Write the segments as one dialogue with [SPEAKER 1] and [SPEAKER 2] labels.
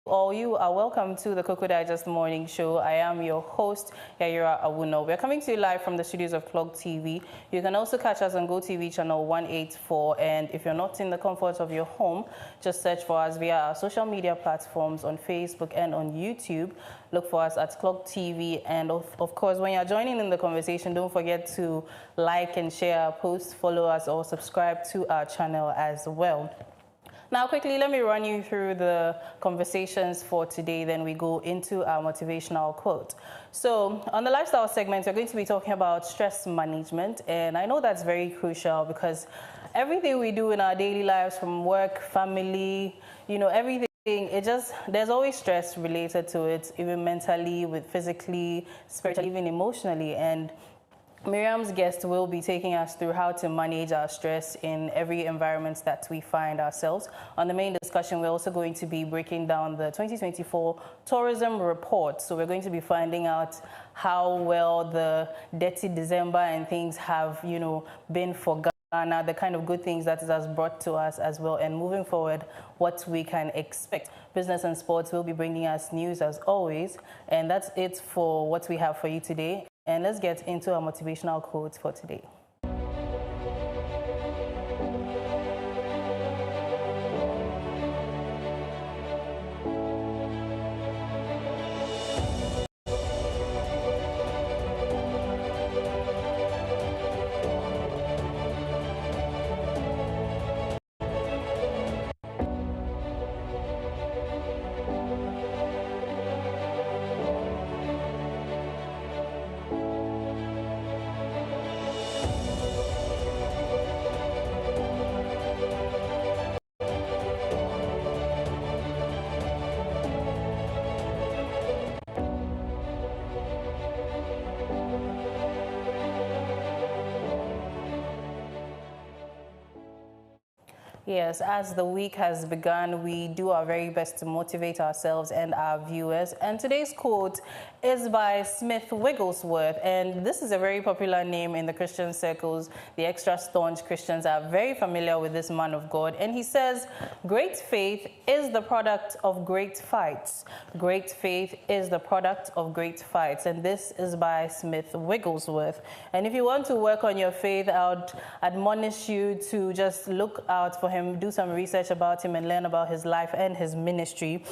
[SPEAKER 1] All you are welcome to the Koko Digest Morning Show. I am your host, Yayira Awuno. We're coming to you live from the studios of Clock TV. You can also catch us on GoTV channel 184. And if you're not in the comfort of your home, just search for us via our social media platforms on Facebook and on YouTube. Look for us at Clock TV. And of course, when you're joining in the conversation, don't forget to like and share our posts, follow us, or subscribe to our channel as well. Now, quickly, let me run you through the conversations for today, then we go into our motivational quote. So, on the lifestyle segment, we're going to be talking about stress management, and I know that's very crucial because everything we do in our daily lives, from work, family, everything, there's always stress related to it, even mentally, physically, spiritually, even emotionally. And Miriam's guest will be taking us through how to manage our stress in every environment that we find ourselves. On the main discussion, we're also going to be breaking down the 2024 tourism report. So we're going to be finding out how well the dirty December and things have, been for Ghana, the kind of good things that it has brought to us as well, and moving forward, what we can expect. Business and sports will be bringing us news as always, and that's it for what we have for you today. And let's get into our motivational quotes for today. Yes, as the week has begun, we do our very best to motivate ourselves and our viewers. And today's quote is by Smith Wigglesworth, and this is a very popular name in the Christian circles. The extra staunch Christians are very familiar with this man of God. And he says, "Great faith is the product of great fights. Great faith is the product of great fights." And this is by Smith Wigglesworth. And if you want to work on your faith, I would admonish you to just look out for him, do some research about him, and learn about his life and his ministry.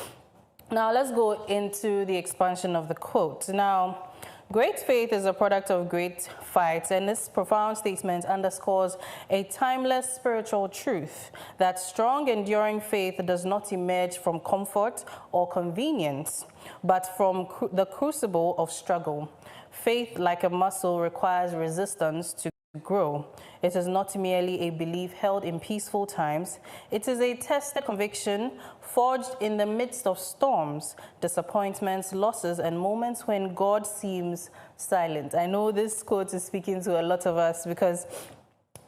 [SPEAKER 1] Now, let's go into the expansion of the quote. Now, great faith is a product of great fights, and this profound statement underscores a timeless spiritual truth that strong, enduring faith does not emerge from comfort or convenience, but from the crucible of struggle. Faith, like a muscle, requires resistance to grow. It is not merely a belief held in peaceful times. It is a tested conviction forged in the midst of storms, disappointments, losses, and moments when God seems silent. I know this quote is speaking to a lot of us because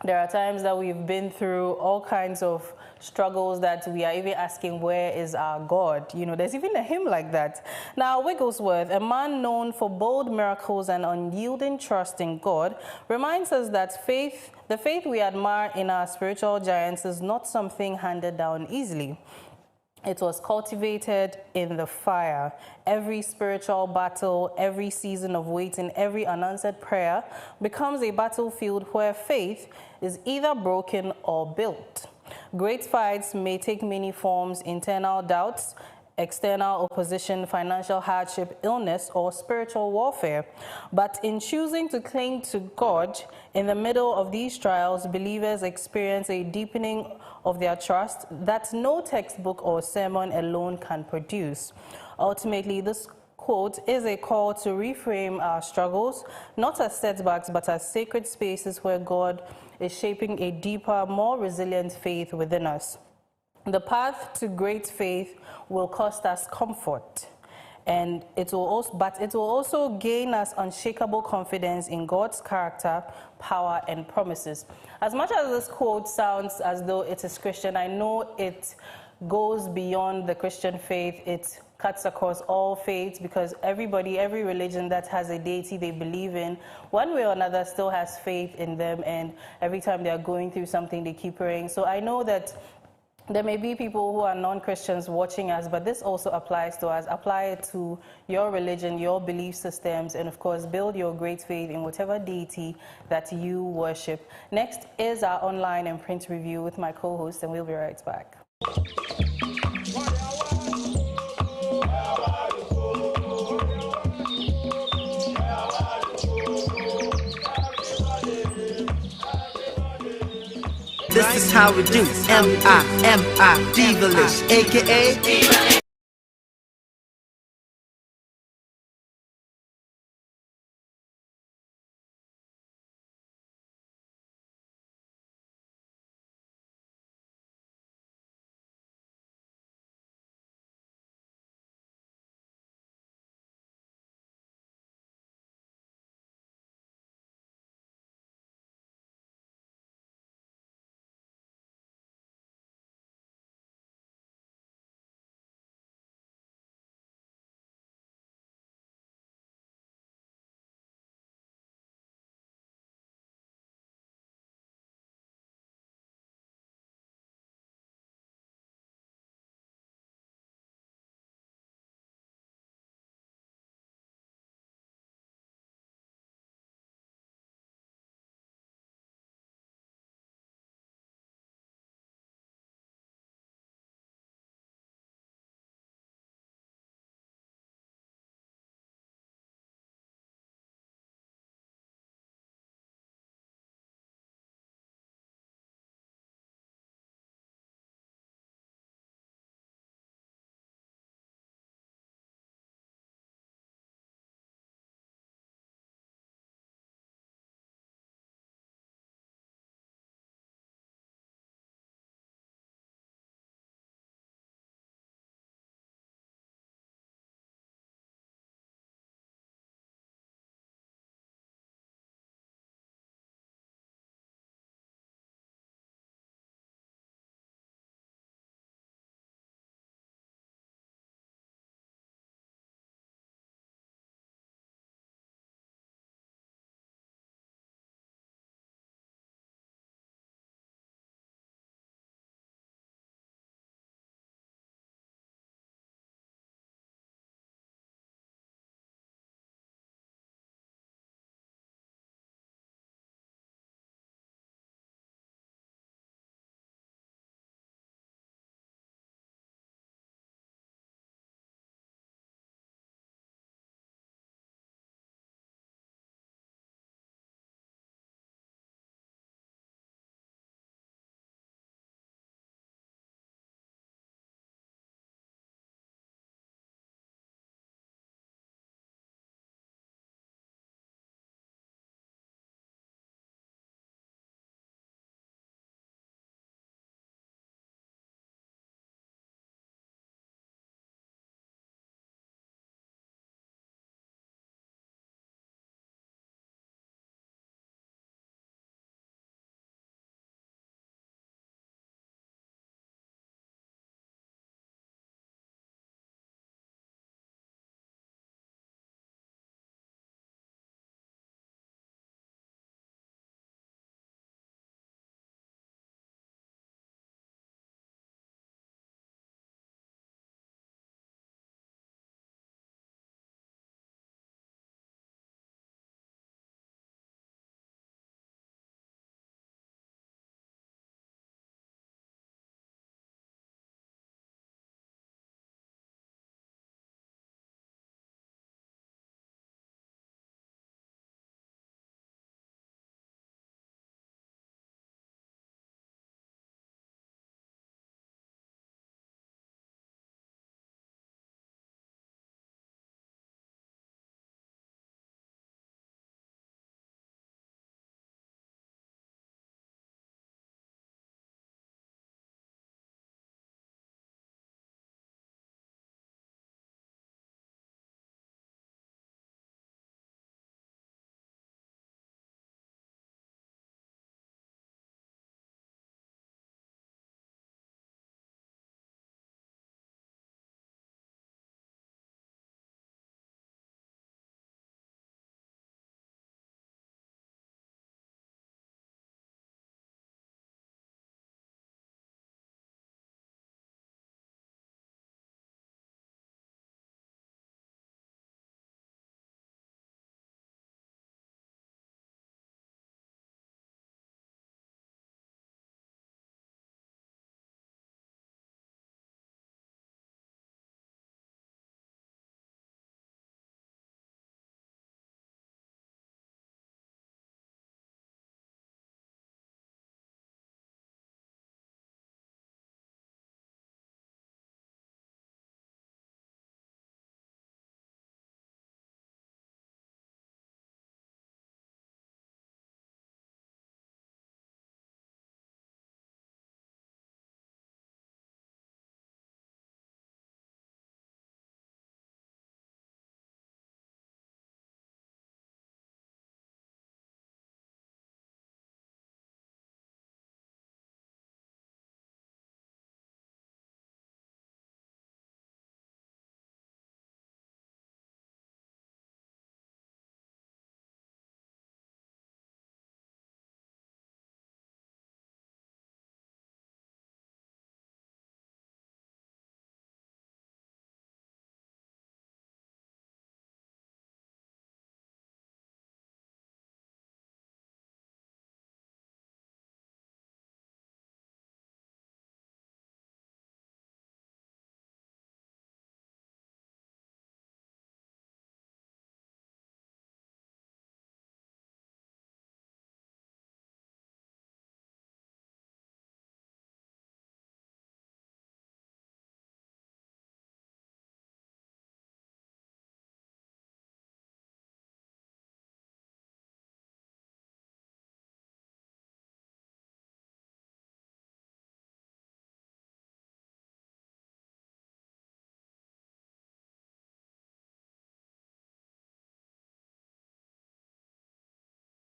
[SPEAKER 1] there are times that we've been through all kinds of struggles that we are even asking, where is our God? There's even a hymn like that. Now, Wigglesworth, a man known for bold miracles and unyielding trust in God, reminds us that the faith we admire in our spiritual giants is not something handed down easily. It was cultivated in the fire. Every spiritual battle, every season of waiting, every unanswered prayer becomes a battlefield where faith is either broken or built. Great fights may take many forms: internal doubts, external opposition, financial hardship, illness, or spiritual warfare. But in choosing to cling to God in the middle of these trials, believers experience a deepening of their trust that no textbook or sermon alone can produce. Ultimately, this quote is a call to reframe our struggles, not as setbacks, but as sacred spaces where God is shaping a deeper, more resilient faith within us. The path to great faith will cost us comfort, and it will also gain us unshakable confidence in God's character, power, and promises. As much as this quote sounds as though it is Christian, I know it goes beyond the Christian faith. It cuts across all faiths, because every religion that has a deity they believe in, one way or another still has faith in them, and every time they are going through something, they keep praying. So I know that There may be people who are non-Christians watching us, but this also applies to us. Apply it to your religion, your belief systems, and of course, build your great faith in whatever deity that you worship. Next is our online and print review with my co-host, and we'll be right back.
[SPEAKER 2] This is how we do M-I-M-I, Devilish, aka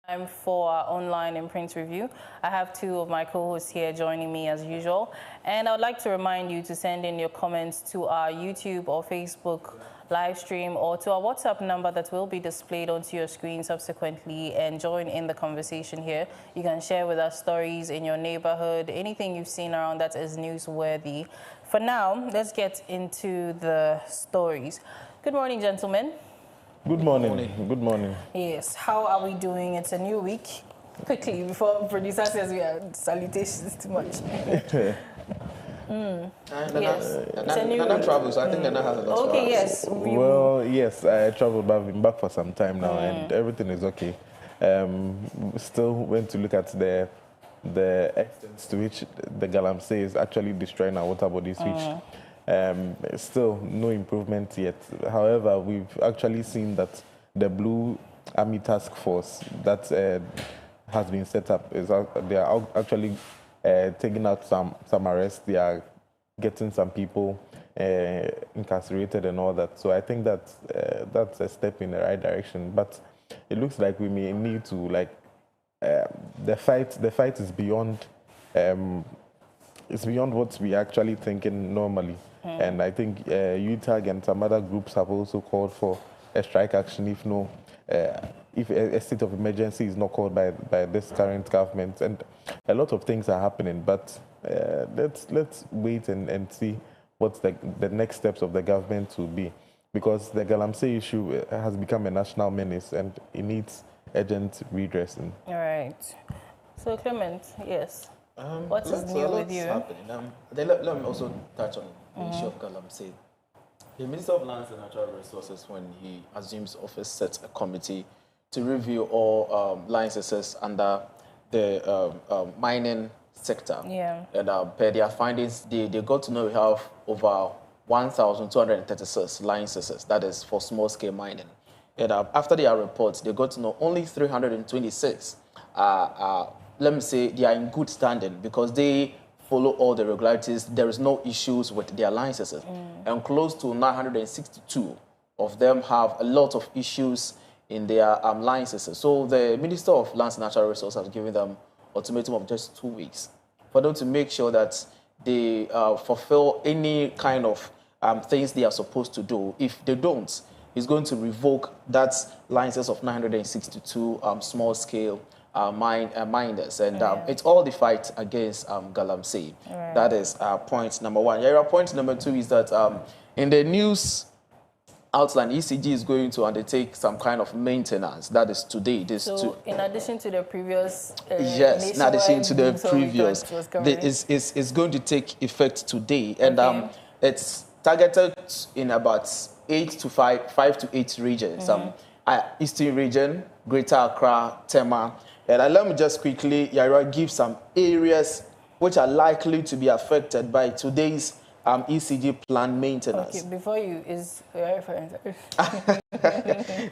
[SPEAKER 1] Time for our online and print review. I have two of my co-hosts here joining me as usual, and I would like to remind you to send in your comments to our YouTube or Facebook live stream or to our WhatsApp number that will be displayed onto your screen subsequently, and join in the conversation here. You can share with us stories in your neighborhood, anything you've seen around that is newsworthy. For now, let's get into the stories. Good morning, gentlemen.
[SPEAKER 3] Good morning. Good morning.
[SPEAKER 1] Yes, how are we doing? It's a new week. Quickly, before producer says we are salutations too much.
[SPEAKER 4] Yes.
[SPEAKER 1] It's a new
[SPEAKER 4] Nana
[SPEAKER 1] week.
[SPEAKER 4] travels, so I think Nana has a lot
[SPEAKER 1] Okay,
[SPEAKER 4] to
[SPEAKER 1] yes.
[SPEAKER 3] Well, yes, I traveled, but I've been back for some time now, and everything is okay. Still went to look at the extent to which the Galamsey is actually destroying our water bodies, which still no improvement yet. However, we've actually seen that the Blue Army Task Force that has been set up they are actually taking out some arrests. They are getting some people incarcerated and all that. So I think that that's a step in the right direction. But it looks like we may need to the fight is beyond. It's beyond what we actually thinking normally. And I think UTAG and some other groups have also called for a strike action if a state of emergency is not called by this current government. And a lot of things are happening, but let's wait and see what the next steps of the government will be. Because the Galamsey issue has become a national menace and it needs urgent redressing.
[SPEAKER 1] All right. So, Clement, yes. What is new with you?
[SPEAKER 4] Let me also touch on the issue of Galamsey. The Minister of Lands and Natural Resources, when he assumes office, set a committee to review all licenses under the mining sector.
[SPEAKER 1] Yeah.
[SPEAKER 4] And per their findings, they got to know we have over 1,236 licenses, that is for small-scale mining. And after their reports, they got to know only 326 let me say, they are in good standing because they follow all the regularities. There is no issues with their licenses. And close to 962 of them have a lot of issues in their licenses. So the Minister of Lands and Natural Resources has given them ultimatum of just 2 weeks for them to make sure that they fulfill any kind of things they are supposed to do. If they don't, he's going to revoke that license of 962 small-scale miners, and it's all the fight against Galamsey. Right. That is point number one. Yeah, point number two is that in the news outline, ECG is going to undertake some kind of maintenance. That is today.
[SPEAKER 1] In addition to the previous,
[SPEAKER 4] yes, in addition to the previous, it's going to take effect today, and it's targeted in about 5 to 8 regions. Eastern region, Greater Accra, Tema. And let me just quickly, Yaira, give some areas which are likely to be affected by today's ECG plan maintenance.
[SPEAKER 1] Okay, before you is reference.
[SPEAKER 4] So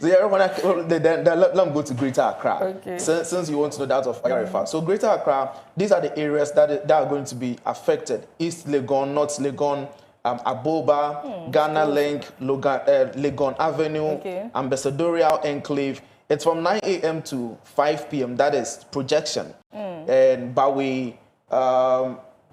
[SPEAKER 4] Yaira, let me go to Greater Accra.
[SPEAKER 1] Okay.
[SPEAKER 4] Since you want to know that of Yaira. So Greater Accra, these are the areas that are going to be affected. East Legon, North Legon, Aboba, Ghana Link, Legon Avenue, Ambassadorial Enclave. It's from 9 a.m. to 5 p.m. That is projection. And Bawi,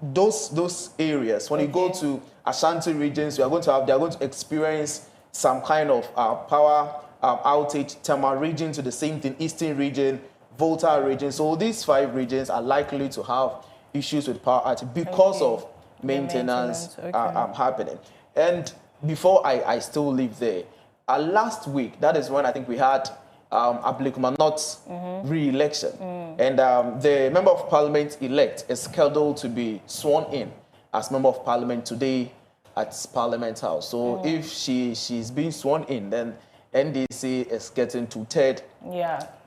[SPEAKER 4] those areas, when you go to Ashanti regions, they are going to experience some kind of power outage. Tema region to the same thing, Eastern region, Volta region. So these 5 regions are likely to have issues with power outage because of maintenance happening. And before I still live there, last week, that is when I think we had Ablikmanot's re-election. And the Member of Parliament elect is scheduled to be sworn in as Member of Parliament today at Parliament House. So if she's being sworn in, then NDC is getting 2/3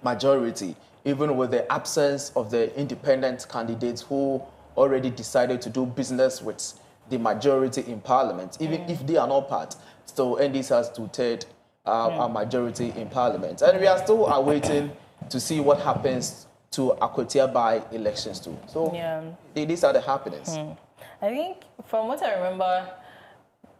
[SPEAKER 4] majority, even with the absence of the independent candidates who already decided to do business with the majority in Parliament. Even if they are not part, still NDC has 2/3 a majority in Parliament. And we are still awaiting to see what happens to Akwatia by elections too. So these are the happenings.
[SPEAKER 1] I think from what I remember,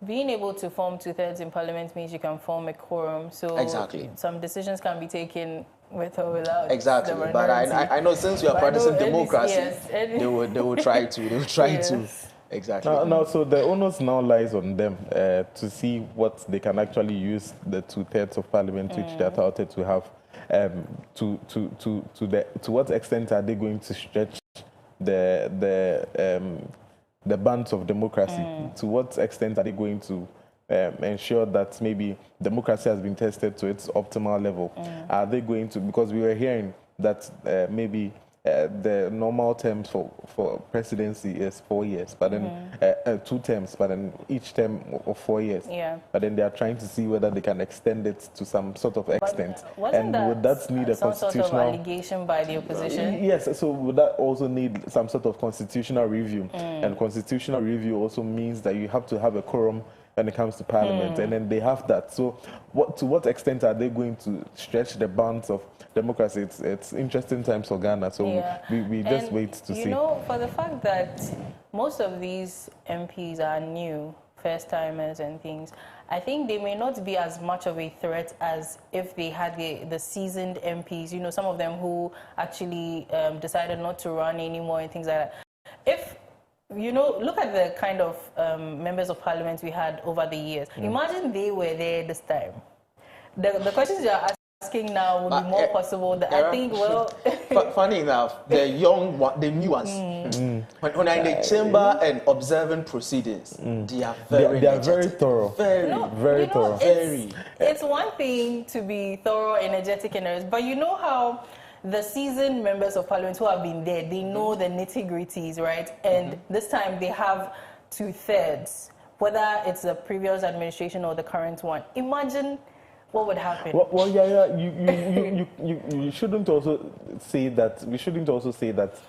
[SPEAKER 1] being able to form 2/3 in Parliament means you can form a quorum. So
[SPEAKER 4] exactly,
[SPEAKER 1] some decisions can be taken With or without
[SPEAKER 4] Exactly.
[SPEAKER 1] the
[SPEAKER 4] But I know since we are
[SPEAKER 1] But
[SPEAKER 4] practicing
[SPEAKER 1] no,
[SPEAKER 4] democracy,
[SPEAKER 1] yes,
[SPEAKER 4] they will try to.
[SPEAKER 1] Yes.
[SPEAKER 4] Exactly.
[SPEAKER 3] Now, so the onus now lies on them to see what they can actually use the 2/3 of parliament which they are touted to have. To what extent are they going to stretch the bands of democracy? To what extent are they going to ensure that maybe democracy has been tested to its optimal level? Are they going to, because we were hearing that maybe the normal terms for presidency is 4 years, but then 2 terms, but then each term of 4 years.
[SPEAKER 1] Yeah.
[SPEAKER 3] But then they are trying to see whether they can extend it to some sort of extent.
[SPEAKER 1] Wasn't
[SPEAKER 3] And would that need a
[SPEAKER 1] some sort of
[SPEAKER 3] constitutional
[SPEAKER 1] allegation by the opposition?
[SPEAKER 3] Yes, so would that also need some sort of constitutional review? And constitutional review also means that you have to have a quorum when it comes to parliament, and then they have that. So to what extent are they going to stretch the bounds of democracy? It's interesting times for Ghana, so we just wait to see.
[SPEAKER 1] You know, for the fact that most of these MPs are new, first-timers and things, I think they may not be as much of a threat as if they had the seasoned MPs, you know, some of them who actually decided not to run anymore and things like that. If you know, look at the kind of members of parliament we had over the years. Imagine they were there this time. The questions you're asking now would be more possible. I think, well...
[SPEAKER 4] Funny enough, the young one, the new ones, when I'm in the chamber and observing proceedings, they are
[SPEAKER 3] very thorough. Very thorough.
[SPEAKER 1] It's one thing to be thorough, energetic, and but you know how the seasoned members of parliament who have been there, they know the nitty-gritties, right? And this time they have 2/3, whether it's the previous administration or the current one. Imagine what would happen.
[SPEAKER 3] Well, you shouldn't also say that. We shouldn't also say that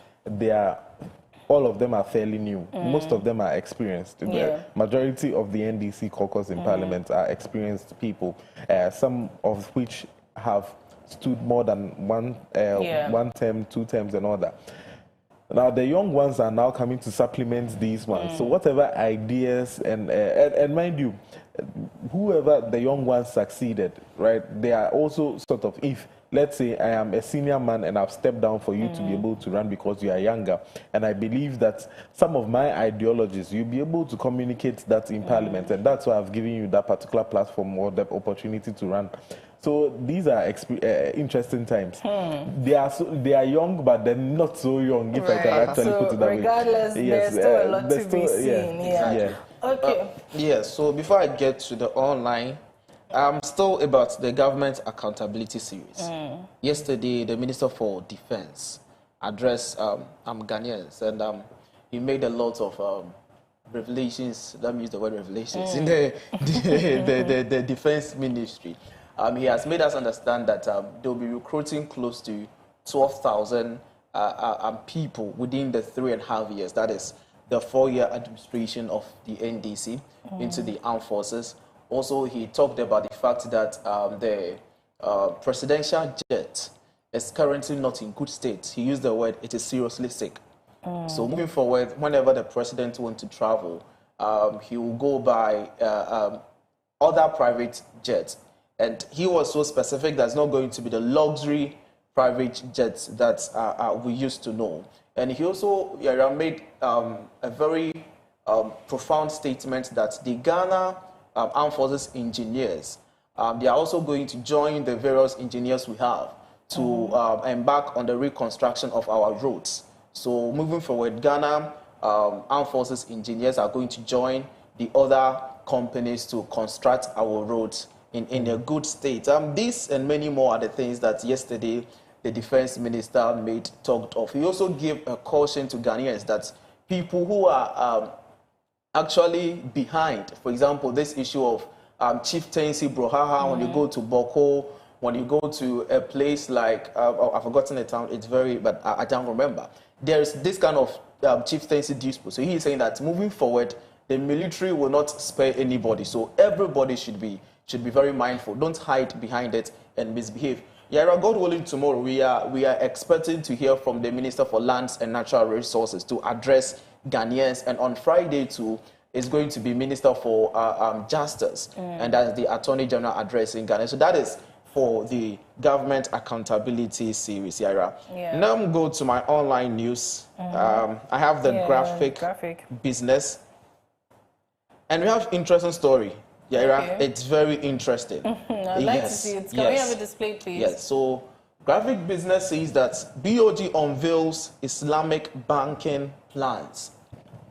[SPEAKER 3] all of them are fairly new. Most of them are experienced. The majority of the NDC caucus in parliament are experienced people, some of which have stood more than one term, 2 terms, and all that. Now the young ones are now coming to supplement these ones. So whatever ideas and mind you, whoever the young ones succeeded, right? They are also sort of, if let's say I am a senior man and I've stepped down for you to be able to run because you are younger, and I believe that some of my ideologies, you'll be able to communicate that in parliament, and that's why I've given you that particular platform or the opportunity to run. So these are interesting times. They are young, but they're not so young, if I can actually put it that
[SPEAKER 1] regardless,
[SPEAKER 3] way. Yes,
[SPEAKER 1] there's still a lot to be seen.
[SPEAKER 3] Yeah.
[SPEAKER 1] Okay.
[SPEAKER 4] So before I get to the online, still about the government accountability series. Yesterday, the Minister for Defense addressed Ghanaians, and he made a lot of revelations. Let me use the word revelations in the defense ministry. He has made us understand that they'll be recruiting close to 12,000 people within the 3.5 years. That is the 4-year administration of the NDC into the armed forces. Also, he talked about the fact that the presidential jet is currently not in good state. He used the word, it is seriously sick. So moving forward, whenever the president wants to travel, he will go by other private jets. And he was so specific that it's not going to be the luxury private jets that we used to know. And he also made a very profound statement that the Ghana Armed Forces engineers, they are also going to join the various engineers we have to embark on the reconstruction of our roads. So moving forward, Ghana Armed Forces engineers are going to join the other companies to construct our roads in a good state. This and many more are the things that yesterday the defense minister talked of. He also gave a caution to Ghanaians that people who are actually behind, for example, this issue of chieftaincy, Brohaha, when you go to Boko, when you go to a place like, I've forgotten the town, it's but I don't remember. There's this kind of chieftaincy dispute. So he's saying that moving forward, the military will not spare anybody. So everybody should be very mindful. Don't hide behind it and misbehave. Yara, God willing, tomorrow we are expecting to hear from the Minister for Lands and Natural Resources to address Ghanaians, and on Friday too is going to be Minister for Justice, and that's the Attorney General addressing Ghana. So that is for the government accountability series, Yara.
[SPEAKER 1] Yeah.
[SPEAKER 4] Now I'm go to my online news. I have the graphic business, and we have interesting story. Yara, it's very interesting.
[SPEAKER 1] I'd like to see it. Can we have a display, please?
[SPEAKER 4] Yes. So, graphic business says that BOG unveils Islamic banking plans.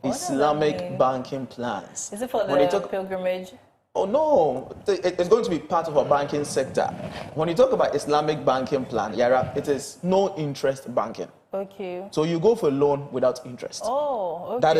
[SPEAKER 4] Islamic banking plans.
[SPEAKER 1] Is it for the pilgrimage?
[SPEAKER 4] Oh no, it's going to be part of a banking sector. When you talk about Islamic banking plan, Yara, it is no interest banking.
[SPEAKER 1] Okay.
[SPEAKER 4] So you go for a loan without interest.
[SPEAKER 1] Oh, okay.
[SPEAKER 4] That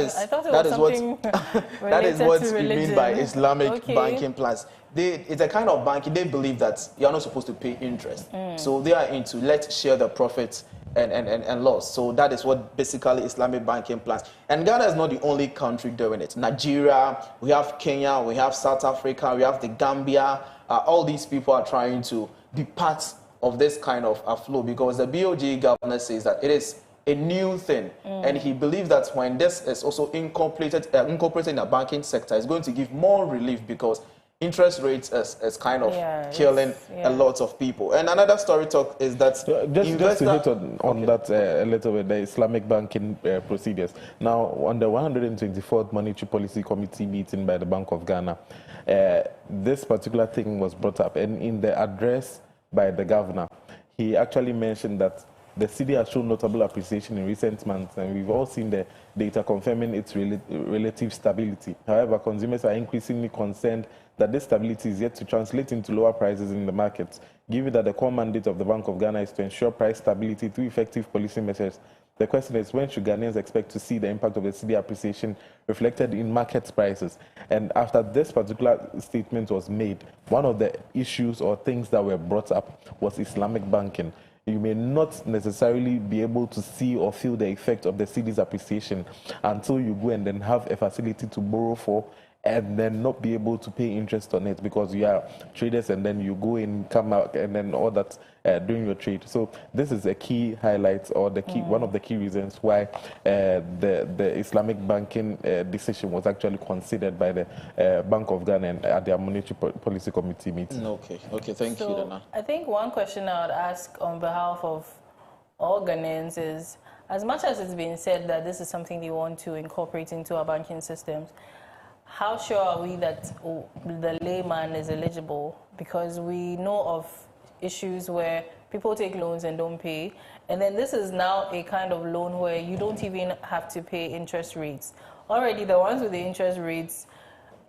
[SPEAKER 4] is what we mean by Islamic banking plans. It's a kind of banking. They believe that you're not supposed to pay interest. So they are into let's share the profits and loss. So that is what basically Islamic banking plans. And Ghana is not the only country doing it. Nigeria, we have Kenya, we have South Africa, we have the Gambia. All these people are trying to be part of this kind of flow because the BOG governor says that it is a new thing. And he believes that when this is also incorporated in the banking sector, it's going to give more relief because interest rates is kind of killing a lot of people. And another story talk is that
[SPEAKER 3] just to hit on that a little bit, the Islamic banking procedures. Now, on the 124th Monetary Policy Committee meeting by the Bank of Ghana, this particular thing was brought up. And in the address by the governor, he actually mentioned that the cedi has shown notable appreciation in recent months, and we've all seen the data confirming its relative stability. However, consumers are increasingly concerned that this stability is yet to translate into lower prices in the markets. Given that the core mandate of the Bank of Ghana is to ensure price stability through effective policy measures, the question is, when should Ghanaians expect to see the impact of the cedi appreciation reflected in market prices? And after this particular statement was made, one of the issues or things that were brought up was Islamic banking. You may not necessarily be able to see or feel the effect of the cedi's appreciation until you go and then have a facility to borrow for and then not be able to pay interest on it because you are traders and then you go in, come out, and then all that during your trade. So this is a key highlight or the key one of the key reasons why the Islamic banking decision was actually considered by the Bank of Ghana at their Monetary Policy Committee meeting.
[SPEAKER 4] Okay, thank you, Dana.
[SPEAKER 1] I think one question I would ask on behalf of all Ghanaians is, as much as it's been said that this is something they want to incorporate into our banking systems, how sure are we that the layman is eligible? Because we know of issues where people take loans and don't pay. And then this is now a kind of loan where you don't even have to pay interest rates. Already the ones with the interest rates,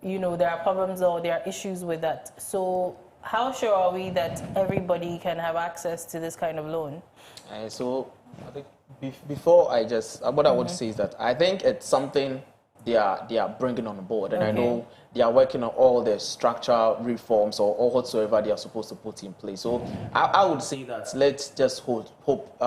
[SPEAKER 1] you know, there are problems or there are issues with that. So how sure are we that everybody can have access to this kind of loan?
[SPEAKER 4] So I think before I just, what I would say is that I think it's something they are bringing on board, and I know they are working on all the structural reforms or whatsoever they are supposed to put in place. So I would say that let's just hope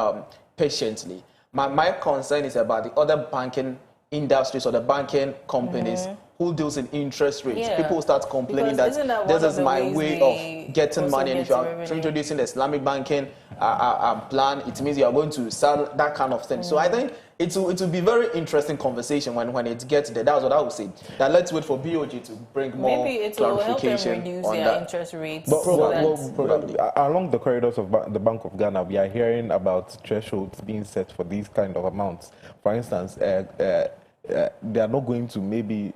[SPEAKER 4] patiently. My concern is about the other banking industries or the banking companies who deals in interest rates. People start complaining that this is my way of getting money, and if you are introducing the Islamic banking plan, it means you are going to sell that kind of thing. So I think it will be very interesting conversation when it gets there. That's what I would say. That let's wait for BOG to bring more clarification
[SPEAKER 1] maybe it will help them reduce
[SPEAKER 4] on
[SPEAKER 1] their
[SPEAKER 4] that.
[SPEAKER 1] interest rates.
[SPEAKER 4] Probably.
[SPEAKER 3] Along the corridors of the Bank of Ghana, we are hearing about thresholds being set for these kind of amounts. For instance, they are not going to maybe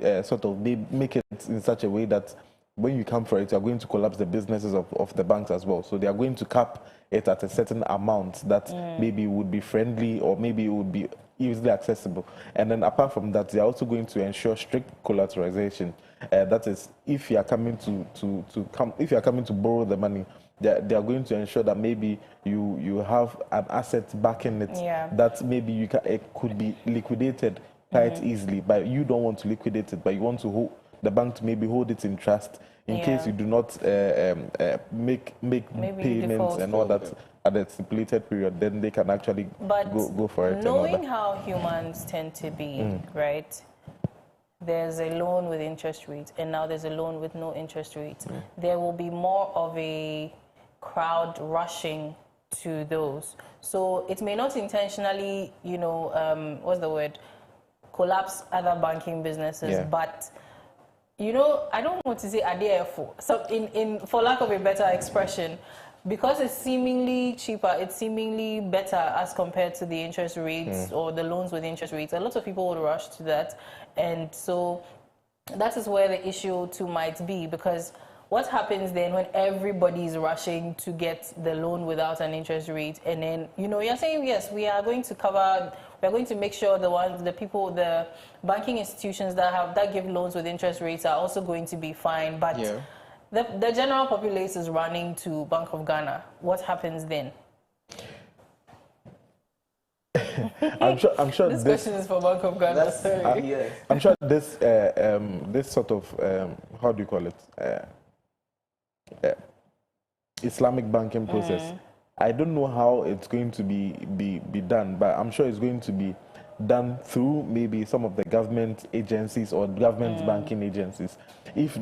[SPEAKER 3] make it in such a way that when you come for it, you are going to collapse the businesses of the banks as well. So they are going to cap it at a certain amount that maybe would be friendly or maybe it would be easily accessible. And then apart from that, they are also going to ensure strict collateralization. That is, if you are coming to borrow the money, they are going to ensure that maybe you have an asset backing it that maybe it could be liquidated quite easily, but you don't want to liquidate it, but you want to hold the bank to maybe hold it in trust in case you do not make payments and all that at the stipulated period, then they can actually go for it.
[SPEAKER 1] Knowing how humans tend to be, right? There's a loan with interest rates, and now there's a loan with no interest rates. There will be more of a crowd rushing to those. So it may not intentionally, collapse other banking businesses, but I don't want to say adhere for. So for lack of a better expression, because it's seemingly cheaper, it's seemingly better as compared to the interest rates or the loans with interest rates. A lot of people would rush to that. And so that is where the issue too might be, because what happens then when everybody is rushing to get the loan without an interest rate, and then, you know, you're saying, yes, we are going to cover, we're going to make sure the banking institutions that give loans with interest rates are also going to be fine, but the general populace is running to Bank of Ghana. What happens then?
[SPEAKER 3] I'm sure
[SPEAKER 1] this question is for Bank of Ghana. Sorry.
[SPEAKER 3] I'm sure this sort of how do you call it? Islamic banking process. I don't know how it's going to be done, but I'm sure it's going to be done through maybe some of the government agencies or government banking agencies. If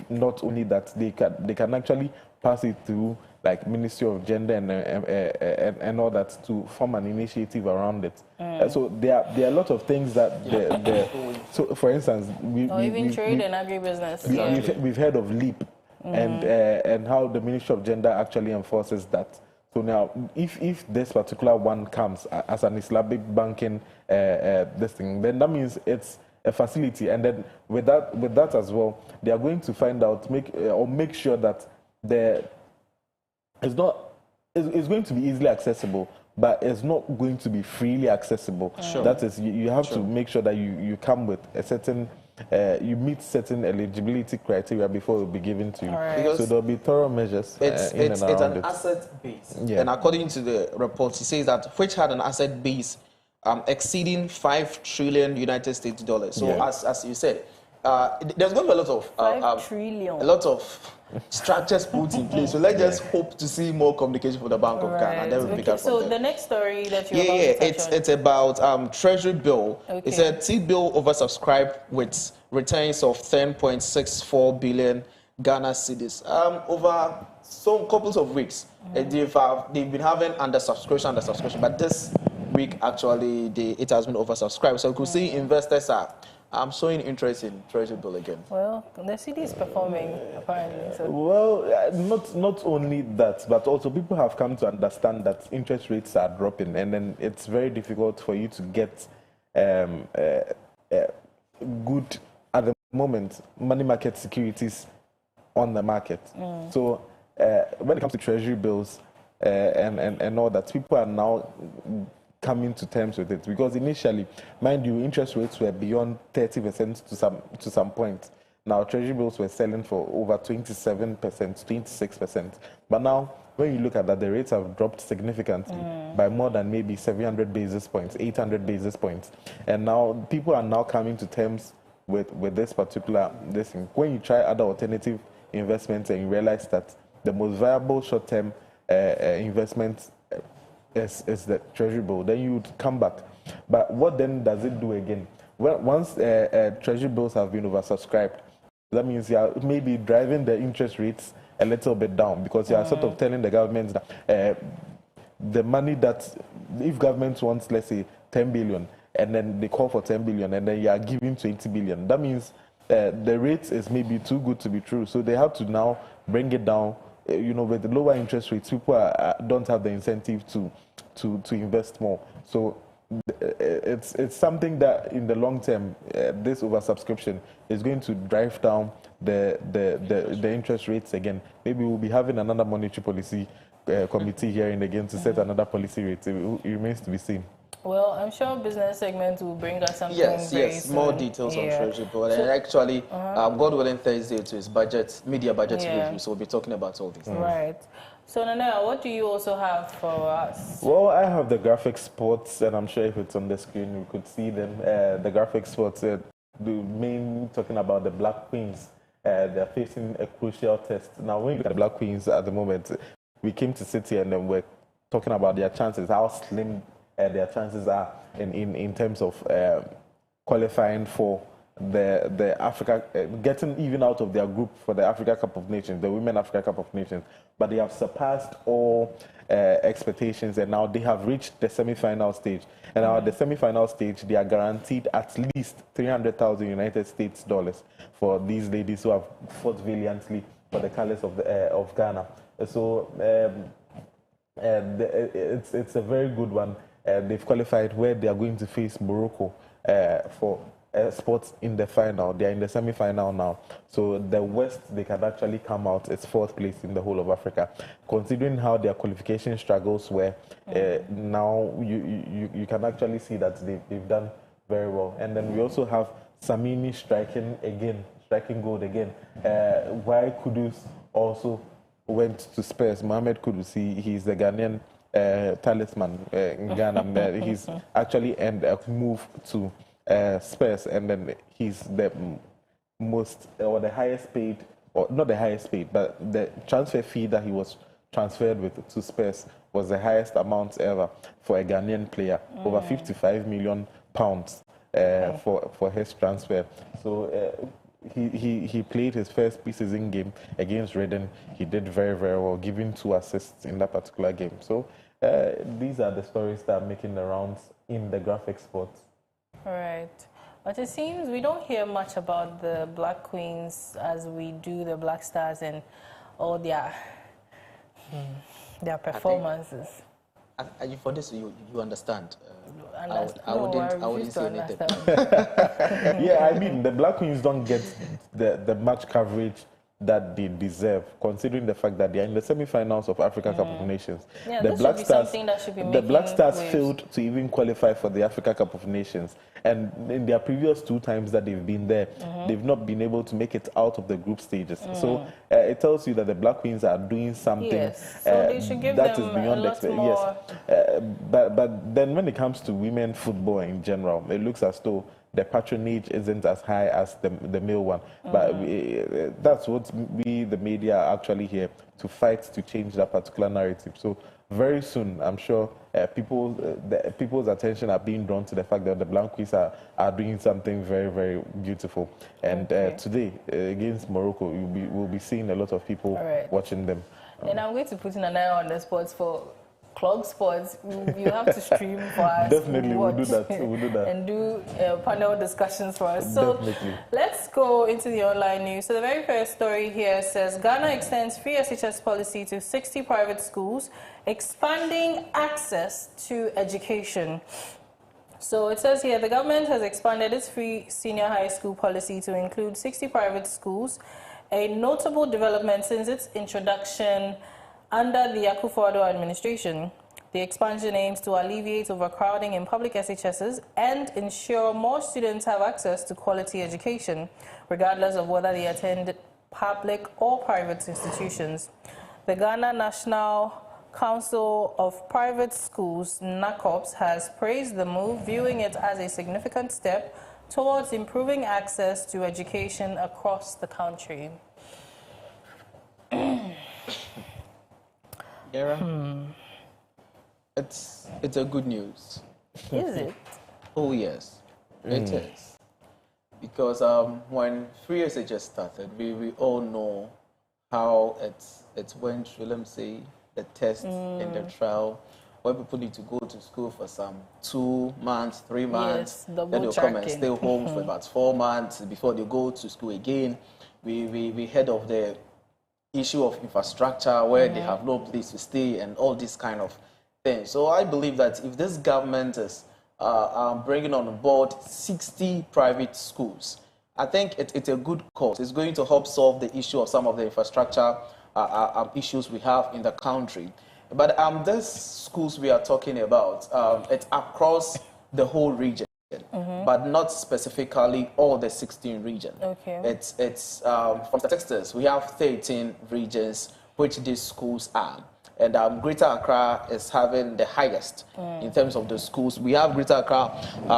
[SPEAKER 3] not only that, they can actually pass it through like Ministry of Gender and all that to form an initiative around it. So there are a lot of things that so for instance,
[SPEAKER 1] trade and agribusiness.
[SPEAKER 3] We've heard of LEAP and how the Ministry of Gender actually enforces that. So now, if this particular one comes as an Islamic banking this thing, then that means it's a facility, and then with that as well, they are going to find out, make sure that it's going to be easily accessible, but it's not going to be freely accessible.
[SPEAKER 4] Sure.
[SPEAKER 3] That is, you have to make sure that you come with a certain. You meet certain eligibility criteria before it will be given to you.
[SPEAKER 1] Right.
[SPEAKER 3] So there'll be thorough measures.
[SPEAKER 4] It's an
[SPEAKER 3] it.
[SPEAKER 4] asset base,
[SPEAKER 3] Yeah.
[SPEAKER 4] and according to the report, it says that which had an asset base exceeding $5 trillion United States dollars. So as you said, there's going to be a lot of
[SPEAKER 1] $5 trillion.
[SPEAKER 4] a lot of structures put in place. So let's just hope to see more communication from the Bank of Ghana. And then we'll pick up from
[SPEAKER 1] so
[SPEAKER 4] there.
[SPEAKER 1] The next story that you're about to touch on.
[SPEAKER 4] It's about Treasury bill.
[SPEAKER 1] Okay.
[SPEAKER 4] It's a T-bill oversubscribed with returns of 10.64 billion Ghana cedis. Over some couples of weeks, they've been having undersubscription, but this week actually it has been oversubscribed. So you could see investors are showing interest in Treasury bill again.
[SPEAKER 1] Well, the city is performing apparently. So.
[SPEAKER 3] Well, not only that, but also people have come to understand that interest rates are dropping, and then it's very difficult for you to get good, at the moment, money market securities on the market. So when it comes to Treasury bills and all that, people are now coming to terms with it, because initially, mind you, interest rates were beyond 30% to some point. Now Treasury bills were selling for over 27%, 26%. But now, when you look at that, the rates have dropped significantly by more than maybe 700 basis points, 800 basis points, and now people are now coming to terms with this particular thing. When you try other alternative investments and you realize that the most viable short-term investment is the Treasury bill, then you would come back. But what then does it do again? Well, once Treasury bills have been oversubscribed, that means you are maybe driving the interest rates a little bit down, because you are sort of telling the government that the money that, if government wants, let's say, 10 billion, and then they call for 10 billion, and then you are giving 20 billion, that means the rate is maybe too good to be true. So they have to now bring it down. With the lower interest rates, people don't have the incentive to invest more. So it's something that in the long term, this oversubscription is going to drive down the interest rates again. Maybe we'll be having another monetary policy committee hearing again to set another policy rate. It remains to be seen.
[SPEAKER 1] Well, I'm sure business segment will bring us something.
[SPEAKER 4] Yes, more details on Treasury bill. And actually, God willing, Thursday to his media budget review. So we'll be talking about all these.
[SPEAKER 1] Right. So, Nana, what do you also have for us?
[SPEAKER 3] Well, I have the graphic sports, and I'm sure if it's on the screen, we could see them. The graphic sports, the main talking about the Black Queens. They're facing a crucial test. Now, when you look at the Black Queens at the moment, we came to City and then we're talking about their chances, how slim their chances are in terms of qualifying for the Africa, getting even out of their group for the Africa Cup of Nations, the Women Africa Cup of Nations. But they have surpassed all expectations, and now they have reached the semi-final stage. And now at the semi-final stage, they are guaranteed at least 300,000 United States dollars for these ladies who have fought valiantly for the colors of Ghana. So it's a very good one. They've qualified where they are going to face Morocco for spots in the final. They are in the semi-final now. So the West, they can actually come out as fourth place in the whole of Africa. Considering how their qualification struggles were, now you can actually see that they've done very well. And then we also have Samini striking gold again. Why Kudus also went to Spurs. Mohamed Kudus, he's the Ghanaian talisman in Ghana. He's actually earned a move to Spurs, and then he's the most, or the highest paid, or not the highest paid, but the transfer fee that he was transferred with to Spurs was the highest amount ever for a Ghanaian player, over £55 million for his transfer. So he played his first preseason game against Redden. He did very, very well, giving 2 assists in that particular game. So these are the stories that are making the rounds in the graphic sports.
[SPEAKER 1] Right. But it seems we don't hear much about the Black Queens as we do the Black Stars and all their performances.
[SPEAKER 4] For this, you understand. I
[SPEAKER 1] I
[SPEAKER 4] wouldn't say anything.
[SPEAKER 3] Yeah, I mean, the Black Queens don't get the much coverage that they deserve, considering the fact that they are in the semi-finals of Africa Cup of Nations.
[SPEAKER 1] Yeah,
[SPEAKER 3] the Black Stars,
[SPEAKER 1] the
[SPEAKER 3] Black Stars failed to even qualify for the Africa Cup of Nations, and in their previous 2 times that they've been there, they've not been able to make it out of the group stages. So it tells you that the Black Queens are doing something
[SPEAKER 1] so they should give
[SPEAKER 3] that
[SPEAKER 1] them
[SPEAKER 3] is beyond expectation. Yes, but then when it comes to women football in general, it looks as though the patronage isn't as high as the male one. But that's what we, the media, are actually here to fight to change that particular narrative. So very soon, I'm sure people's attention are being drawn to the fact that the Black Queens are doing something very, very beautiful. And today, against Morocco, we'll be seeing a lot of people watching them.
[SPEAKER 1] And I'm going to put in an eye on the sports for Club Sports. You have to stream for us.
[SPEAKER 3] Definitely, we'll do that. We'll do that.
[SPEAKER 1] And do panel discussions for us. So
[SPEAKER 3] definitely. Let's
[SPEAKER 1] go into the online news. So the very first story here says Ghana extends free SHS policy to 60 private schools, expanding access to education. So it says here the government has expanded its free senior high school policy to include 60 private schools, a notable development since its introduction under the Akufo-Addo administration. The expansion aims to alleviate overcrowding in public SHSs and ensure more students have access to quality education, regardless of whether they attend public or private institutions. The Ghana National Council of Private Schools, NACOPS, has praised the move, viewing it as a significant step towards improving access to education across the country.
[SPEAKER 4] Yara, it's a good news.
[SPEAKER 1] Is it?
[SPEAKER 4] Oh yes, it is. Because when free SHS started, we all know how it went through, let me say, the test and the trial, where people need to go to school for some 2 months, 3 months, then they'll come and stay home for about 4 months before they go to school again. We heard of the issue of infrastructure where they have no place to stay and all these kind of things. So I believe that if this government is bringing on board 60 private schools, I think it's a good cause. It's going to help solve the issue of some of the infrastructure issues we have in the country. But these schools we are talking about, it's across the whole region. But not specifically all the 16 regions.
[SPEAKER 1] Okay.
[SPEAKER 4] It's from statistics, we have 13 regions which these schools are. And Greater Accra is having the highest in terms of the schools. We have Greater Accra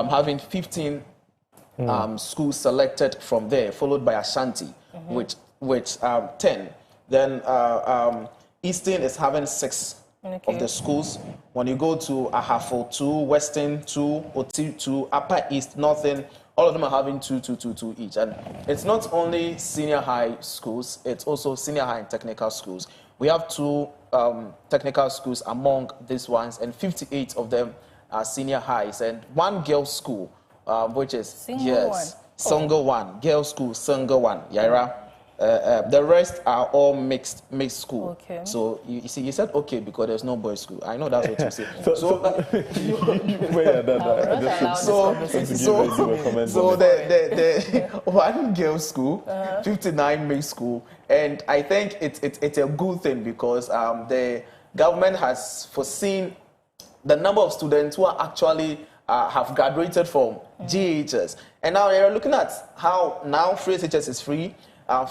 [SPEAKER 4] having 15 schools selected from there, followed by Ashanti, which 10. Then Eastern is having 6 of the schools. When you go to Ahafo 2, Western 2, Oti 2, Upper East, Northern, all of them are having 2 each. And it's not only senior high schools, it's also senior high and technical schools. We have 2 technical schools among these ones, and 58 of them are senior highs, and 1 girls' school, which is,
[SPEAKER 1] Single one.
[SPEAKER 4] Songo 1, girls' school, Songo 1, Yaira. the rest are all mixed school.
[SPEAKER 1] Okay.
[SPEAKER 4] So you see, you said okay because there's no boys' school. I know that's what you say.
[SPEAKER 3] So
[SPEAKER 4] the one girls' school, 59 mixed school, and I think it's a good thing because the government has foreseen the number of students who are actually have graduated from GHS. And now you're looking at how now free SHS is free.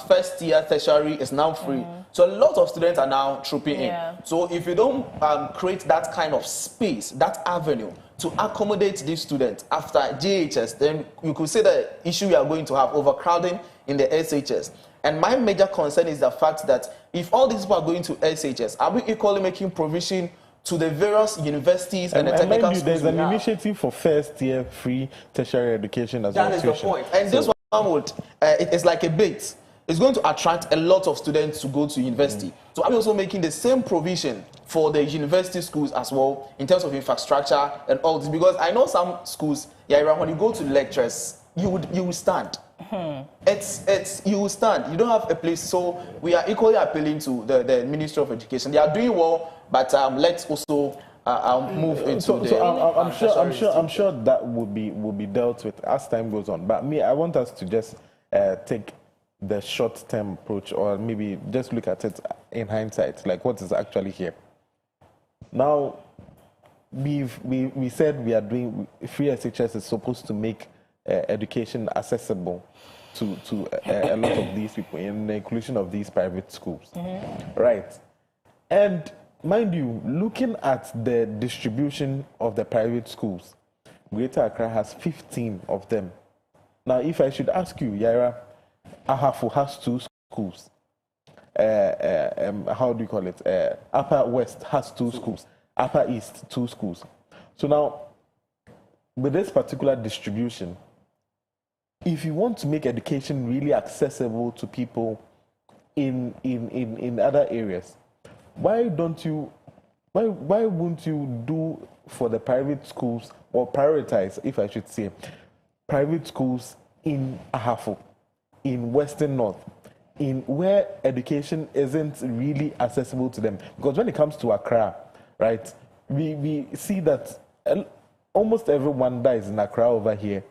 [SPEAKER 4] First year tertiary is now free. So a lot of students are now trooping in. So if you don't create that kind of space, that avenue to accommodate these students after GHS, then you could say the issue we are going to have overcrowding in the SHS. And my major concern is the fact that if all these people are going to SHS, are we equally making provision to the various universities and the technical schools?
[SPEAKER 3] There's an initiative for first year free tertiary education as well.
[SPEAKER 4] That is the point. And this one would, it's like a bait. It's going to attract a lot of students to go to university. So I'm also making the same provision for the university schools as well in terms of infrastructure and all this. Because I know some schools, when you go to lectures, you will stand. You will stand. You don't have a place. So we are equally appealing to the Ministry of Education. They are doing well, but let's also move into
[SPEAKER 3] I'm sure that will be dealt with as time goes on. But I want us to just take the short-term approach, or maybe just look at it in hindsight, like what is actually here. Now, we said we are doing free SHS is supposed to make education accessible to a lot of these people, in the inclusion of these private schools, right? And mind you, looking at the distribution of the private schools, Greater Accra has 15 of them. Now, if I should ask you, Yaira, Ahafo has 2 schools. How do you call it? Upper West has 2 schools. Upper East, 2 schools. So now, with this particular distribution, if you want to make education really accessible to people in other areas, why wouldn't you do for the private schools, or prioritize, if I should say, private schools in Ahafo, in Western North, in where education isn't really accessible to them? Because when it comes to Accra, right, we see that almost everyone that is in Accra over here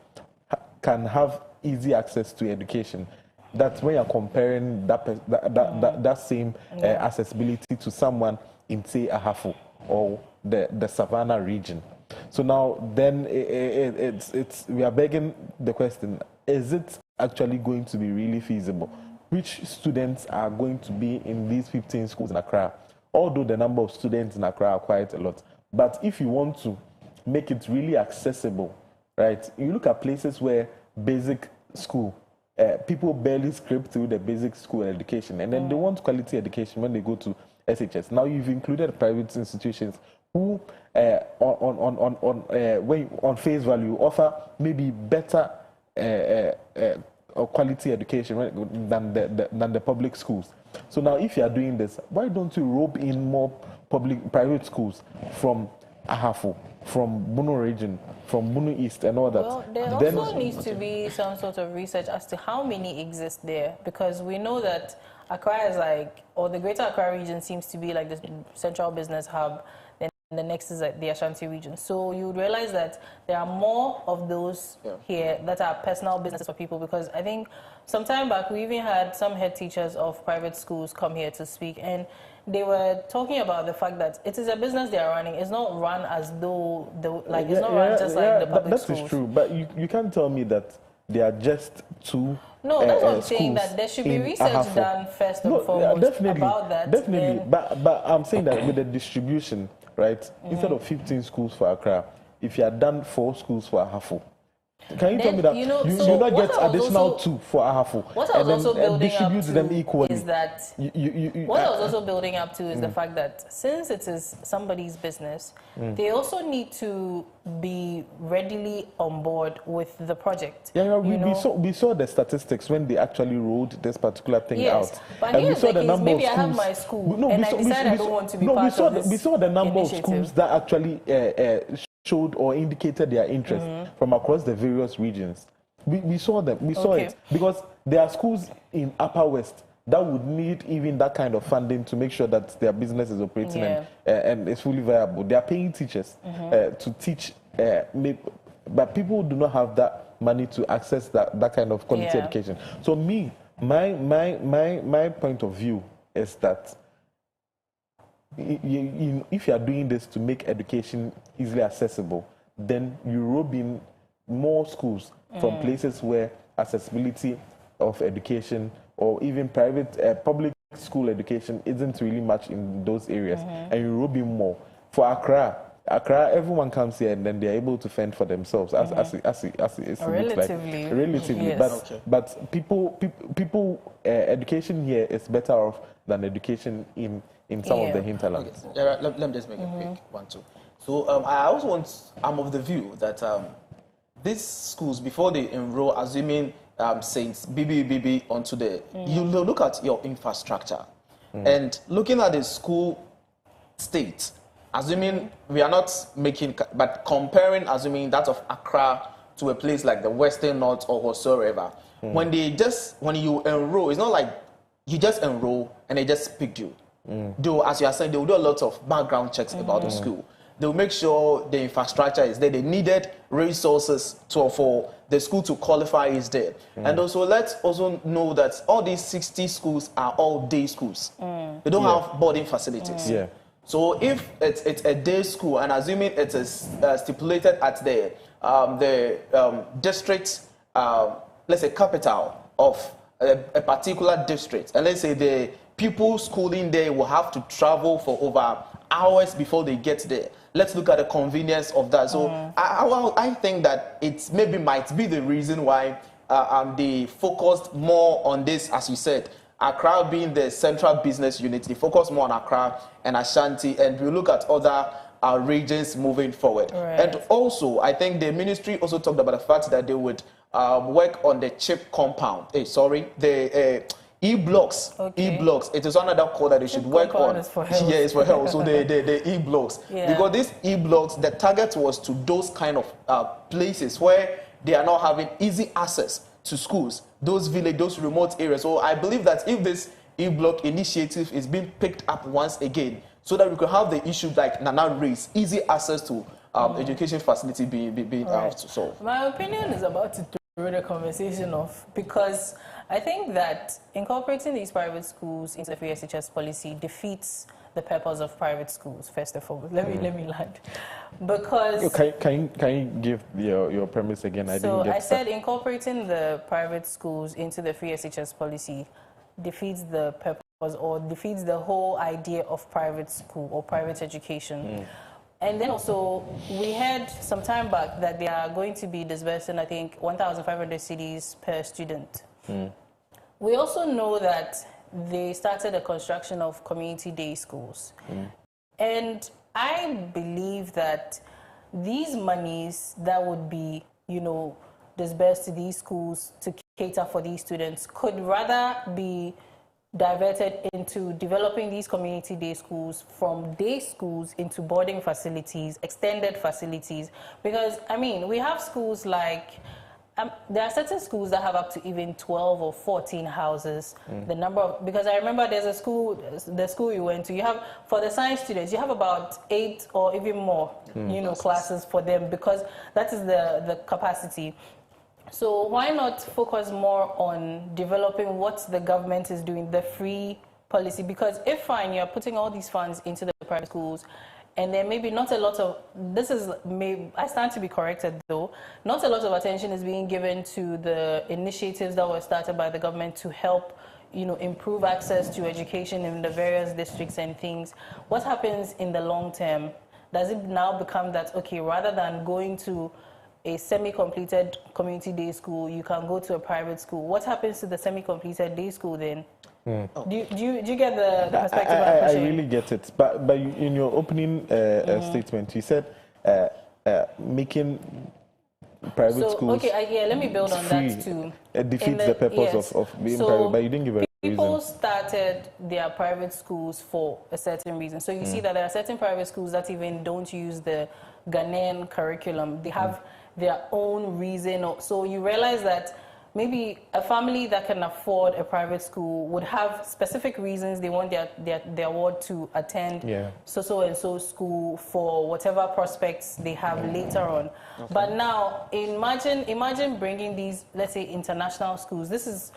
[SPEAKER 3] can have easy access to education. That's when you're comparing that same accessibility to someone in, say, Ahafo or the Savannah region. So now, then we are begging the question: is it actually going to be really feasible? Which students are going to be in these 15 schools in Accra? Although the number of students in Accra are quite a lot, but if you want to make it really accessible, right? You look at places where basic school, people barely scrape through the basic school education, and then they want quality education when they go to SHS. Now you've included private institutions who, on face value, offer maybe better quality education than the public schools. So now, if you are doing this, why don't you rope in more private schools from Ahafo, from Bunu region, from Bunu East, and all that?
[SPEAKER 1] Well, there also needs to be some sort of research as to how many exist there, because we know that Accra is like, or the Greater Accra region seems to be like the central business hub. Then the next is like the Ashanti region. So you would realize that there are more of those here that are personal businesses for people, because I think some time back we even had some head teachers of private schools come here to speak, and they were talking about the fact that it is a business they are running. It's not run as though it's not run just like the public schools.
[SPEAKER 3] That is true, but you can't tell me that they are just 2.
[SPEAKER 1] No, that's what I'm saying, that there should be research done first and foremost about that.
[SPEAKER 3] Definitely, but I'm saying that with the distribution, right, instead of 15 schools for Accra, if you had done 4 schools for Ahafo, can you tell me that you not get additional 2 for Ahafo and then distribute them equally?
[SPEAKER 1] Is that what I was also building up to is the fact that since it is somebody's business, they also need to be readily on board with the project.
[SPEAKER 3] Yeah, we saw the statistics when they actually rolled this particular thing out.
[SPEAKER 1] But and we saw the number maybe of schools. I have my school and I decided I don't want to be part of this.
[SPEAKER 3] We saw the number of schools that actually showed or indicated their interest from across the various regions. We saw them. We saw it because there are schools in Upper West that would need even that kind of funding to make sure that their business is operating and it's fully viable. They are paying teachers to teach, but people do not have that money to access that kind of quality education. So my point of view is that if you are doing this to make education easily accessible, then you rope in more schools from places where accessibility of education or even private public school education isn't really much in those areas, and you rope in more. For Accra, everyone comes here and then they're able to fend for themselves as it
[SPEAKER 1] relatively.
[SPEAKER 3] Like. Relatively, yes. But people education here is better off than education in some of the hinterlands.
[SPEAKER 4] Okay. Let me just make a quick one too. So I'm of the view that these schools, before they enroll, assuming Saints BBBB onto the, you look at your infrastructure and looking at the school state. Assuming we are not making, but comparing, assuming that of Accra to a place like the Western North or whatsoever, when you enroll, it's not like you just enroll and they just pick you. Though, as you are saying, they will do a lot of background checks about the school. They will make sure the infrastructure is there. The needed resources for the school to qualify is there. And also, let's also know that all these 60 schools are all day schools. They don't have boarding facilities. So if it's a day school, and assuming it is stipulated at the district, let's say capital of a particular district, and let's say the people schooling there will have to travel for over hours before they get there. Let's look at the convenience of that. So I think that it maybe might be the reason why they focused more on this, as you said. Accra being the central business unit, they focus more on Accra and Ashanti, and we look at other regions moving forward. And also, I think the ministry also talked about the fact that they would work on the chip compound. The E-blocks. E-blocks. It is another code that they should work on. It's for health. So the E-blocks. Because these E-blocks, the target was to those kind of places where they are not having easy access to schools, those village, those remote areas. So I believe that if this E-block initiative is being picked up once again, so that we could have the issue like Nana raised, easy access to education facility being solved.
[SPEAKER 1] My opinion is about to throw the conversation off, because I think that incorporating these private schools into the free SHS policy defeats the purpose of private schools. First of all, let me land, because
[SPEAKER 3] can you give your premise again?
[SPEAKER 1] I said incorporating the private schools into the free SHS policy defeats the purpose or defeats the whole idea of private school or private education. And then also, we heard some time back that they are going to be disbursing, I think, 1,500 cedis per student. We also know that they started the construction of community day schools. And I believe that these monies that would be, disbursed to these schools to cater for these students could rather be diverted into developing these community day schools from day schools into boarding facilities, extended facilities. Because, we have schools like, there are certain schools that have up to even 12 or 14 houses. The number of, because I remember there's a school, the school you went to, you have, for the science students, you have about 8 or even more, classes for them, because that is the capacity. So why not focus more on developing what the government is doing, the free policy? Because if fine, you're putting all these funds into the private schools, and then maybe not a lot of, I stand to be corrected though, not a lot of attention is being given to the initiatives that were started by the government to help, improve access to education in the various districts and things. What happens in the long term? Does it now become that, okay, rather than going to a semi-completed community day school, you can go to a private school? What happens to the semi-completed day school then? Do you get the perspective?
[SPEAKER 3] I really get it. But in your opening statement, you said making private schools.
[SPEAKER 1] Okay, let me build on that too.
[SPEAKER 3] It defeats the purpose of being private, but you didn't give a reason.
[SPEAKER 1] People started their private schools for a certain reason. So you see that there are certain private schools that even don't use the Ghanaian curriculum. They have their own reason. So you realize that maybe a family that can afford a private school would have specific reasons they want their ward to attend so and so school for whatever prospects they have later on. Okay. But now imagine bringing these, let's say, international schools. This is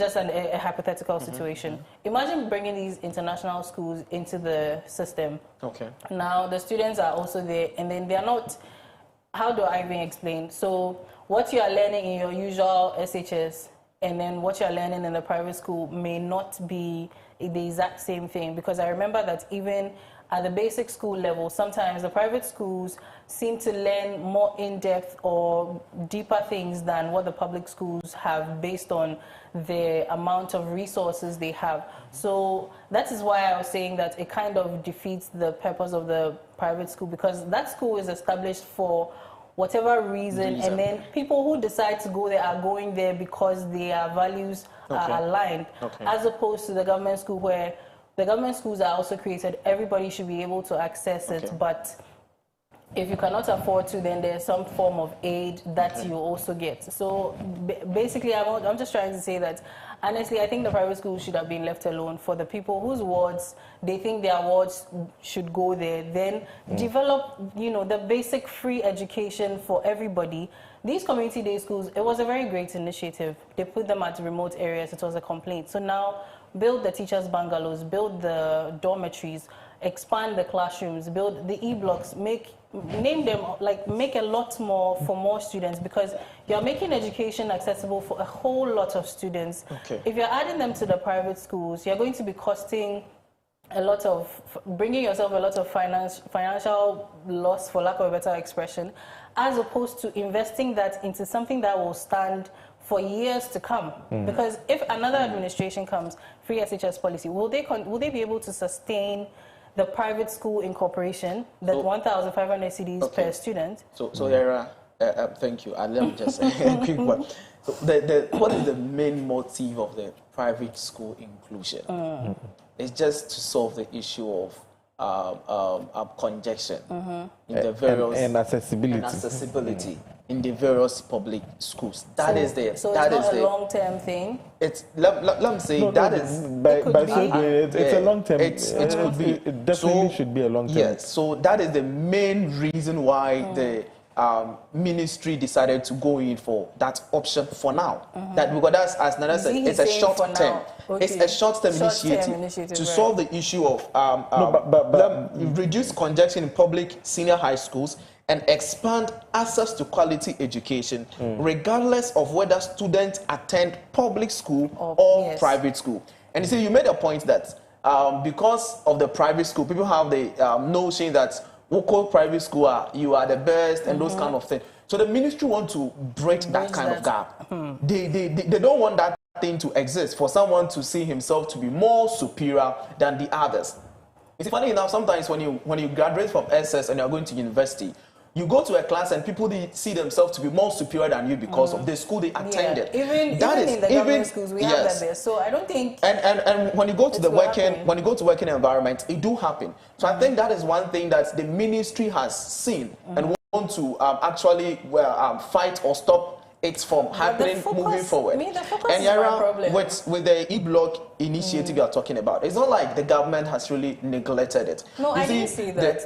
[SPEAKER 1] just a hypothetical situation. Imagine bringing these international schools into the system. Okay. Now the students are also there, and then they're not. How do I even explain? So what you are learning in your usual SHS and then what you are learning in the private school may not be the exact same thing, because I remember that even at the basic school level, sometimes the private schools seem to learn more in-depth or deeper things than what the public schools have based on the amount of resources they have. So that is why I was saying that it kind of defeats the purpose of the private school, because that school is established for whatever reason, and then people who decide to go there are going there because their values are aligned, as opposed to the government school, where the government schools are also created, everybody should be able to access it, but if you cannot afford to, then there's some form of aid that you also get. So basically, I'm just trying to say that, honestly, I think the private schools should have been left alone for the people whose wards, they think their wards should go there. Then develop, the basic free education for everybody. These community day schools, it was a very great initiative. They put them at remote areas. It was a complaint. So now, build the teachers' bungalows, build the dormitories, expand the classrooms, build the e-blocks, make a lot more for more students, because you're making education accessible for a whole lot of students. If you're adding them to the private schools, you're going to be costing bringing yourself a lot of financial loss, for lack of a better expression, as opposed to investing that into something that will stand for years to come. Because if another administration comes, free SHS policy, will they be able to sustain the private school incorporation, that 1,500 cedis per student?
[SPEAKER 4] So Yara, thank you. And let me just say a quick one. So what is the main motive of the private school inclusion? It's just to solve the issue of congestion in the various
[SPEAKER 3] and accessibility.
[SPEAKER 4] In the various public schools. So
[SPEAKER 1] it's not a long-term thing?
[SPEAKER 4] Let me say,
[SPEAKER 3] it's a long-term.
[SPEAKER 4] It could be.
[SPEAKER 3] It definitely should be a long-term.
[SPEAKER 4] Yes, so that is the main reason why the ministry decided to go in for that option for now. That, because as Nana said, it's a short term. It's a short-term initiative to solve the issue of reduce congestion in public senior high schools and expand access to quality education, regardless of whether students attend public school or private school. And you see, you made a point that because of the private school, people have the notion that local private school you are the best and those kind of things. So the ministry want to break that kind of gap. They don't want that thing to exist, for someone to see himself to be more superior than the others. It's funny enough, sometimes when you graduate from SS and you're going to university, you go to a class and people see themselves to be more superior than you because of the school they attended.
[SPEAKER 1] Even in the government schools, we have that there. So I don't think.
[SPEAKER 4] And when you go to the working environment, it do happen. So I think that is one thing that the ministry has seen and want to actually fight or stop it from happening moving forward. And Yara, with the e-block initiative you are talking about, it's not like the government has really neglected it.
[SPEAKER 1] No, I didn't see that.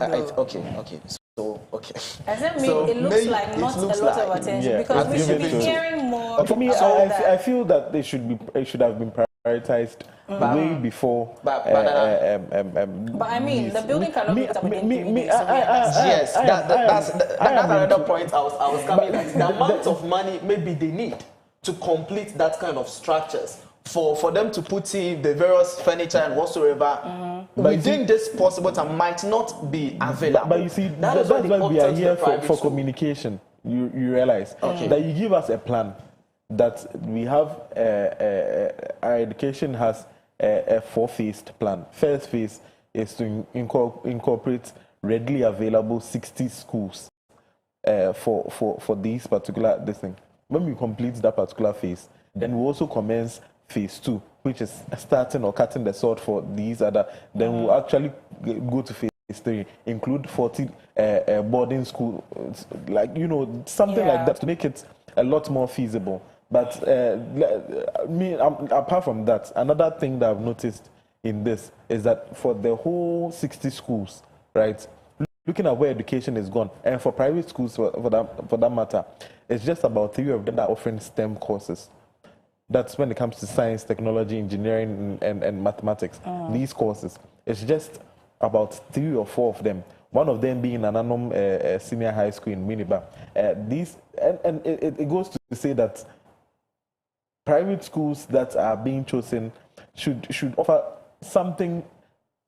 [SPEAKER 4] Okay.
[SPEAKER 1] As it looks like not a lot of attention, because we should be hearing more.
[SPEAKER 3] For me, I feel that it should have been prioritized way before.
[SPEAKER 1] But I mean, the building cannot be put up within 3 days.
[SPEAKER 4] Yes, that's another point I was coming at. The amount of money maybe they need to complete that kind of structures, for them to put in the various furniture and whatsoever, within this possible time might not be available.
[SPEAKER 3] But you see, that's why we are here for communication. You realize that you give us a plan, that we have our education has a 4-phased plan. First phase is to incorporate readily available 60 schools for these particular thing. When we complete that particular phase, then we also commence phase 2, which is starting or cutting the sword for these other. Then we'll actually go to phase 3, include 40 boarding schools, something like that, to make it a lot more feasible. But apart from that, another thing that I've noticed in this is that for the whole 60 schools, right, looking at where education is gone, and for private schools for that matter, it's just about 3 of them that are offering STEM courses. That's when it comes to science, technology, engineering, and mathematics. These courses, it's just about 3 or 4 of them. One of them being an Anam senior high school in Miniba. It goes to say that private schools that are being chosen should offer something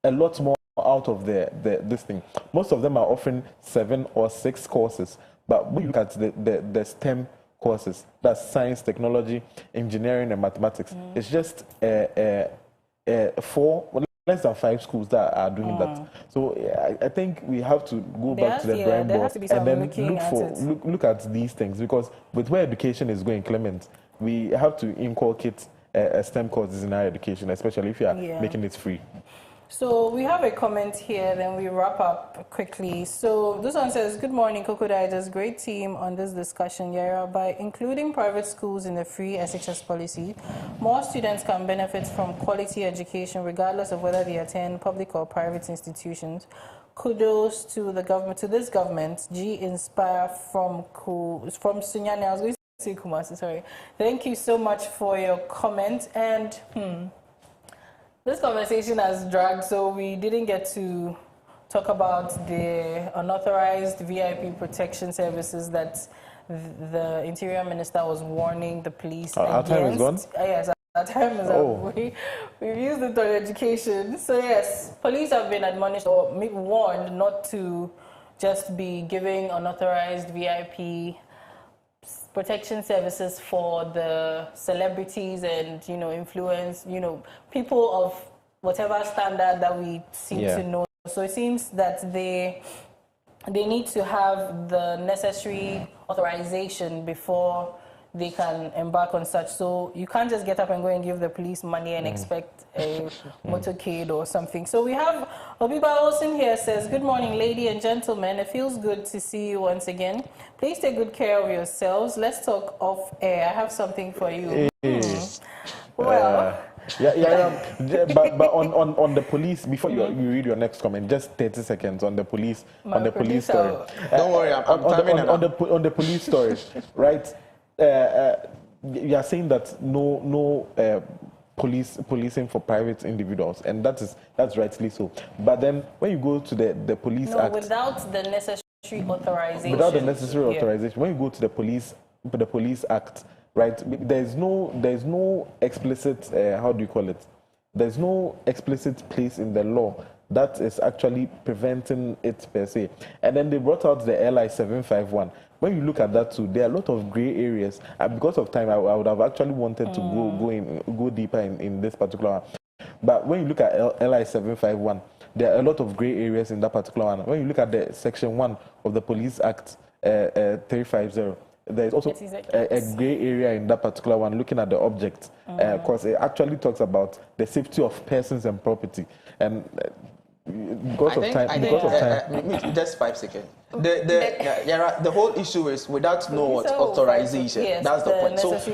[SPEAKER 3] a lot more out of this thing. Most of them are offering 7 or 6 courses, but when you look at the STEM courses, that's science, technology, engineering, and mathematics, it's just 4, less than 5 schools that are doing that. So I think we have to go back to the drawing board and then look at these things, because with where education is going, Clement, we have to inculcate STEM courses in our education, especially if you are making it free.
[SPEAKER 1] So we have a comment here, then we wrap up quickly. So this one says, good morning, Koko Digest, great team on this discussion, Yara. By including private schools in the free SHS policy, more students can benefit from quality education regardless of whether they attend public or private institutions. Kudos to the government, to this government. G Inspire from Sunyani. I was going to say Kumasi, sorry. Thank you so much for your comment. And this conversation has dragged, so we didn't get to talk about the unauthorized VIP protection services that the Interior Minister was warning the police against.
[SPEAKER 3] Our time is gone?
[SPEAKER 1] Yes, our time is up. We've used it on education. So yes, police have been admonished or warned not to just be giving unauthorized VIP protection services for the celebrities and, influence, people of whatever standard that we seem to know. So it seems that they need to have the necessary authorization before they can embark on such. So you can't just get up and go and give the police money and expect a motorcade or something. So we have Obiba Olsen here says, good morning, ladies and gentlemen. It feels good to see you once again. Please take good care of yourselves. Let's talk off air. I have something for you. Well...
[SPEAKER 3] but on the police, before you read your next comment, just 30 seconds on the police police story.
[SPEAKER 4] Don't worry, I'm
[SPEAKER 3] on the police story, right? You are saying that no policing for private individuals, and that's rightly so. But then when you go to the police act,
[SPEAKER 1] without the necessary authorization.
[SPEAKER 3] Without the necessary authorization, when you go to the police act, right? There's no explicit how do you call it? There's no explicit place in the law that is actually preventing it per se. And then they brought out the LI 751. When you look at that too, there are a lot of gray areas. And because of time, I would have actually wanted to go deeper in this particular one. But when you look at LI 751, there are a lot of gray areas in that particular one. When you look at the Section 1 of the Police Act 350, there is also a gray area in that particular one, looking at the object, because it actually talks about the safety of persons and property. And because of time,
[SPEAKER 4] just 5 seconds. The whole issue is without authorization.
[SPEAKER 1] Yes,
[SPEAKER 4] that's the point. So it's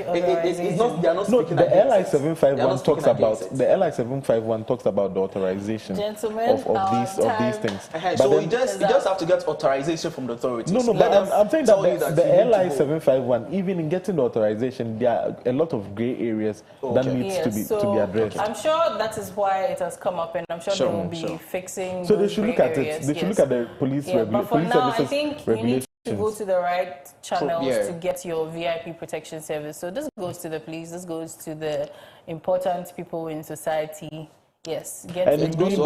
[SPEAKER 4] not. They are not speaking.
[SPEAKER 3] The LI 751 talks about the LI 751 talks about the authorization of these things.
[SPEAKER 4] So you just have to get authorization from the authorities.
[SPEAKER 3] No, but I'm saying that the LI 751, even in getting the authorization, there are a lot of gray areas that needs to be addressed.
[SPEAKER 1] I'm sure that is why it has come up, and I'm sure they will be fixing.
[SPEAKER 3] So they should look at it. They should look at the police
[SPEAKER 1] regulations. I think you need to go to the right channels to get your VIP protection service. So this goes to the police, this goes to the important people in society. Yes,
[SPEAKER 3] and in doing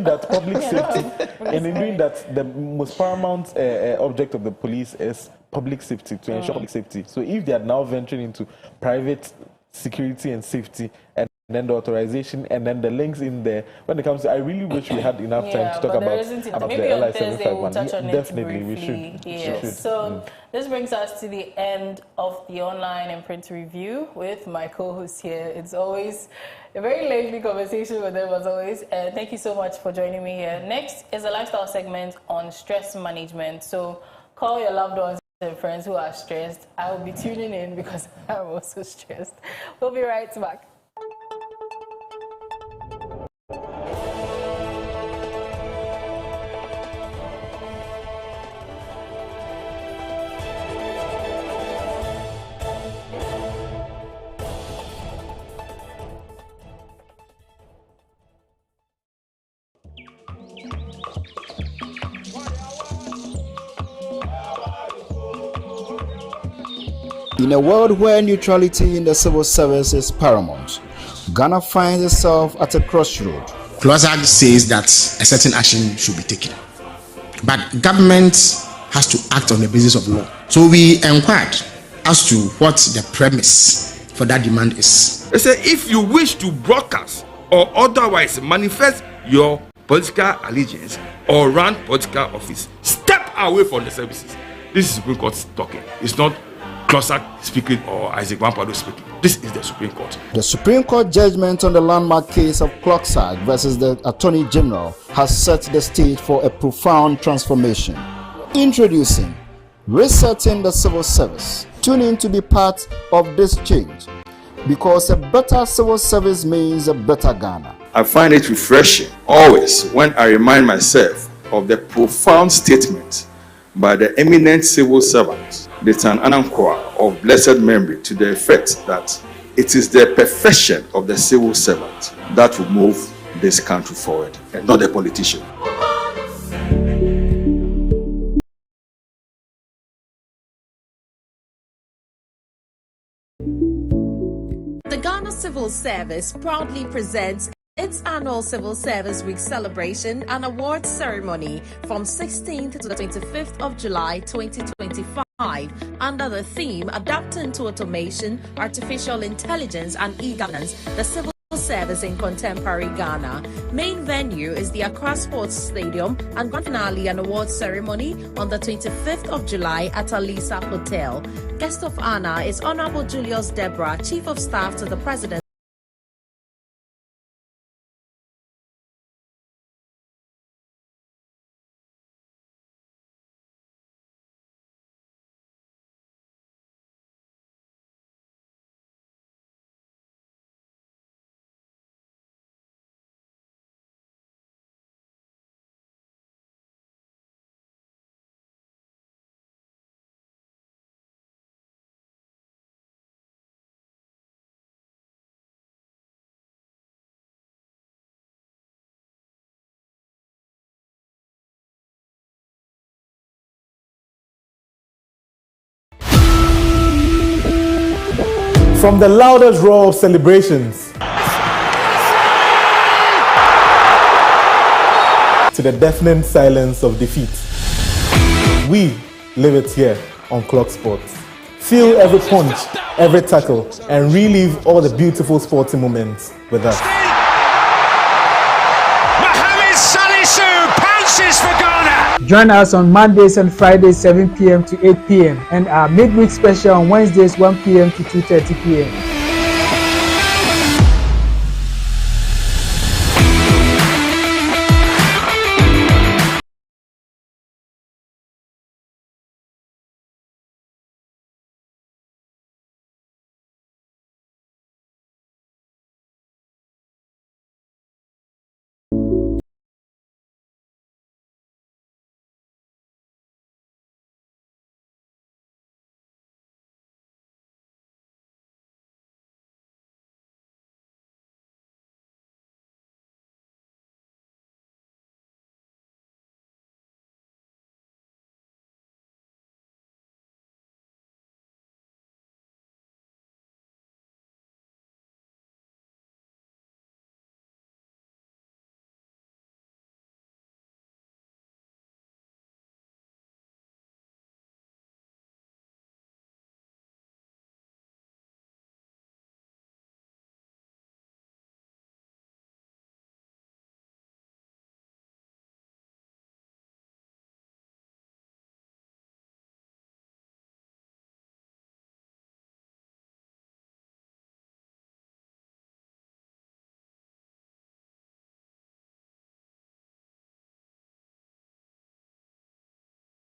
[SPEAKER 3] that, public safety, and in doing that, the most paramount object of the police is public safety, to ensure public safety. So if they are now venturing into private security and safety, and then the authorization, and then the links in there. When it comes to, I really wish we had enough time to talk about the LI 751. Definitely, we should.
[SPEAKER 1] Yes. So this brings us to the end of the online and print review with my co-host here. It's always a very lengthy conversation with them, as always. Thank you so much for joining me here. Next is a lifestyle segment on stress management. So call your loved ones And friends who are stressed, I will be tuning in because I'm also stressed. We'll be right back.
[SPEAKER 5] In a world where neutrality in the civil service is paramount, Ghana finds itself at a crossroad.
[SPEAKER 6] CLOSAG says that a certain action should be taken, but government has to act on the basis of law. So we inquired as to what the premise for that demand is.
[SPEAKER 7] They say if you wish to broadcast or otherwise manifest your political allegiance or run political office, step away from the services. This is Supreme Court talking. It's not CLOSAG speaking or Isaac Wampado speaking. This is the Supreme Court.
[SPEAKER 5] The Supreme Court judgment on the landmark case of CLOSAG versus the Attorney General has set the stage for a profound transformation. Introducing Resetting the Civil Service. Tune in to be part of this change, because a better civil service means a better Ghana.
[SPEAKER 8] I find it refreshing always when I remind myself of the profound statement by the eminent civil servant, Lieutenant Anankwa of blessed memory, to the effect that it is the perfection of the civil servant that will move this country forward, and not the politician.
[SPEAKER 9] The Ghana Civil Service proudly presents its annual Civil Service Week celebration and awards ceremony from 16th to the 25th of July 2025 under the theme Adapting to Automation, Artificial Intelligence and E-Governance, the Civil Service in Contemporary Ghana. Main venue is the Accra Sports Stadium, and grand finale and awards ceremony on the 25th of July at Alisa Hotel. Guest of honor is Honorable Julius Deborah, Chief of Staff to the President
[SPEAKER 10] From the loudest roar of celebrations to the deafening silence of defeat, we live it here on Clock Sports. Feel every punch, every tackle, and relive all the beautiful sporting moments with us.
[SPEAKER 11] Mohamed Salisu pounces for Ghana.
[SPEAKER 12] Join us on Mondays and Fridays 7 p.m. to 8 p.m. and our midweek special on Wednesdays 1 p.m. to 2:30 p.m.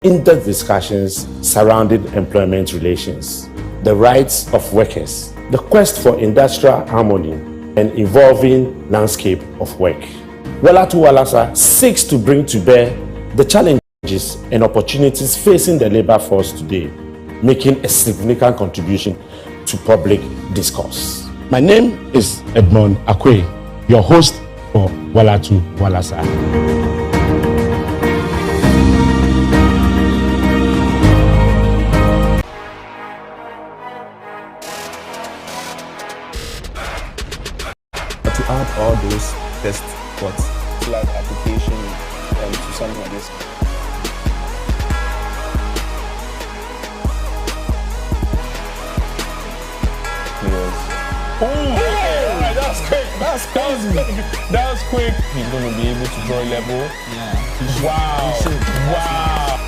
[SPEAKER 13] in-depth discussions surrounding employment relations, the rights of workers, the quest for industrial harmony, and evolving landscape of work. Walatu Walasa seeks to bring to bear the challenges and opportunities facing the labor force today, making a significant contribution to public discourse. My name is Edmond Akwe, your host for Walatu Walasa.
[SPEAKER 14] To add all those test spots like application to something like this. Oh, yeah. That's quick. That's crazy. That was quick. He's going to be able to draw a level. Yeah. Wow. Wow.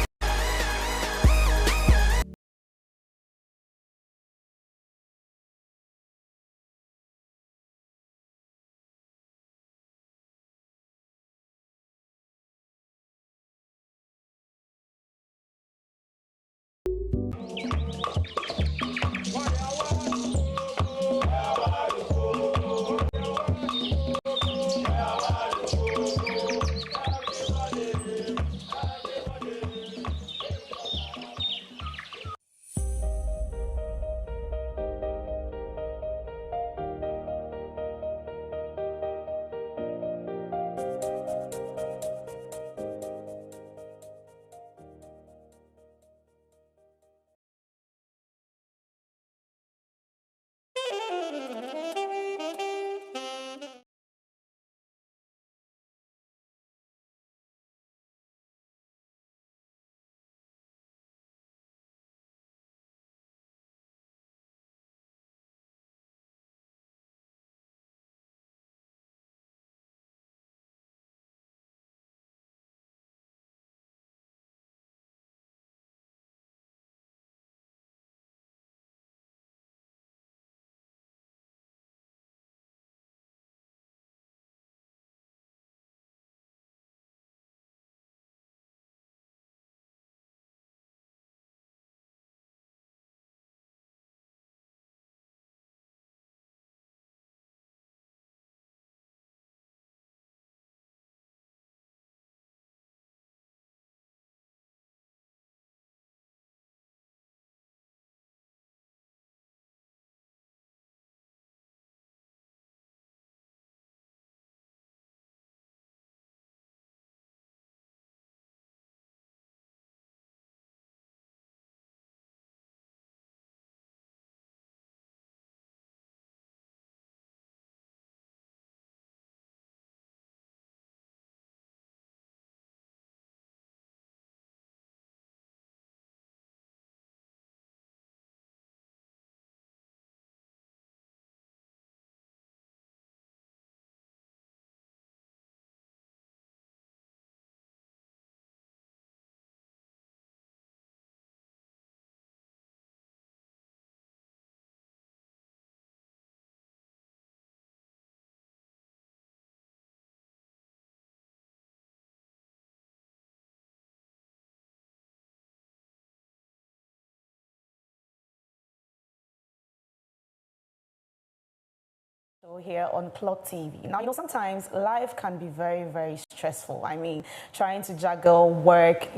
[SPEAKER 15] Here on Clock TV. Now, sometimes life can be very, very stressful. I mean, trying to juggle work,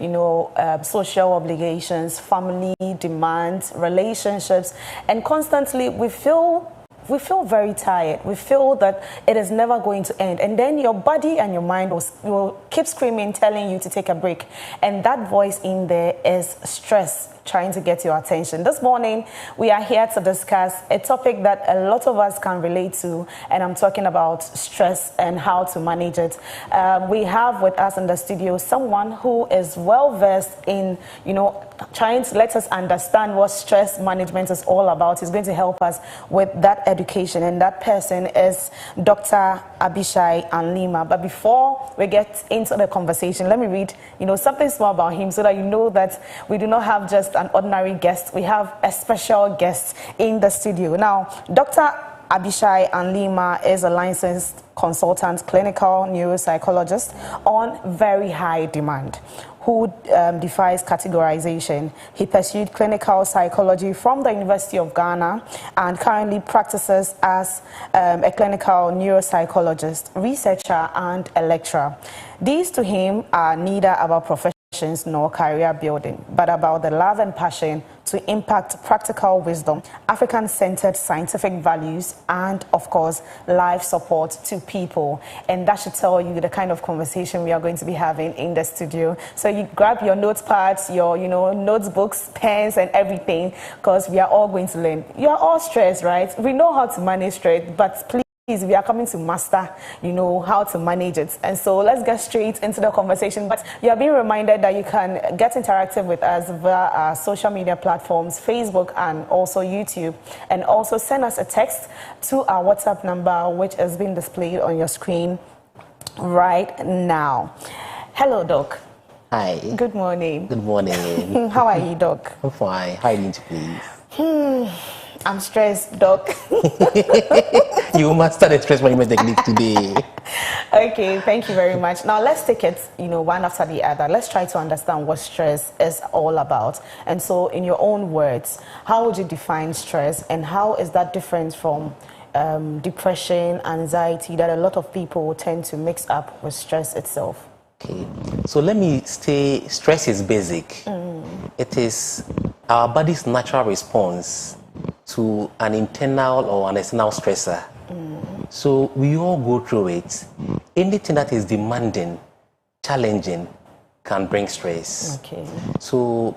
[SPEAKER 15] social obligations, family demands, relationships, and constantly we feel very tired. We feel that it is never going to end. And then your body and your mind will keep screaming, telling you to take a break. And that voice in there is stress, trying to get your attention. This morning, we are here to discuss a topic that a lot of us can relate to, and I'm talking about stress and how to manage it. We have with us in the studio someone who is well-versed in, trying to let us understand what stress management is all about. He's going to help us with that education, and that person is Dr. Abishai Anlima. But before we get into the conversation, let me read, something small about him so that you know that we do not have just an ordinary guest. We have a special guest in the studio. Now, Dr. Abishai Anlima is a licensed consultant, clinical neuropsychologist on very high demand, who defies categorization. He pursued clinical psychology from the University of Ghana and currently practices as a clinical neuropsychologist, researcher, and a lecturer. These to him are neither about professional nor career building, but about the love and passion to impact practical wisdom, African-centered scientific values, and of course, life support to people. And that should tell you the kind of conversation we are going to be having in the studio. So you grab your notepads, your notebooks, pens, and everything, because we are all going to learn. You are all stressed, right? We know how to manage stress, but please, we are coming to master, how to manage it. And so let's get straight into the conversation. But you are being reminded that you can get interactive with us via our social media platforms, Facebook and also YouTube. And also send us a text to our WhatsApp number, which has been displayed on your screen right now. Hello, Doc.
[SPEAKER 16] Hi.
[SPEAKER 15] Good morning.
[SPEAKER 16] Good morning.
[SPEAKER 15] How are you, Doc?
[SPEAKER 16] I'm fine. How are you doing, please?
[SPEAKER 15] I'm stressed, Doc.
[SPEAKER 16] You mastered the stress management technique today.
[SPEAKER 15] Okay, thank you very much. Now let's take it, one after the other. Let's try to understand what stress is all about. And so, in your own words, how would you define stress, and how is that different from depression, anxiety that a lot of people tend to mix up with stress itself?
[SPEAKER 16] Okay, so let me say stress is basic. It is our body's natural response to an internal or an external stressor. So we all go through it. Anything that is demanding, challenging, can bring stress.
[SPEAKER 15] Okay.
[SPEAKER 16] So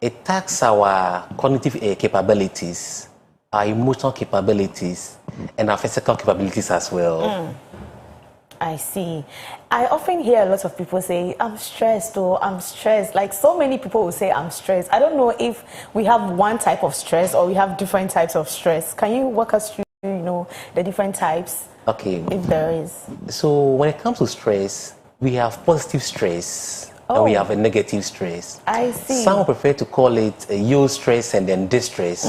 [SPEAKER 16] it taxes our cognitive capabilities, our emotional capabilities, and our physical capabilities as well.
[SPEAKER 15] I see. I often hear a lot of people say, I'm stressed, or I'm stressed. Like, so many people will say, I'm stressed. I don't know if we have one type of stress or we have different types of stress. Can you walk us through, the different types?
[SPEAKER 16] Okay.
[SPEAKER 15] If there is.
[SPEAKER 16] So when it comes to stress, we have positive stress. And we have a negative stress.
[SPEAKER 15] I see.
[SPEAKER 16] Some prefer to call it a eustress and then distress.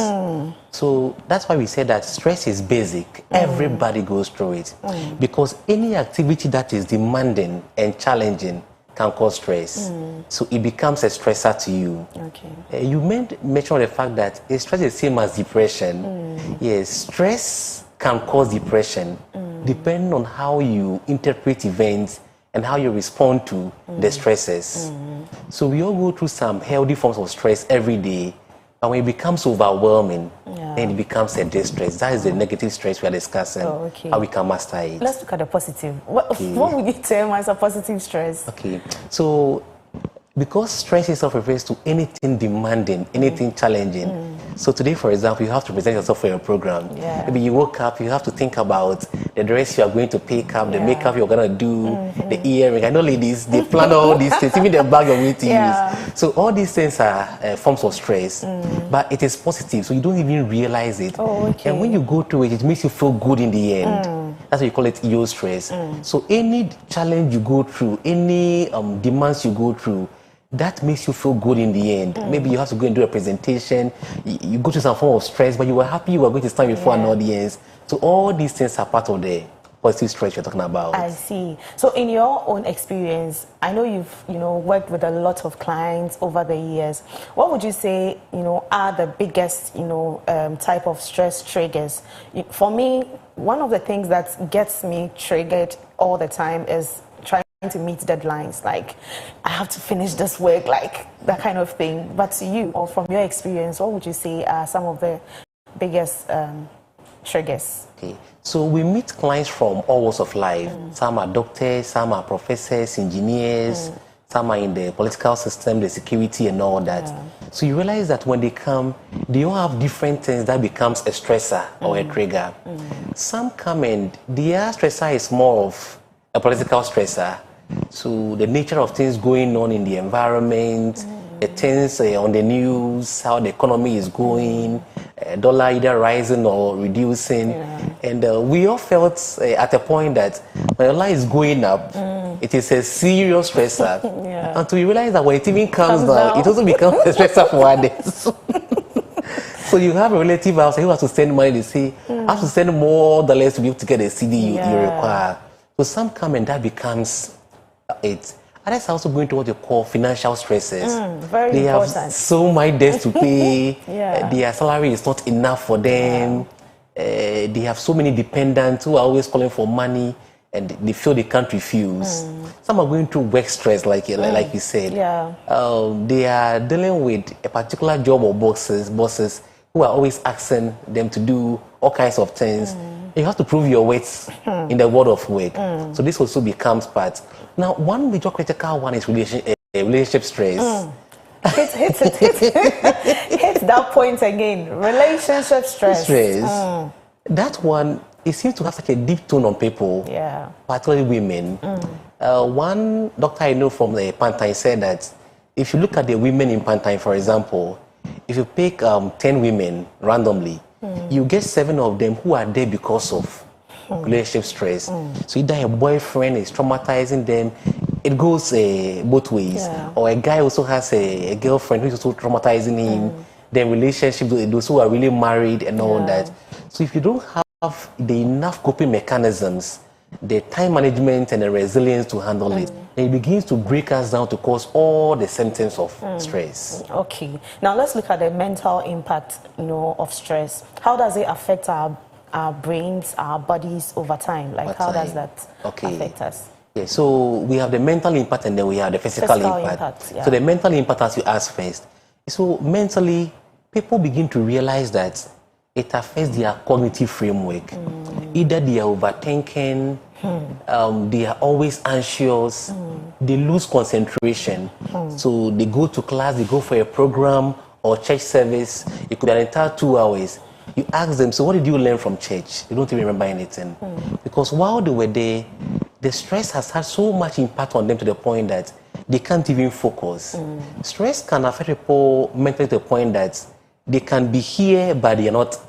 [SPEAKER 16] So that's why we say that stress is basic. Everybody goes through it. Because any activity that is demanding and challenging can cause stress. So it becomes a stressor to you.
[SPEAKER 15] Okay.
[SPEAKER 16] You mentioned the fact that stress is the same as depression. Yes, stress can cause depression depending on how you interpret events and how you respond to the stresses. So we all go through some healthy forms of stress every day, but when it becomes overwhelming, then it becomes a distress. That is the negative stress we are discussing, how we can master it.
[SPEAKER 15] Let's look at the positive. What would you term as a positive stress?
[SPEAKER 16] Okay, so because stress itself refers to anything demanding, anything challenging. So today, for example, you have to present yourself for your program. Maybe you woke up, you have to think about the dress you are going to pick up, the makeup you're going to do, the earring. I know ladies, they plan all these things, even the bag you're going to use. So all these things are forms of stress, but it is positive, so you don't even realize it. And when you go through it, it makes you feel good in the end. That's why you call it eustress. So any challenge you go through, any demands you go through, that makes you feel good in the end. Maybe you have to go and do a presentation, you go to some form of stress, but you were happy you were going to stand before an audience. So all these things are part of the positive stress you're talking about.
[SPEAKER 15] I see. So in your own experience, I know you've worked with a lot of clients over the years. What would you say are the biggest type of stress triggers? For me, one of the things that gets me triggered all the time is trying to meet deadlines, like I have to finish this work, like that kind of thing. But to you, or from your experience, what would you say are some of the biggest triggers?
[SPEAKER 16] Okay, so we meet clients from all walks of life. Some are doctors, some are professors, engineers, some are in the political system, the security and all that. So you realize that when they come, they all have different things that becomes a stressor or a trigger. Some come and their stressor is more of a political stressor. So the nature of things going on in the environment, the things on the news, how the economy is going, dollar either rising or reducing. And we all felt at a point that when dollar is going up, it is a serious stressor. Until you realize that when it even comes down, it also becomes a stressor for others. So you have a relative outside who has to send money, they say, I have to send more dollars to be able to get a CD you require. So some come and that becomes it. Others are also going to what they call financial stresses.
[SPEAKER 15] Very
[SPEAKER 16] they
[SPEAKER 15] important.
[SPEAKER 16] have so much debts to pay.
[SPEAKER 15] Yeah.
[SPEAKER 16] Their salary is not enough for them. They have so many dependents who are always calling for money, and they feel they can't refuse. Some are going through work stress, like you said.
[SPEAKER 15] Yeah.
[SPEAKER 16] They are dealing with a particular job or bosses who are always asking them to do all kinds of things. You have to prove your worth in the world of work. So this also becomes part. Now, one major critical one is relationship stress.
[SPEAKER 15] Hit that point again. Relationship stress.
[SPEAKER 16] That one, it seems to have such a deep tone on people, particularly women. One doctor I know from the Pantine said that if you look at the women in Pantine, for example, if you pick 10 women randomly, you get 7 of them who are there because of relationship stress. So either a boyfriend is traumatizing them, it goes both ways. Or a guy also has a girlfriend who's also traumatizing him. Then relationship, those who are really married and all that. So if you don't have the enough coping mechanisms, the time management and the resilience to handle it, then it begins to break us down to cause all the symptoms of stress.
[SPEAKER 15] Okay. Now let's look at the mental impact, of stress. How does it affect our brains, our bodies over time? Like how does that affect us?
[SPEAKER 16] Yeah, so we have the mental impact and then we have the physical impact. So the mental impact, as you asked first. So mentally, people begin to realize that it affects their cognitive framework. Either they are overthinking, they are always anxious, they lose concentration. So they go to class, they go for a program or church service. It could be an entire 2 hours. You ask them, so what did you learn from church? They don't even remember anything. Because while they were there, the stress has had so much impact on them to the point that they can't even focus. Stress can affect people mentally to the point that they can be here, but they are not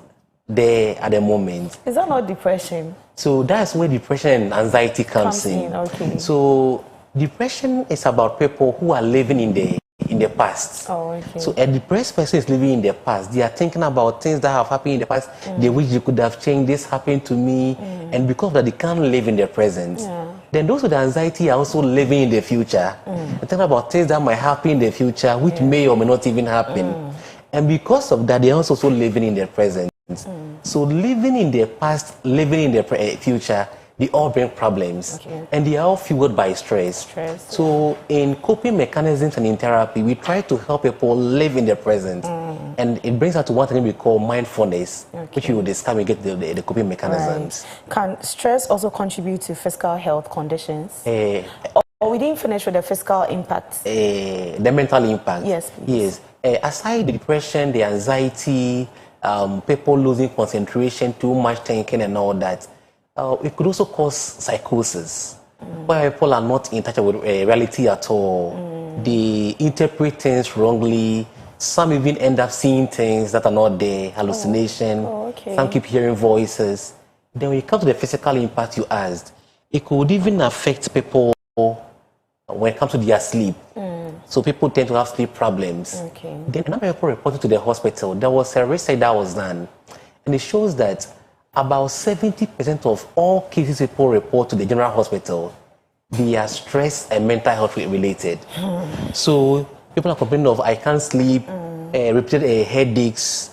[SPEAKER 16] there at the moment.
[SPEAKER 15] Is that not depression?
[SPEAKER 16] So that's where depression and anxiety comes in.
[SPEAKER 15] Okay.
[SPEAKER 16] So depression is about people who are living in the past. So a depressed person is living in the past. They are thinking about things that have happened in the past. They wish they could have changed. This happened to me. And because of that, they can't live in the present. Then those with anxiety are also living in the future. They're thinking about things that might happen in the future, which may or may not even happen. And because of that, they're also living in the present. So living in the past, living in the future, they all bring problems. And they are all fueled by stress. So in coping mechanisms and in therapy, we try to help people live in the present. And it brings us to one thing we call mindfulness, which we will discuss when we get the coping mechanisms.
[SPEAKER 15] Can stress also contribute to physical health conditions? Or we didn't finish with the physical impact?
[SPEAKER 16] The mental impact.
[SPEAKER 15] Yes, please.
[SPEAKER 16] Aside the depression, the anxiety, people losing concentration, too much thinking and all that, it could also cause psychosis, where people are not in touch with reality at all. They interpret things wrongly. Some even end up seeing things that are not there, hallucination. Some keep hearing voices. Then when it comes to the physical impact you asked, it could even affect people when it comes to their sleep. So people tend to have sleep problems. Then a number of people reported to the hospital. There was a research that was done, and it shows that about 70% of all cases people report to the general hospital, they are stress and mental health related. So people are complaining of, I can't sleep, repeated headaches,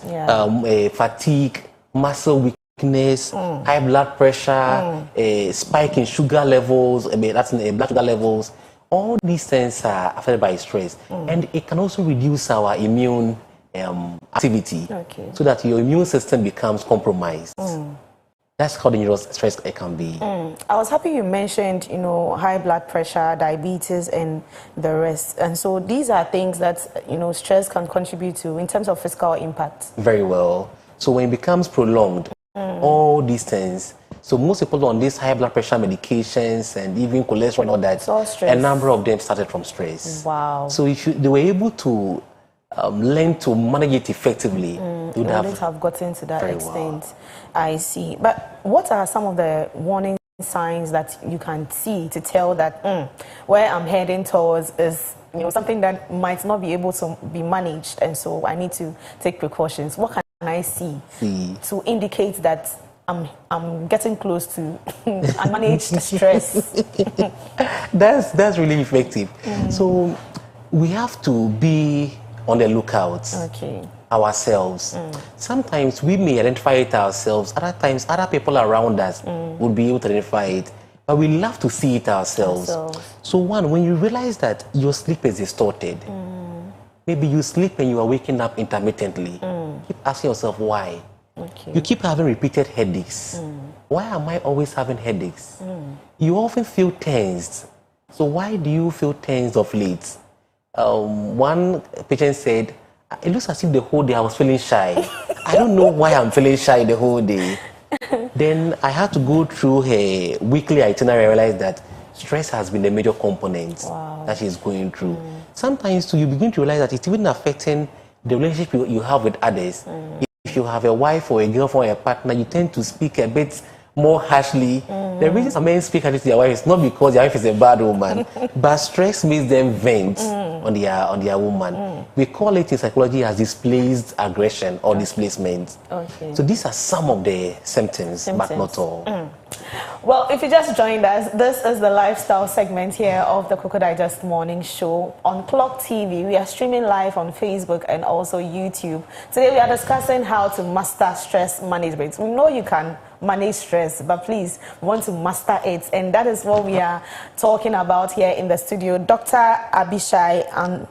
[SPEAKER 16] fatigue, muscle weakness, high blood pressure, spike in sugar levels, that's in blood sugar levels. All these things are affected by stress. And it can also reduce our immune activity, so that your immune system becomes compromised. That's how dangerous stress can be.
[SPEAKER 15] I was happy you mentioned, high blood pressure, diabetes, and the rest. And so these are things that, stress can contribute to in terms of physical impact.
[SPEAKER 16] Very well. So when it becomes prolonged, all these things. So most people on these high blood pressure medications and even cholesterol and all that, a number of them started from stress.
[SPEAKER 15] Wow.
[SPEAKER 16] So if they were able to learn to manage it effectively,
[SPEAKER 15] you wouldn't have gotten to that extent.
[SPEAKER 16] Well.
[SPEAKER 15] I see. But what are some of the warning signs that you can see to tell that where I'm heading towards is something that might not be able to be managed, and so I need to take precautions? What can I see to indicate that I'm getting close to unmanaged stress.
[SPEAKER 16] That's really effective. So we have to be on the lookout.
[SPEAKER 15] Okay.
[SPEAKER 16] Ourselves. Sometimes we may identify it ourselves. Other times, other people around us would be able to identify it. But we love to see it ourselves. So one, when you realize that your sleep is distorted, maybe you sleep and you are waking up intermittently, keep asking yourself why.
[SPEAKER 15] Okay.
[SPEAKER 16] You keep having repeated headaches. Why am I always having headaches? You often feel tensed. So why do you feel tensed of late? One patient said, it looks as if the whole day I was feeling shy. I don't know why I'm feeling shy the whole day. Then I had to go through her weekly itinerary and realize that stress has been a major component that she's going through. Sometimes too, you begin to realize that it's even affecting the relationship you have with others. If you have a wife or a girlfriend or a partner, you tend to speak a bit more harshly. The reason some men speak harshly to their wife is not because their wife is a bad woman, but stress makes them vent on their woman. We call it in psychology as displaced aggression or displacement.
[SPEAKER 15] Okay.
[SPEAKER 16] So these are some of the symptoms. But not all.
[SPEAKER 15] Well, if you just joined us, this is the lifestyle segment here of the Koko Digest Morning Show on Clock TV. We are streaming live on Facebook and also YouTube. Today we are discussing how to master stress management. We know you can manage stress, but please, we want to master it. And that is what we are talking about here in the studio. Dr. Abishai and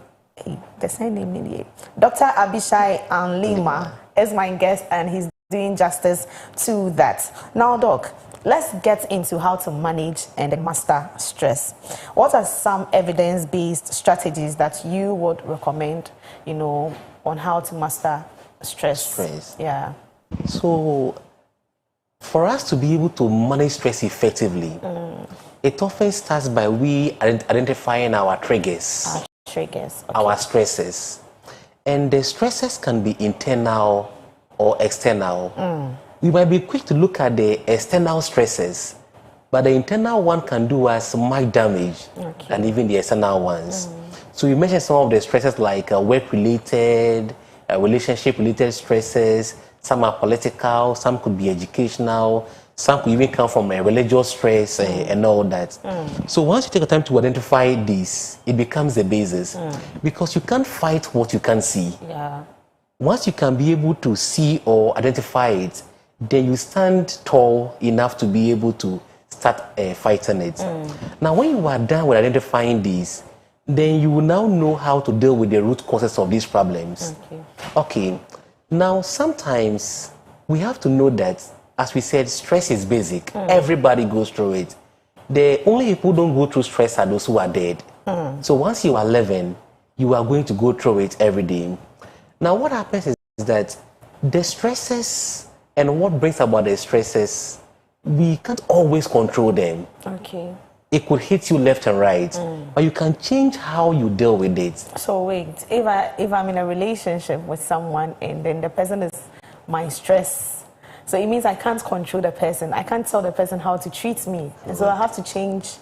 [SPEAKER 15] Dr. Abishai and Lima is my guest, and he's doing justice to that. Now, Doc, let's get into how to manage and master stress. What are some evidence-based strategies that you would recommend, on how to master stress? Yeah.
[SPEAKER 16] So, for us to be able to manage stress effectively, it often starts by we identifying our triggers. Our stresses. And the stresses can be internal or external. We might be quick to look at the external stresses, but the internal one can do us much damage than even the external ones. So you mentioned some of the stresses like work-related, relationship-related stresses. Some are political, some could be educational, some could even come from a religious stress and all that. So once you take the time to identify this, it becomes the basis. Because you can't fight what you can't see. Once you can be able to see or identify it, then you stand tall enough to be able to start fighting it. Now, when you are done with identifying these, then you will now know how to deal with the root causes of these problems. Okay. Now, sometimes we have to know that, as we said, stress is basic. Everybody goes through it. The only people who don't go through stress are those who are dead. So once you are living, you are going to go through it every day. Now, what happens is that the stresses and what brings about the stresses, we can't always control them. It could hit you left and right, but you can change how you deal with it.
[SPEAKER 15] So wait, if I'm in a relationship with someone and then the person is my stress, so it means I can't control the person. I can't tell the person how to treat me, and so I have to change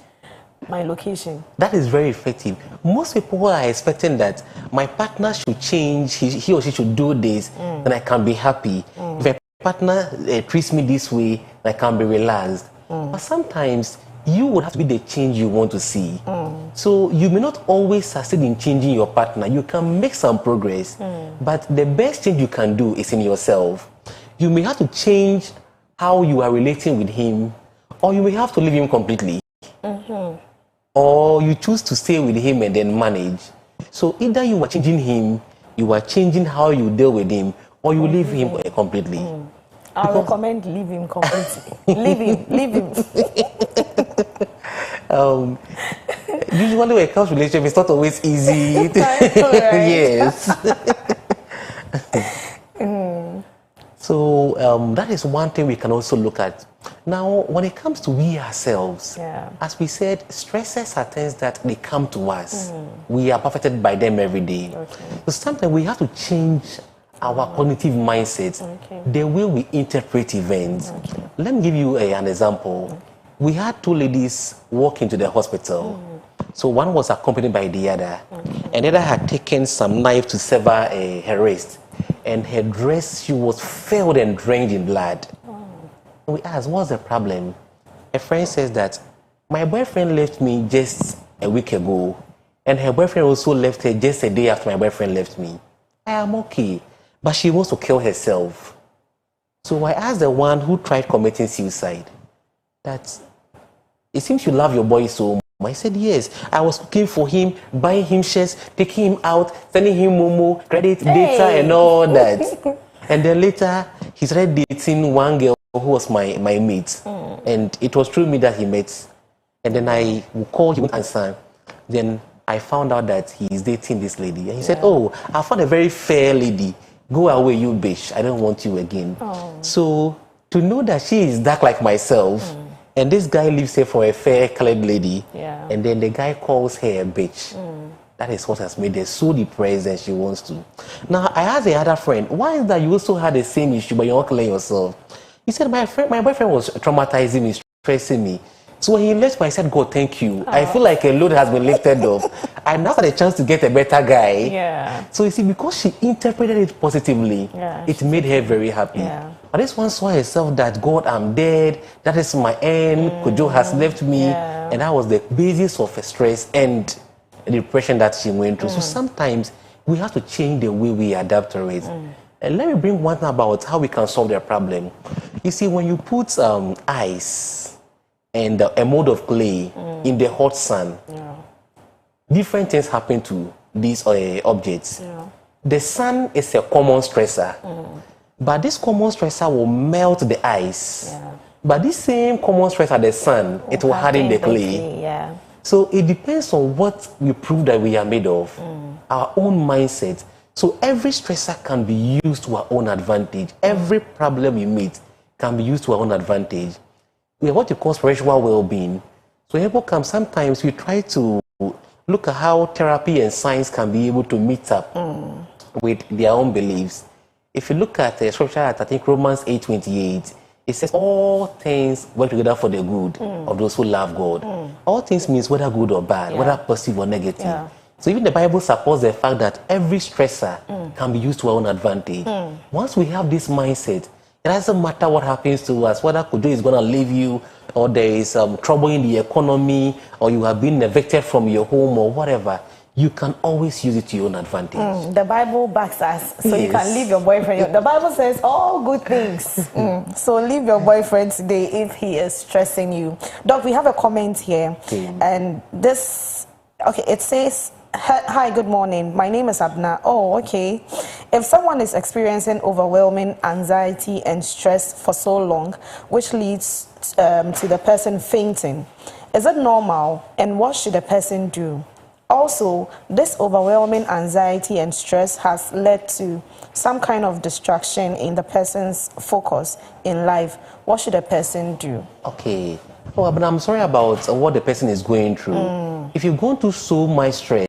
[SPEAKER 15] my location.
[SPEAKER 16] That is very effective. Most people are expecting that my partner should change, he or she should do this, then I can be happy. If a partner treats me this way, I can be relaxed. But sometimes you would have to be the change you want to see. So you may not always succeed in changing your partner. You can make some progress, but the best change you can do is in yourself. You may have to change how you are relating with him, or you may have to leave him completely. Or you choose to stay with him and then manage. So either you are changing him, you are changing how you deal with him, or you leave him completely.
[SPEAKER 15] I recommend leave him completely. leave him.
[SPEAKER 16] Usually when it comes to relationship, it's not always easy. Yes. So that is one thing we can also look at. Now, when it comes to we ourselves, as we said, stresses are things that they come to us. We are buffeted by them every day. So sometimes we have to change our cognitive mindset, the way we interpret events. Let me give you an example. We had two ladies walk into the hospital. So one was accompanied by the other, and the other had taken some knife to sever her wrist, and her dress, she was filled and drained in blood. We asked, what's the problem? A friend says that my boyfriend left me just a week ago, and her boyfriend also left her just a day after my boyfriend left me. I am okay, but she wants to kill herself. So I asked the one who tried committing suicide that it seems you love your boy so much. I said, yes. I was cooking for him, buying him shares, taking him out, sending him Momo, credit, data, and all that. And then later, he started dating one girl who was my mate. And it was through me that he met. And then I would call, he would answer. Then I found out that he is dating this lady. And he said, oh, I found a very fair lady. Go away, you bitch. I don't want you again. So to know that she is dark like myself, and this guy leaves her for a fair-colored lady, and then the guy calls her a bitch. That is what has made her so depressed that she wants to. Now, I asked the other friend, why is that you also had the same issue, but you're not killing yourself? He said, my boyfriend was traumatizing me, stressing me. So when he left me, I said, God, thank you. I feel like a load has been lifted off. I now had a chance to get a better guy. So you see, because she interpreted it positively, it made her very happy. But this one saw herself that, God, I'm dead. That is my end. Kojo has left me. And that was the basis of her stress and the depression that she went through. So sometimes we have to change the way we adapt to it. And let me bring one thing about how we can solve the problem. You see, when you put ice and a mold of clay in the hot sun, different things happen to these objects. The sun is a common stressor, but this common stressor will melt the ice. But this same common stressor, the sun, it will harden the clay. So it depends on what we prove that we are made of, our own mindset. So every stressor can be used to our own advantage. Every problem we meet can be used to our own advantage. We have what you call spiritual well-being. So people come, sometimes we try to look at how therapy and science can be able to meet up with their own beliefs. If you look at the scripture at, I think, Romans 8:28, it says, all things work together for the good of those who love God. All things means whether good or bad, whether positive or negative. So even the Bible supports the fact that every stressor can be used to our own advantage. Once we have this mindset, it doesn't matter what happens to us, whether Kojo is going to leave you, or there is trouble in the economy, or you have been evicted from your home, or whatever. You can always use it to your own advantage.
[SPEAKER 15] The Bible backs us, so you can leave your boyfriend. The Bible says all good things. So leave your boyfriend today if he is stressing you. Doc, we have a comment here, and this, it says, hi, good morning. My name is Abna. Oh, okay. If someone is experiencing overwhelming anxiety and stress for so long, which leads to the person fainting, is it normal? And what should the person do? Also, this overwhelming anxiety and stress has led to some kind of distraction in the person's focus in life. What should a person do?
[SPEAKER 16] Okay. Oh, but I'm sorry about what the person is going through. If you're going through so much stress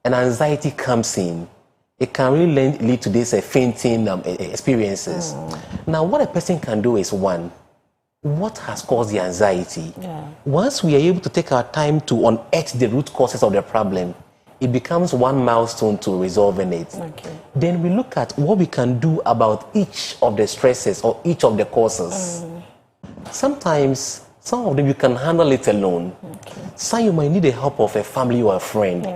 [SPEAKER 16] and anxiety comes in, it can really lead to this fainting experiences. Now, what a person can do is, one, what has caused the anxiety? Once we are able to take our time to unearth the root causes of the problem, it becomes one milestone to resolving it. Then we look at what we can do about each of the stresses or each of the causes. Sometimes, some of them you can handle it alone. Some you might need the help of a family or a friend.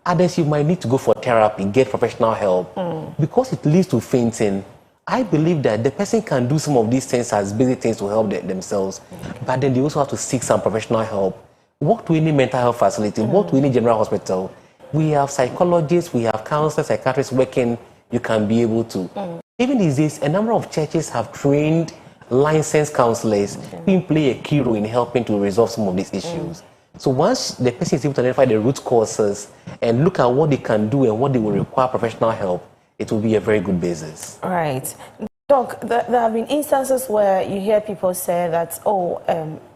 [SPEAKER 16] Others you might need to go for therapy, get professional help. Because it leads to fainting, I believe that the person can do some of these things as basic things to help themselves, but then they also have to seek some professional help. Walk to any mental health facility, walk to any general hospital. We have psychologists, we have counselors, psychiatrists working. You can be able to. Even these days, a number of churches have trained licensed counselors who play a key role in helping to resolve some of these issues. So once the person is able to identify the root causes and look at what they can do and what they will require professional help, it will be a very good basis.
[SPEAKER 15] Right. Doc, there have been instances where you hear people say that,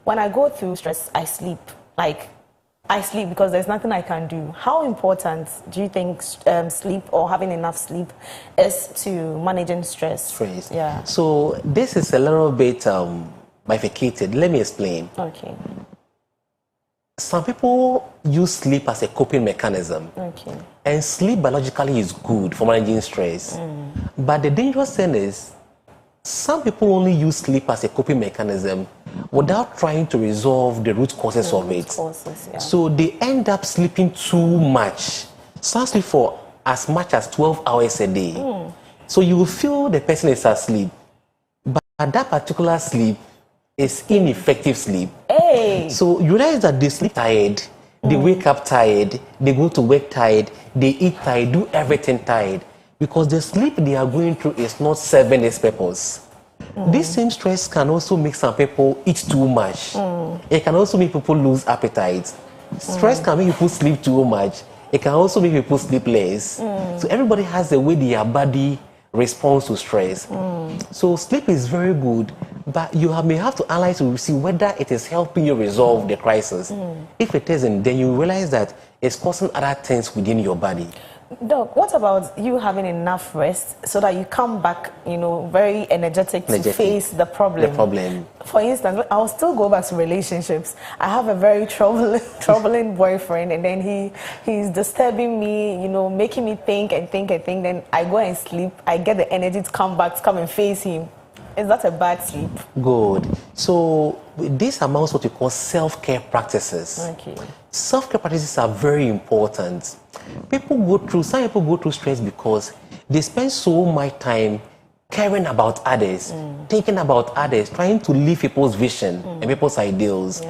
[SPEAKER 15] when I go through stress, I sleep. Like, I sleep because there's nothing I can do. How important do you think sleep or having enough sleep is to managing stress?
[SPEAKER 16] So this is a little bit bifurcated. Let me explain. Some people use sleep as a coping mechanism. And sleep biologically is good for managing stress. But the dangerous thing is, some people only use sleep as a coping mechanism without trying to resolve the root causes of it. So they end up sleeping too much. Some sleep for as much as 12 hours a day. So you will feel the person is asleep, but that particular sleep is ineffective sleep. So you realize that they sleep tired, they wake up tired, they go to work tired, they eat tired, do everything tired, because the sleep they are going through is not serving its purpose. This same stress can also make some people eat too much. It can also make people lose appetite. Stress can make people sleep too much. It can also make people sleep less. So everybody has the way their body responds to stress. So sleep is very good, but you may have to analyze to see whether it is helping you resolve the crisis. If it isn't, then you realize that it's causing other things within your body.
[SPEAKER 15] Doc, what about you having enough rest so that you come back, very energetic to face the problem? For instance, I'll still go back to relationships. I have a very troubling boyfriend, and then he's disturbing me, making me think and think and think. Then I go and sleep. I get the energy to come back, to come and face him. Is that a bad sleep?
[SPEAKER 16] Good. So this amounts what we call self-care practices. Self-care practices are very important. Some people go through stress because they spend so much time caring about others, thinking about others, trying to live people's vision and people's ideals.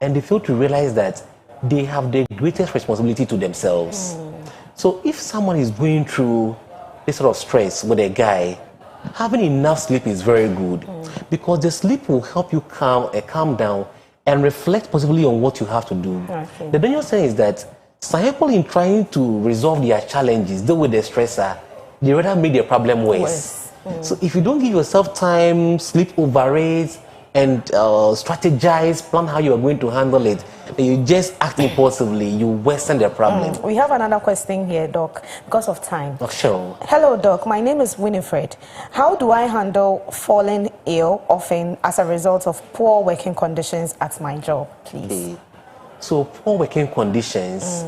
[SPEAKER 16] And they fail to realize that they have the greatest responsibility to themselves. So if someone is going through this sort of stress with a guy, having enough sleep is very good, because the sleep will help you calm down and reflect possibly on what you have to do. The dangerous thing is that some people, in trying to resolve their challenges, deal with the stressor, they rather make their problem worse. So if you don't give yourself time, sleep over it, and strategize, plan how you are going to handle it, then you just act impulsively, you worsen the problem.
[SPEAKER 15] We have another question here, Doc, because of time.
[SPEAKER 16] Sure.
[SPEAKER 15] Hello, Doc. My name is Winifred. How do I handle falling ill often as a result of poor working conditions at my job, please?
[SPEAKER 16] So poor working conditions,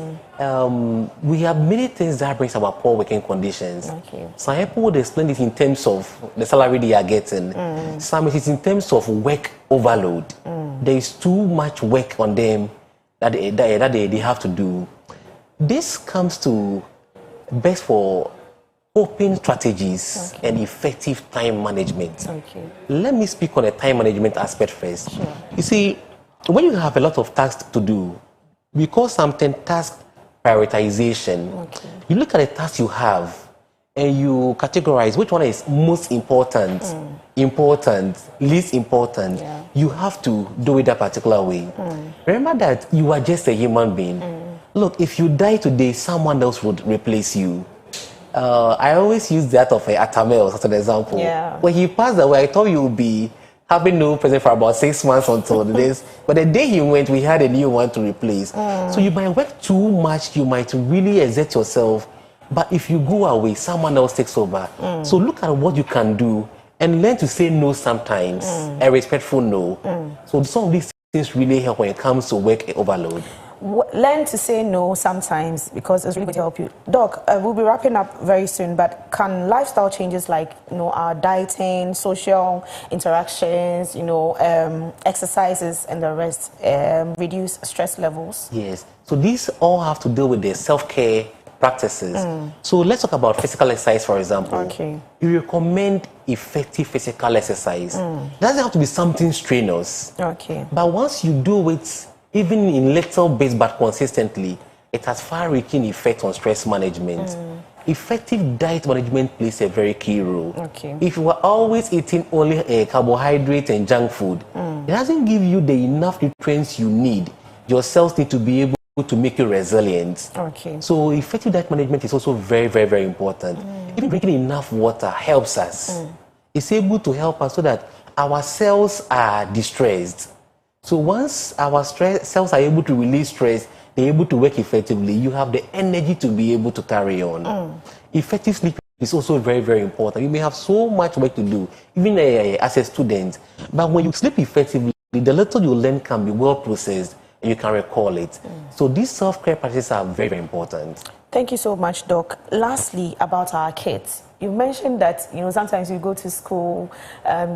[SPEAKER 16] we have many things that brings about poor working conditions. Some people would explain it in terms of the salary they are getting. Some it is in terms of work overload. There is too much work on them that they have to do. This comes to best for coping strategies and effective time management. Let me speak on the time management aspect first. You see, when you have a lot of tasks to do, we call something task prioritization. You look at the tasks you have and you categorize which one is most important, least important. You have to do it that particular way. Remember that you are just a human being. Look, if you die today, someone else would replace you. I always use that of Atamel as an example. When he passed away, I thought you would be having no present for about 6 months until this. But the day he went, we had a new one to replace. So you might work too much, you might really exert yourself, but if you go away, someone else takes over. So look at what you can do and learn to say no sometimes, a respectful no. So some of these things really help when it comes to work overload.
[SPEAKER 15] Learn to say no sometimes, because it's really going to help you. Doc, we'll be wrapping up very soon, but can lifestyle changes like our dieting, social interactions, exercises and the rest reduce stress levels?
[SPEAKER 16] Yes. So these all have to do with the self-care practices. So let's talk about physical exercise, for example. You recommend effective physical exercise. It doesn't have to be something strenuous. But once you do it, even in little bits but consistently, it has far-reaching effect on stress management. Effective diet management plays a very key role. If you are always eating only carbohydrate and junk food, it doesn't give you the enough nutrients you need. Your cells need to be able to make you resilient. So effective diet management is also very, very, very important. Even drinking enough water helps us. It's able to help us so that our cells are distressed. So once our cells are able to release stress, they're able to work effectively, you have the energy to be able to carry on. Effective sleep is also very, very important. You may have so much work to do, even as a student, but when you sleep effectively, the little you learn can be well processed and you can recall it. So these self-care practices are very, very important.
[SPEAKER 15] Thank you so much, Doc. Lastly, about our kids. You mentioned that, sometimes you go to school,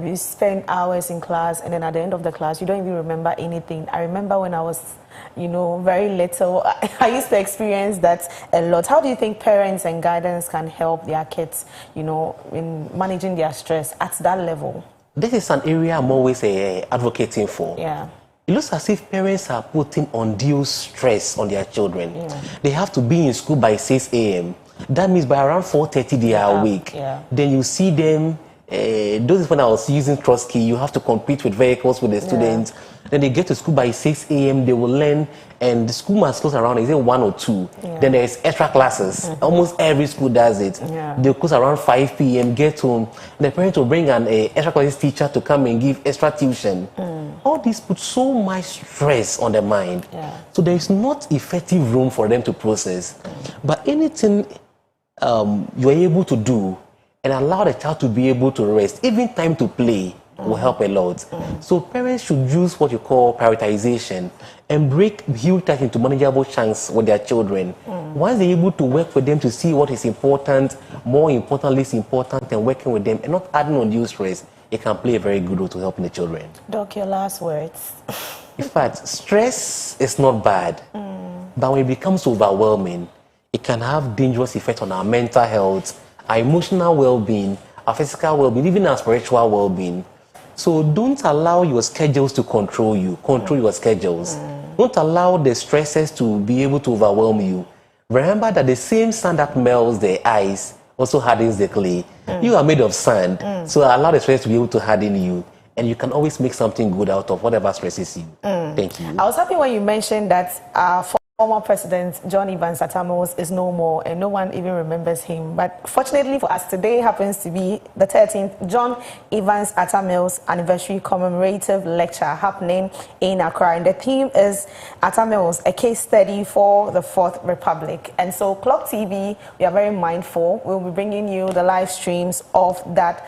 [SPEAKER 15] you spend hours in class, and then at the end of the class, you don't even remember anything. I remember when I was, very little, I used to experience that a lot. How do you think parents and guidance can help their kids, in managing their stress at that level?
[SPEAKER 16] This is an area I'm always advocating for.
[SPEAKER 15] Yeah.
[SPEAKER 16] It looks as if parents are putting undue stress on their children. Yeah. They have to be in school by 6 a.m. That means by around 4:30 they are awake.
[SPEAKER 15] Yeah.
[SPEAKER 16] Then you see them, those is when I was using Trotsky, you have to compete with vehicles with the students. Then they get to school by 6 a.m. They will learn, and the school must close around, is it 1 or 2? Yeah. Then there's extra classes. Almost every school does it. Yeah. They close around 5 p.m., get home. The parents will bring an extra classes teacher to come and give extra tuition. All this puts so much stress on the mind. Yeah. So there is not effective room for them to process. But anything you're able to do and allow the child to be able to rest, even time to play, will help a lot. So parents should use what you call prioritization and break huge tasks into manageable chunks with their children. Once they're able to work with them to see what is important, more important, less important, and working with them and not adding undue stress, it can play a very good role to helping the children.
[SPEAKER 15] Doc, your last words.
[SPEAKER 16] In fact, stress is not bad, but when it becomes overwhelming, it can have dangerous effects on our mental health, our emotional well-being, our physical well-being, even our spiritual well-being. So don't allow your schedules to control you. Control your schedules. Don't allow the stresses to be able to overwhelm you. Remember that the same sand that melts the ice also hardens the clay. You are made of sand, so allow the stress to be able to harden you, and you can always make something good out of whatever stresses you. Thank you.
[SPEAKER 15] I was happy when you mentioned that former President John Evans Atta Mills is no more, and no one even remembers him. But fortunately for us, today happens to be the 13th John Evans Atta Mills Anniversary Commemorative Lecture happening in Accra. And the theme is Atta Mills, a case study for the Fourth Republic. And so Clock TV, we are very mindful. We'll be bringing you the live streams of that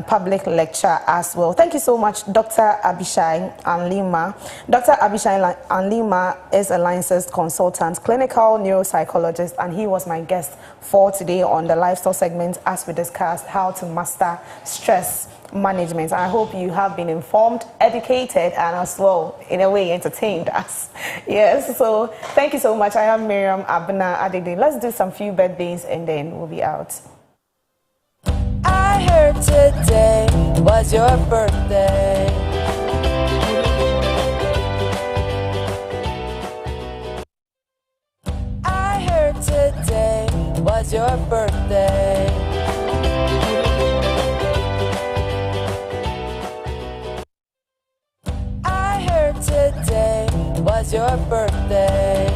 [SPEAKER 15] public lecture as well. Thank you so much, Dr. Abishai Anlima. Dr. Abishai Anlima is a licensed consultant, clinical neuropsychologist, and he was my guest for today on the Lifestyle segment as we discussed how to master stress management. I hope you have been informed, educated, and as well, in a way, entertained us. Yes, so thank you so much. I am Miriam Abna Adede. Let's do some few birthdays and then we'll be out.
[SPEAKER 17] I heard today was your birthday. I heard today was your birthday. I heard today was your birthday.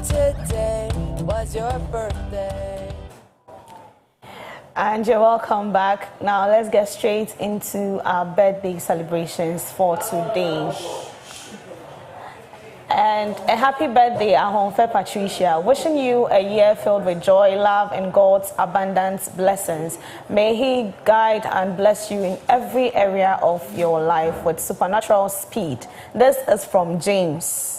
[SPEAKER 17] Today was your birthday.
[SPEAKER 15] And you're welcome back. Now let's get straight into our birthday celebrations for today. And a happy birthday, Ahonfe Patricia. Wishing you a year filled with joy, love, and God's abundant blessings. May He guide and bless you in every area of your life with supernatural speed. This is from James.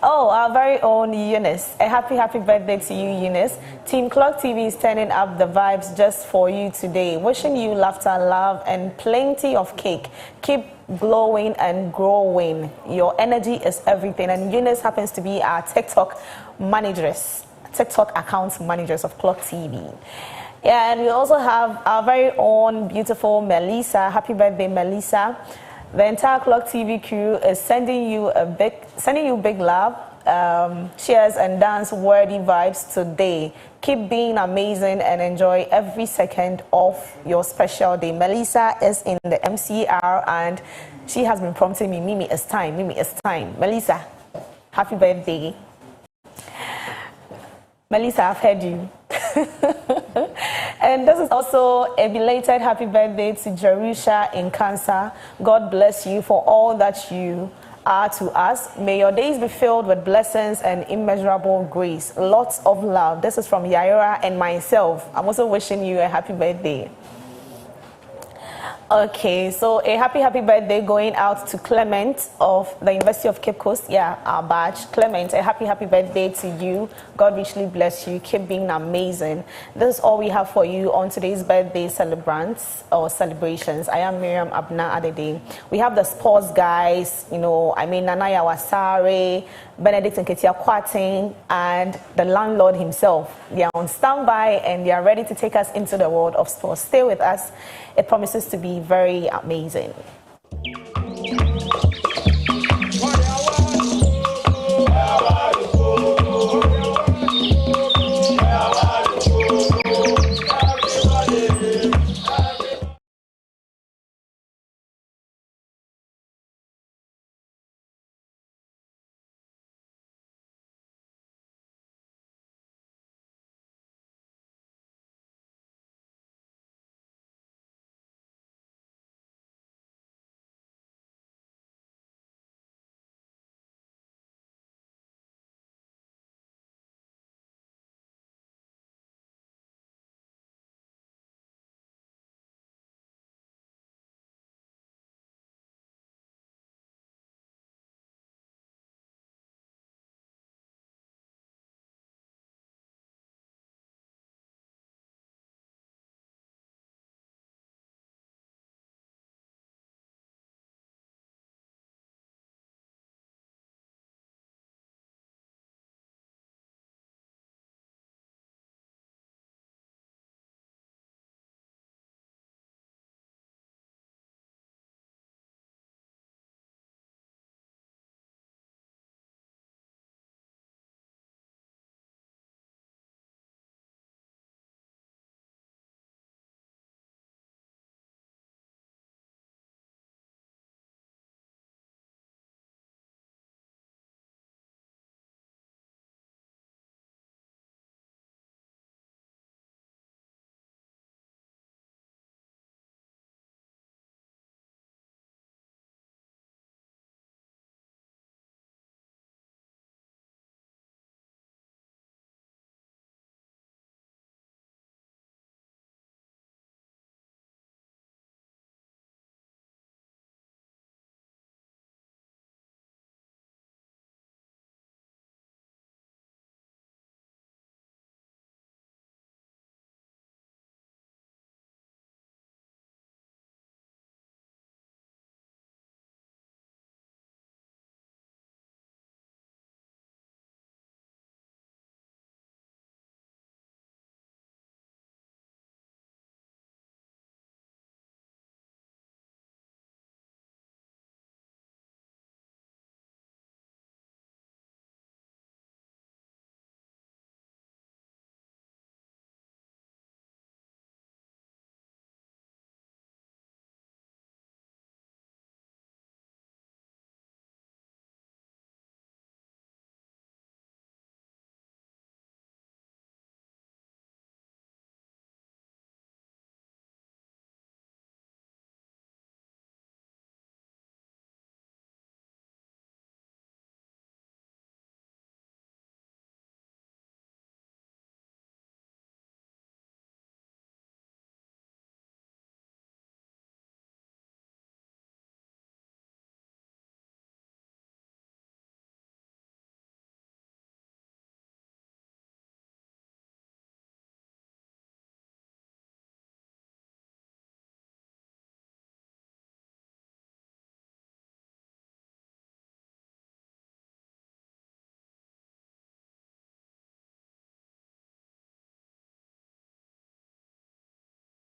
[SPEAKER 15] Oh, our very own Eunice. A happy birthday to you, Eunice. Team Clock TV is turning up the vibes just for you today. Wishing you laughter, love, and plenty of cake. Keep glowing and growing. Your energy is everything. And Eunice happens to be our TikTok account managers of Clock TV. Yeah, and we also have our very own beautiful Melissa. Happy birthday, Melissa. The entire Clock TV crew is sending you big love, cheers and dance worthy vibes today. Keep being amazing and enjoy every second of your special day. Melissa is in the MCR and she has been prompting me, Mimi, it's time, Mimi, it's time. Melissa, happy birthday. Melissa, I've heard you. And this is also a belated happy birthday to Jerusha in Cancer. God bless you for all that you are to us. May your days be filled with blessings and immeasurable grace. Lots of love. This is from Yaira and myself. I'm also wishing you a happy birthday. Okay, so a happy birthday going out to Clement of the University of Cape Coast. Yeah, our badge. Clement, a happy birthday to you. God richly bless you. Keep being amazing. This is all we have for you on today's birthday celebrants or celebrations. I am Miriam Abna Adede. We have the sports guys, Nanaya Wasare, Benedict Nketia Kwating, and the landlord himself. They are on standby and they are ready to take us into the world of sports. Stay with us. It promises to be very amazing.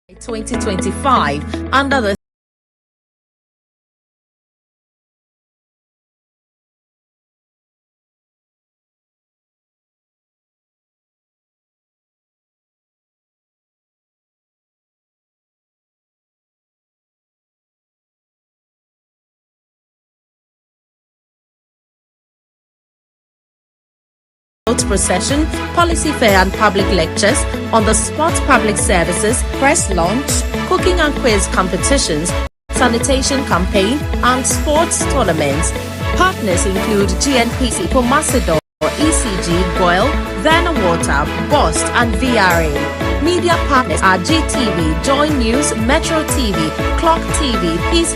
[SPEAKER 9] In 2025 under the procession, policy fair and public lectures, on-the-spot public services, press launch, cooking and quiz competitions, sanitation campaign, and sports tournaments. Partners include GNPC, Pomasidor, ECG, Goyle, Then Water, Bost, and VRA. Media partners are GTV, Joy News, Metro TV, Clock TV, Peace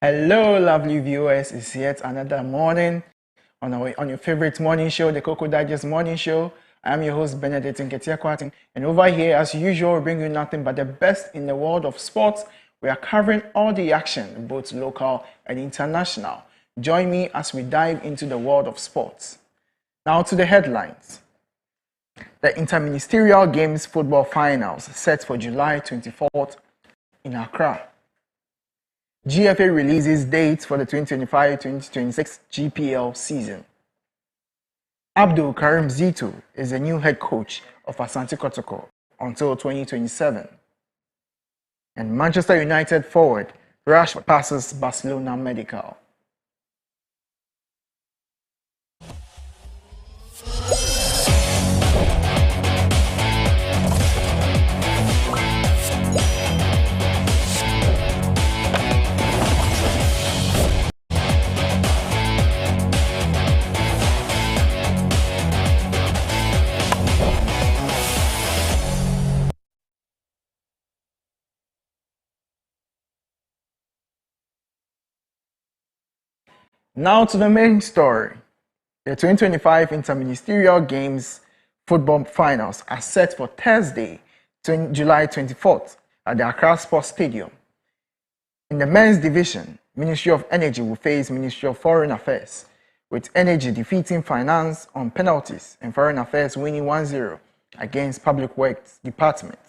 [SPEAKER 18] Hello, lovely viewers. It's yet another morning on your favorite morning show, the Koko Digest Morning Show. I'm your host, Benedict Nketiah, and over here, as usual, we bring you nothing but the best in the world of sports. We are covering all the action, both local and international. Join me as we dive into the world of sports. Now to the headlines. The Interministerial Games Football Finals set for July 24th in Accra. GFA releases dates for the 2025-2026 GPL season. Abdul Karim Zito is the new head coach of Asante Kotoko until 2027. And Manchester United forward Rush passes Barcelona Medical. Now to the main story. The 2025 Interministerial Games Football Finals are set for Thursday, July 24th at the Accra Sports Stadium. In the men's division, Ministry of Energy will face Ministry of Foreign Affairs, with Energy defeating Finance on penalties and Foreign Affairs winning 1-0 against Public Works Department.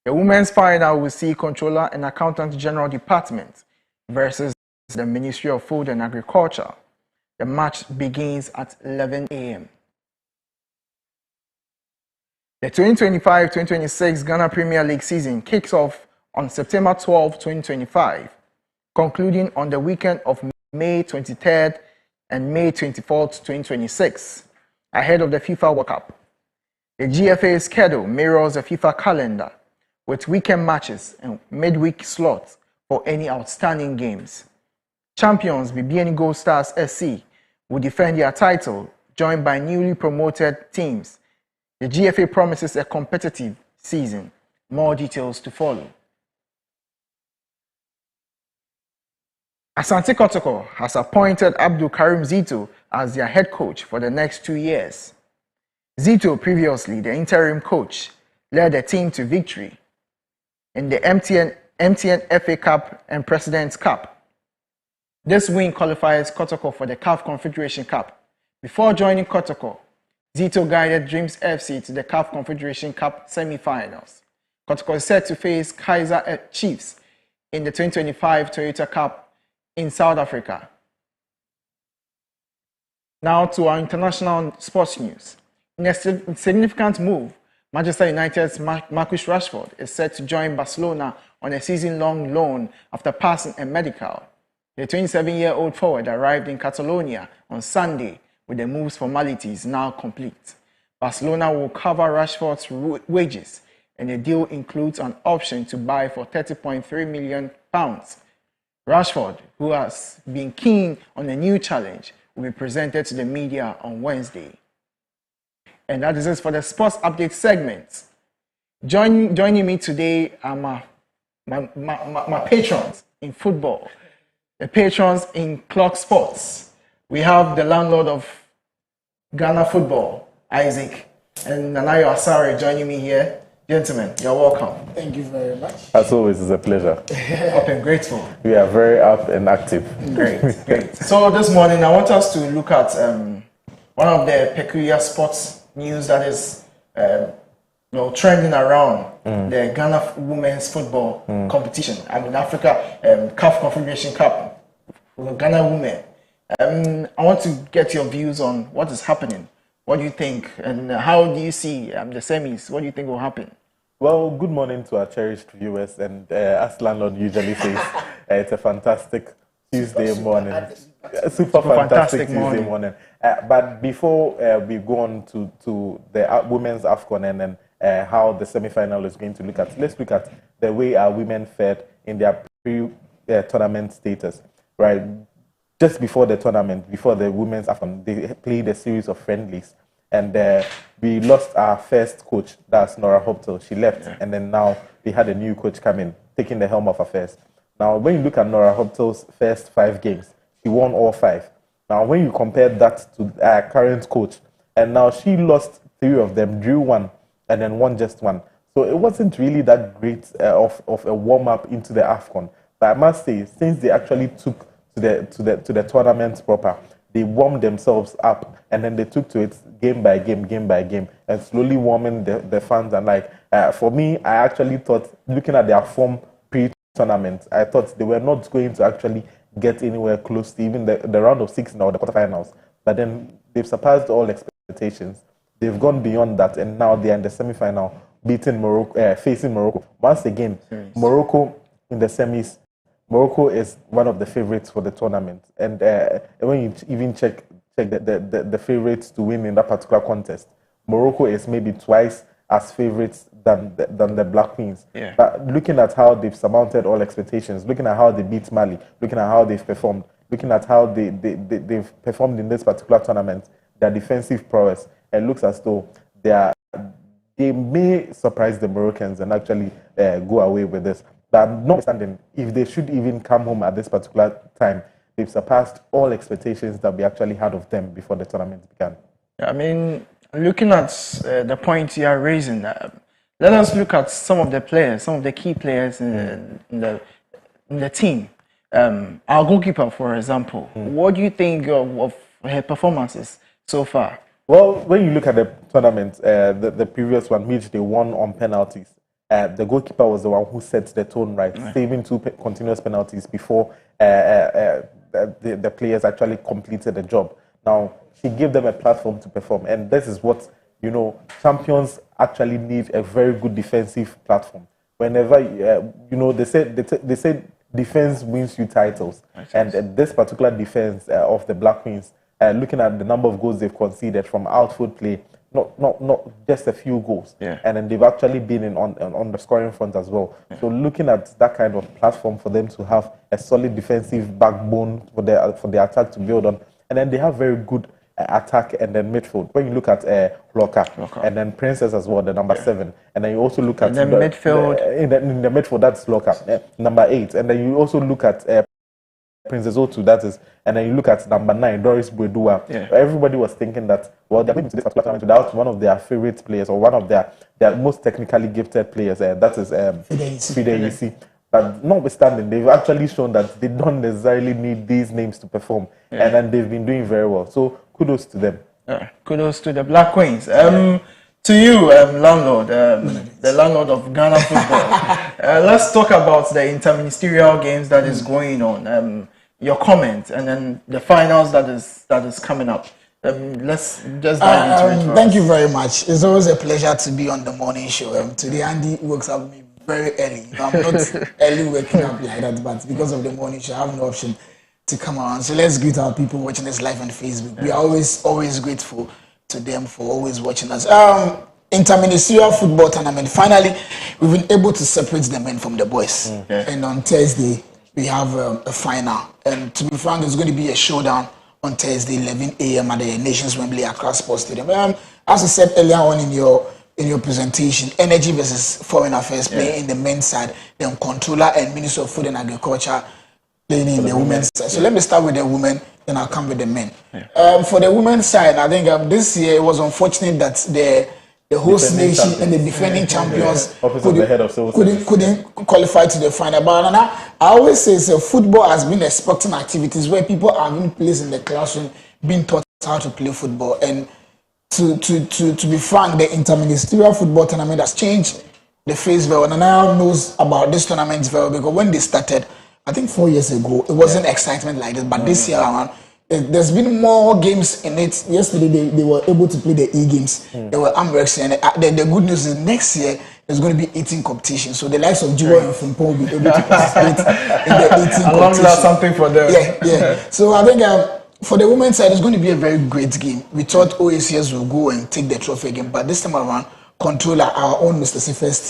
[SPEAKER 18] The women's final will see Controller and Accountant General Department versus the Ministry of Food and Agriculture. The match begins at 11 a.m. The 2025-2026 Ghana Premier League season kicks off on September 12, 2025, concluding on the weekend of May 23rd and May 24th, 2026, ahead of the FIFA World Cup. The GFA schedule mirrors the FIFA calendar, with weekend matches and midweek slots for any outstanding games. Champions BBN Gold Stars SC will defend their title, joined by newly promoted teams. The GFA promises a competitive season. More details to follow. Asante Kotoko has appointed Abdul Karim Zito as their head coach for the next 2 years. Zito, previously the interim coach, led the team to victory in the MTN FA Cup and President's Cup. This win qualifies Kotoko for the CAF Confederation Cup. Before joining Kotoko, Zito guided Dreams FC to the CAF Confederation Cup semi-finals. Kotoko is set to face Kaiser Chiefs in the 2025 Toyota Cup in South Africa. Now to our international sports news. In a significant move, Manchester United's Marcus Rashford is set to join Barcelona on a season-long loan after passing a medical. The 27-year-old forward arrived in Catalonia on Sunday with the move's formalities now complete. Barcelona will cover Rashford's wages, and the deal includes an option to buy for £30.3 million. Rashford, who has been keen on a new challenge, will be presented to the media on Wednesday. And that is it for the sports update segment. Joining me today are my patrons in football, the patrons in clock sports. We have the landlord of Ghana football, Isaac, and Nanayo Asare joining me here. Gentlemen, you're welcome.
[SPEAKER 12] Thank you very much.
[SPEAKER 3] As always, it's a pleasure.
[SPEAKER 18] Up and grateful.
[SPEAKER 3] We are very up and active.
[SPEAKER 18] Great. So this morning, I want us to look at one of the peculiar sports news that is trending around the Ghana women's football competition. I mean, Africa CAF Confederation Cup for Ghana women. I want to get your views on what is happening. What do you think, and how do you see the semis? What do you think will happen?
[SPEAKER 3] Well, good morning to our cherished viewers, and as landlord usually says, it's a fantastic Tuesday morning. Super fantastic Tuesday morning. But before we go on to the women's AFCON and then how the semi-final is going to look at, let's look at the way our women fared in their pre-tournament status, right? Just before the tournament, before the women's AFCON, they played a series of friendlies. And we lost our first coach, that's Nora Hoptel. She left, and then now we had a new coach come in, taking the helm of affairs. Now, when you look at Nora Hoptel's first 5 games, she won all 5. Now, when you compare that to our current coach, and now she lost 3 of them, drew 1, and then won just 1. So it wasn't really that great of a warm-up into the AFCON. But I must say, since they actually took to the tournament proper, they warmed themselves up, and then they took to it game by game, and slowly warming the fans. And for me, I actually thought, looking at their form pre-tournament, I thought they were not going to actually get anywhere close to even the round of 16 or the quarterfinals. But then they've surpassed all expectations. They've gone beyond that, and now they are in the semi-final, beating Morocco, facing Morocco. Once again, Morocco in the semis. Morocco is one of the favorites for the tournament, and when you even check the favorites to win in that particular contest, Morocco is maybe twice as favorites than the Black Queens.
[SPEAKER 18] Yeah.
[SPEAKER 3] But looking at how they've surmounted all expectations, looking at how they beat Mali, looking at how they've performed, looking at how they've performed in this particular tournament, their defensive prowess, it looks as though they may surprise the Moroccans and actually go away with this. But notwithstanding, if they should even come home at this particular time, they've surpassed all expectations that we actually had of them before the tournament began.
[SPEAKER 18] I mean, looking at the points you are raising, let us look at some of the players, some of the key players in the team. Our goalkeeper, for example, what do you think of her performances so far?
[SPEAKER 3] Well, when you look at the tournament, the previous one, which they won on penalties, the goalkeeper was the one who set the tone right, saving 2 continuous penalties before the players actually completed the job. Now, she gave them a platform to perform, and this is what, champions actually need, a very good defensive platform. Whenever, they say defense wins you titles, and this particular defense of the Black Queens, looking at the number of goals they've conceded from outfield play not just a few goals.
[SPEAKER 18] Yeah.
[SPEAKER 3] And then they've actually been in on the scoring front as well. Yeah. So looking at that kind of platform for them to have a solid defensive backbone for their attack to build on, and then they have very good attack and then midfield. When you look at Loka and then Princess as well, the number 7, and then you also look at
[SPEAKER 18] the midfield.
[SPEAKER 3] In the midfield, that's Loka, number 8, and then you also look at Princess O2, that is, and then you look at number 9, Doris Bredua. Yeah. Everybody was thinking that, well, they're going to this particular tournament without one of their favorite players or one of their most technically gifted players, that is Fideisi. But notwithstanding, they've actually shown that they don't necessarily need these names to perform, and then they've been doing very well. So kudos to them.
[SPEAKER 18] Kudos to the Black Queens. To you, landlord, the landlord of Ghana football. Let's talk about the interministerial games that is going on. Your comment, and then the finals that is coming up. Let's just dive into it.
[SPEAKER 19] Thank you very much. It's always a pleasure to be on the morning show. Today, Andy wakes up me very early. I'm not early waking up like that, but because of the morning show, I have no option to come around. So let's greet our people watching us live on Facebook. We are always grateful to them for always watching us. Interministerial football tournament. Finally, we've been able to separate the men from the boys. And on Thursday, we have a final. And to be frank, there's going to be a showdown on Thursday, 11 a.m. at the Nations Wembley Accra Sports Stadium. As I said earlier on in your presentation, Energy versus Foreign Affairs playing in the men's side, then Controller and Minister of Food and Agriculture playing in the women's side. So let me start with the women, then I'll come with the men. For the women's side, I think this year it was unfortunate that the host nation and the defending champions couldn't qualify to the final. But I always say football has been a sporting activities where people are being placed in the classroom, being taught how to play football. And to be frank, the interministerial football tournament has changed the face very well. And I knows about this tournament very well because when they started, I think 4 years ago, it wasn't excitement like this. But this year around, there's been more games in it. Yesterday, they were able to play the E-games. They were Amrex. And the good news is next year, there's going to be 18 competitions. So the likes of Jiwa and Frimpong will be able to participate in the 18 competitions.
[SPEAKER 18] Something for them.
[SPEAKER 19] Yeah. So I think for the women's side, it's going to be a very great game. We thought OACS will go and take the trophy again. But this time around, Controller, our own Mr. Sifes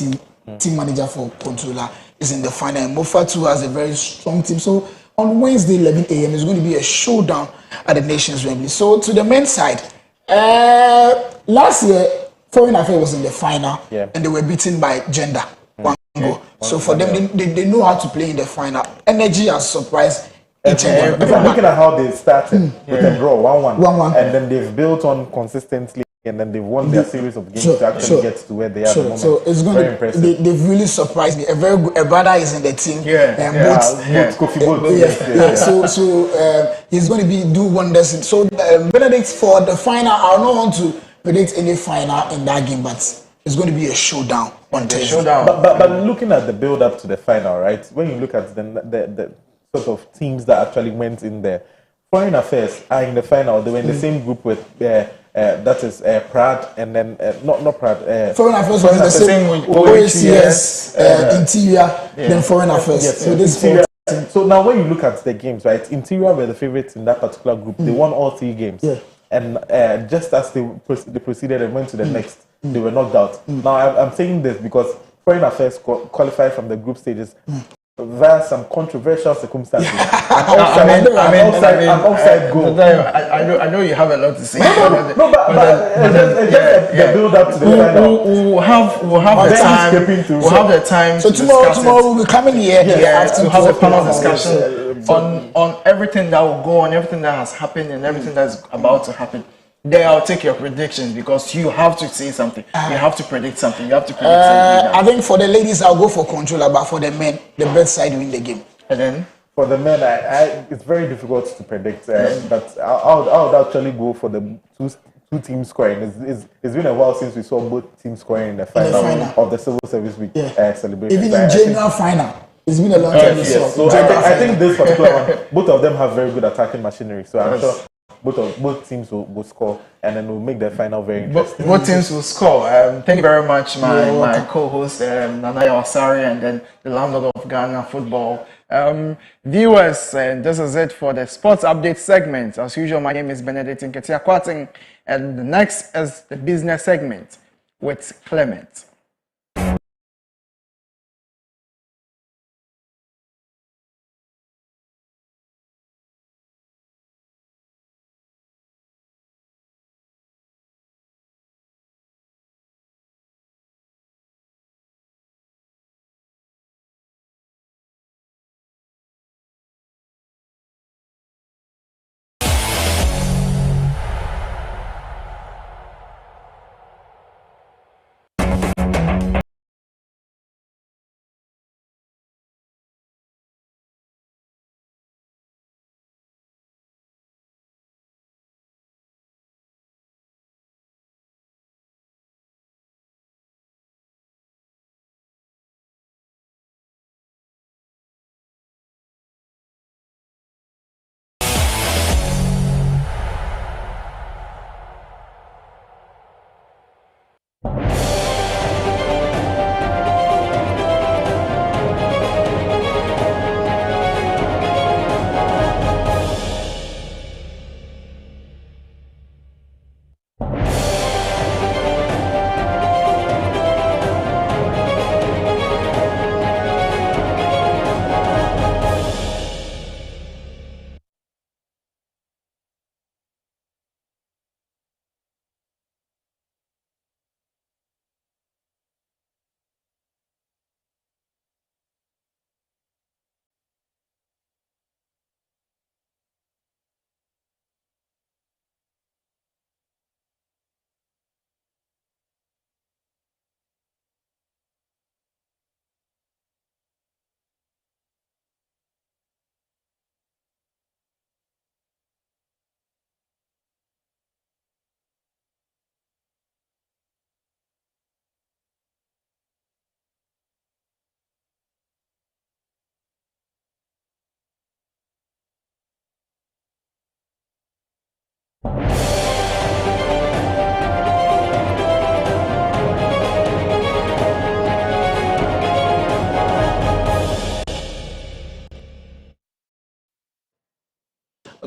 [SPEAKER 19] team manager for Controller, is in the final. And Mofa too has a very strong team. So on Wednesday, 11 a.m., there's going to be a showdown at the Nations Wembley. So to the men's side, last year, Foreign Affairs was in the final, and they were beaten by Gender. One goal. So for them, they know how to play in the final. Energy has surprised each and every.
[SPEAKER 3] Looking at how they started with a draw, 1-1, and then they've built on consistently. And then they've won their series of games to actually get to where they are at the moment.
[SPEAKER 19] So it's going
[SPEAKER 3] very impressive.
[SPEAKER 19] They've really surprised me. A very good, a brother is in the team. So he's going to do wonders. So Benedict, for the final, I don't want to predict any final in that game, but it's going to be a showdown on Thursday.
[SPEAKER 3] But looking at the build up to the final, right? When you look at the sort of teams that actually went in there, Foreign Affairs are in the final. They were in the same group with that is Pratt, and then not Pratt.
[SPEAKER 19] Foreign Affairs was in the same with OACS, Interior, then Foreign Affairs. So this
[SPEAKER 3] so now when you look at the games, right? Interior were the favorites in that particular group. They won all 3 games, and just as they proceeded and went to the next, they were knocked out. Now I'm saying this because Foreign Affairs qualified from the group stages via some controversial circumstances. An offside goal.
[SPEAKER 18] I know you have a lot to say.
[SPEAKER 3] But the build up to the final.
[SPEAKER 18] We'll have the time. We'll have the time.
[SPEAKER 19] So tomorrow we'll be coming here.
[SPEAKER 18] To have a panel discussion on everything that will go on, everything that has happened, and everything that's about to happen. Then I'll take your predictions because you have to say something. You have to predict something. You have to predict something.
[SPEAKER 19] I think for the ladies, I'll go for Controller, but for the men, the best side win the game.
[SPEAKER 18] And then?
[SPEAKER 3] For the men, it's very difficult to predict. But I would actually go for the two teams scoring. It's been a while since we saw both teams scoring in the final of the Civil Service Week celebration.
[SPEAKER 19] Even in general final. It's been a long time.
[SPEAKER 3] So I think this particular one, both of them have very good attacking machinery. So I'm sure both teams will score, and then we'll make the final very interesting.
[SPEAKER 18] Both teams will score. Thank you very much, my co-host Nanaya Osari, and then the landlord of Ghana football, Viewers, this is it for the sports update segment. As usual, my name is Benedict Nketiah-Kwarteng, and the next is the business segment with Clement.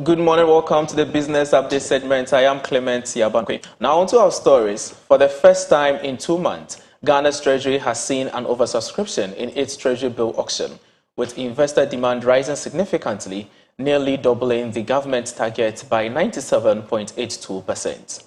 [SPEAKER 20] Good morning, welcome to the Business Update segment. I am Clement Yabankwe. Now on to our stories. For the first time in 2 months, Ghana's Treasury has seen an oversubscription in its Treasury bill auction, with investor demand rising significantly, nearly doubling the government's target by 97.82%.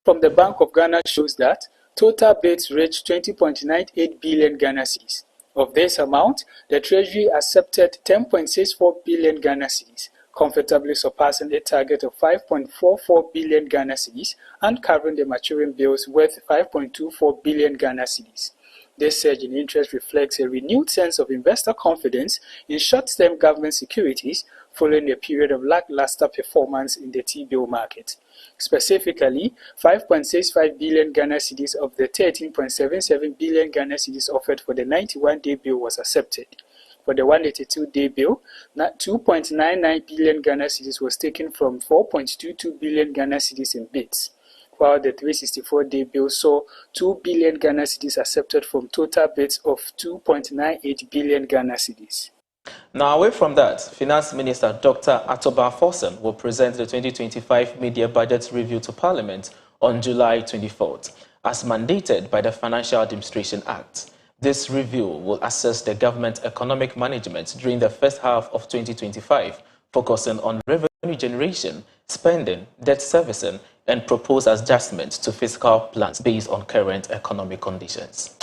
[SPEAKER 21] From the Bank of Ghana shows that total bids reached 20.98 billion Ghana cedis. Of this amount, the Treasury accepted 10.64 billion Ghana cedis, comfortably surpassing a target of 5.44 billion Ghana cedis and covering the maturing bills worth 5.24 billion Ghana cedis. This surge in interest reflects a renewed sense of investor confidence in short-term government securities following a period of lackluster performance in the T-bill market. Specifically, 5.65 billion Ghana cedis of the 13.77 billion Ghana cedis offered for the 91-day bill was accepted. For the 182-day bill, 2.99 billion Ghana cedis was taken from 4.22 billion Ghana cedis in bids, while the 364-day bill saw 2 billion Ghana cedis accepted from total bids of 2.98 billion Ghana cedis.
[SPEAKER 20] Now, away from that, Finance Minister Dr. Atoba Forson will present the 2025 Media Budget Review to Parliament on July 24th, as mandated by the Financial Administration Act. This review will assess the government economic management during the first half of 2025, focusing on revenue generation, spending, debt servicing, and propose adjustments to fiscal plans based on current economic conditions.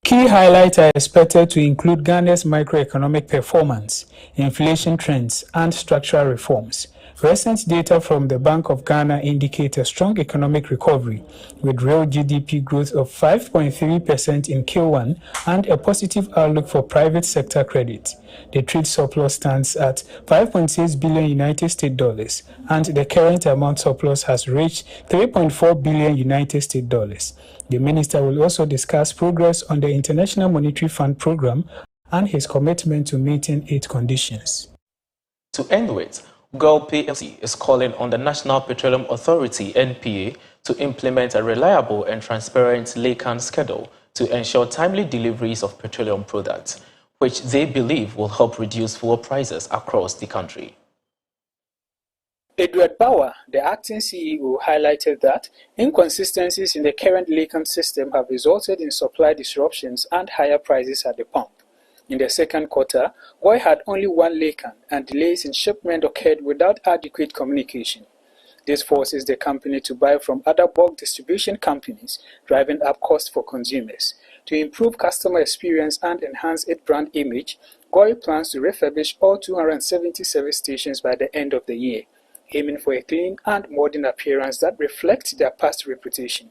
[SPEAKER 12] Key highlights are expected to include Ghana's microeconomic performance, inflation trends, and structural reforms. Recent data from the Bank of Ghana indicate a strong economic recovery, with real GDP growth of 5.3% in Q1 and a positive outlook for private sector credit. The trade surplus stands at $5.6 billion United States dollars, and the current amount surplus has reached $3.4 billion United States dollars. The minister will also discuss progress on the International Monetary Fund program and his commitment to meeting its conditions.
[SPEAKER 20] To end with, GOL PLC is calling on the National Petroleum Authority, NPA, to implement a reliable and transparent lay-can schedule to ensure timely deliveries of petroleum products. which they believe will help reduce fuel prices across the country.
[SPEAKER 21] Edward Bauer, the acting CEO, highlighted that inconsistencies in the current LACAM system have resulted in supply disruptions and higher prices at the pump. In the second quarter, oil had only one LACAM and delays in shipment occurred without adequate communication. This forces the company to buy from other bulk distribution companies, driving up costs for consumers. To improve customer experience and enhance its brand image, GOIL plans to refurbish all 270 service stations by the end of the year, aiming for a clean and modern appearance that reflects their past reputation.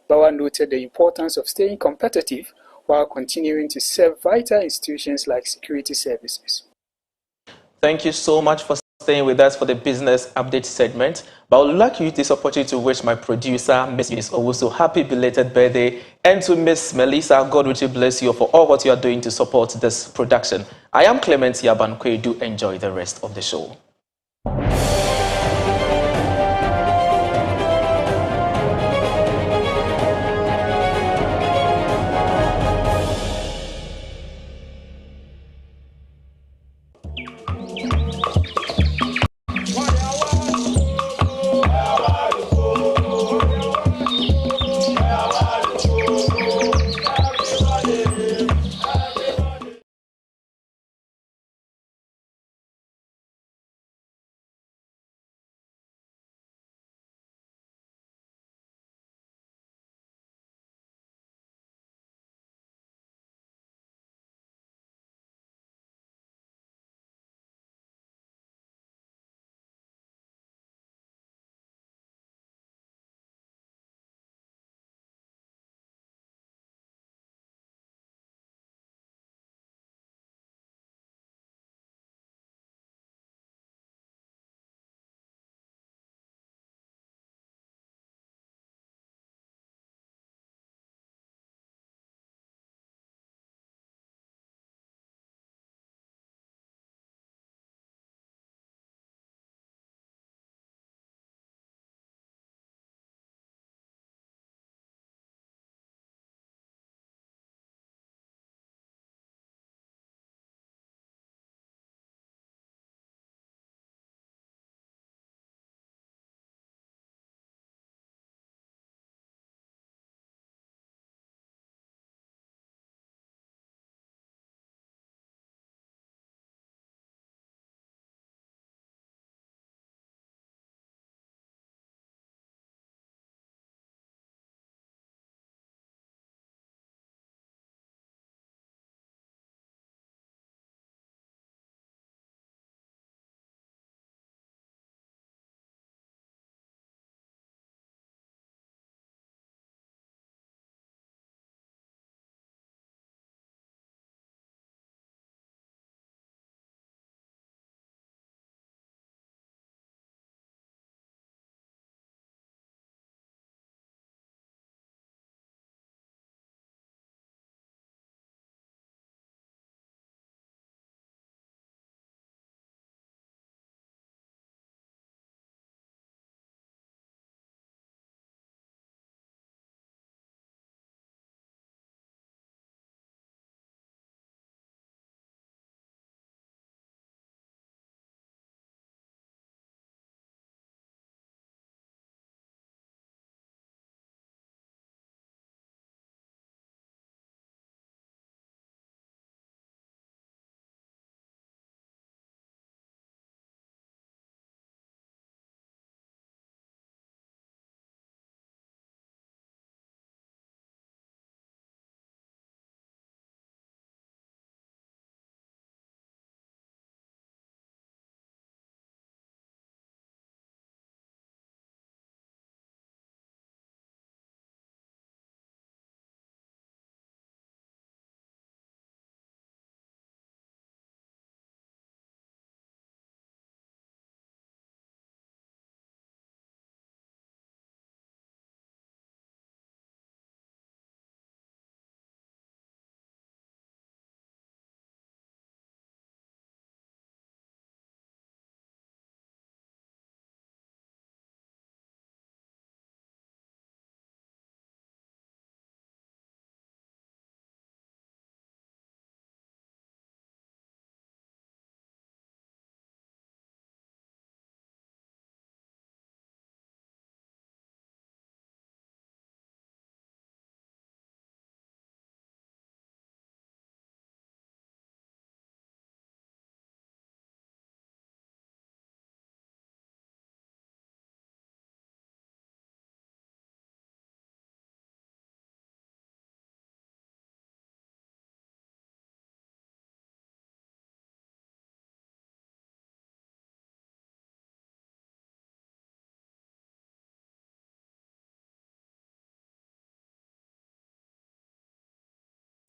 [SPEAKER 21] Bauer noted the importance of staying competitive while continuing to serve vital institutions like security services.
[SPEAKER 20] Thank you so much for staying with us for the business update segment. But I would like to use this opportunity to wish my producer, Miss Owusu, happy belated birthday, and to Miss Melissa, God richly bless you for all what you are doing to support this production. I am Clement Yabankwe. Do enjoy the rest of the show.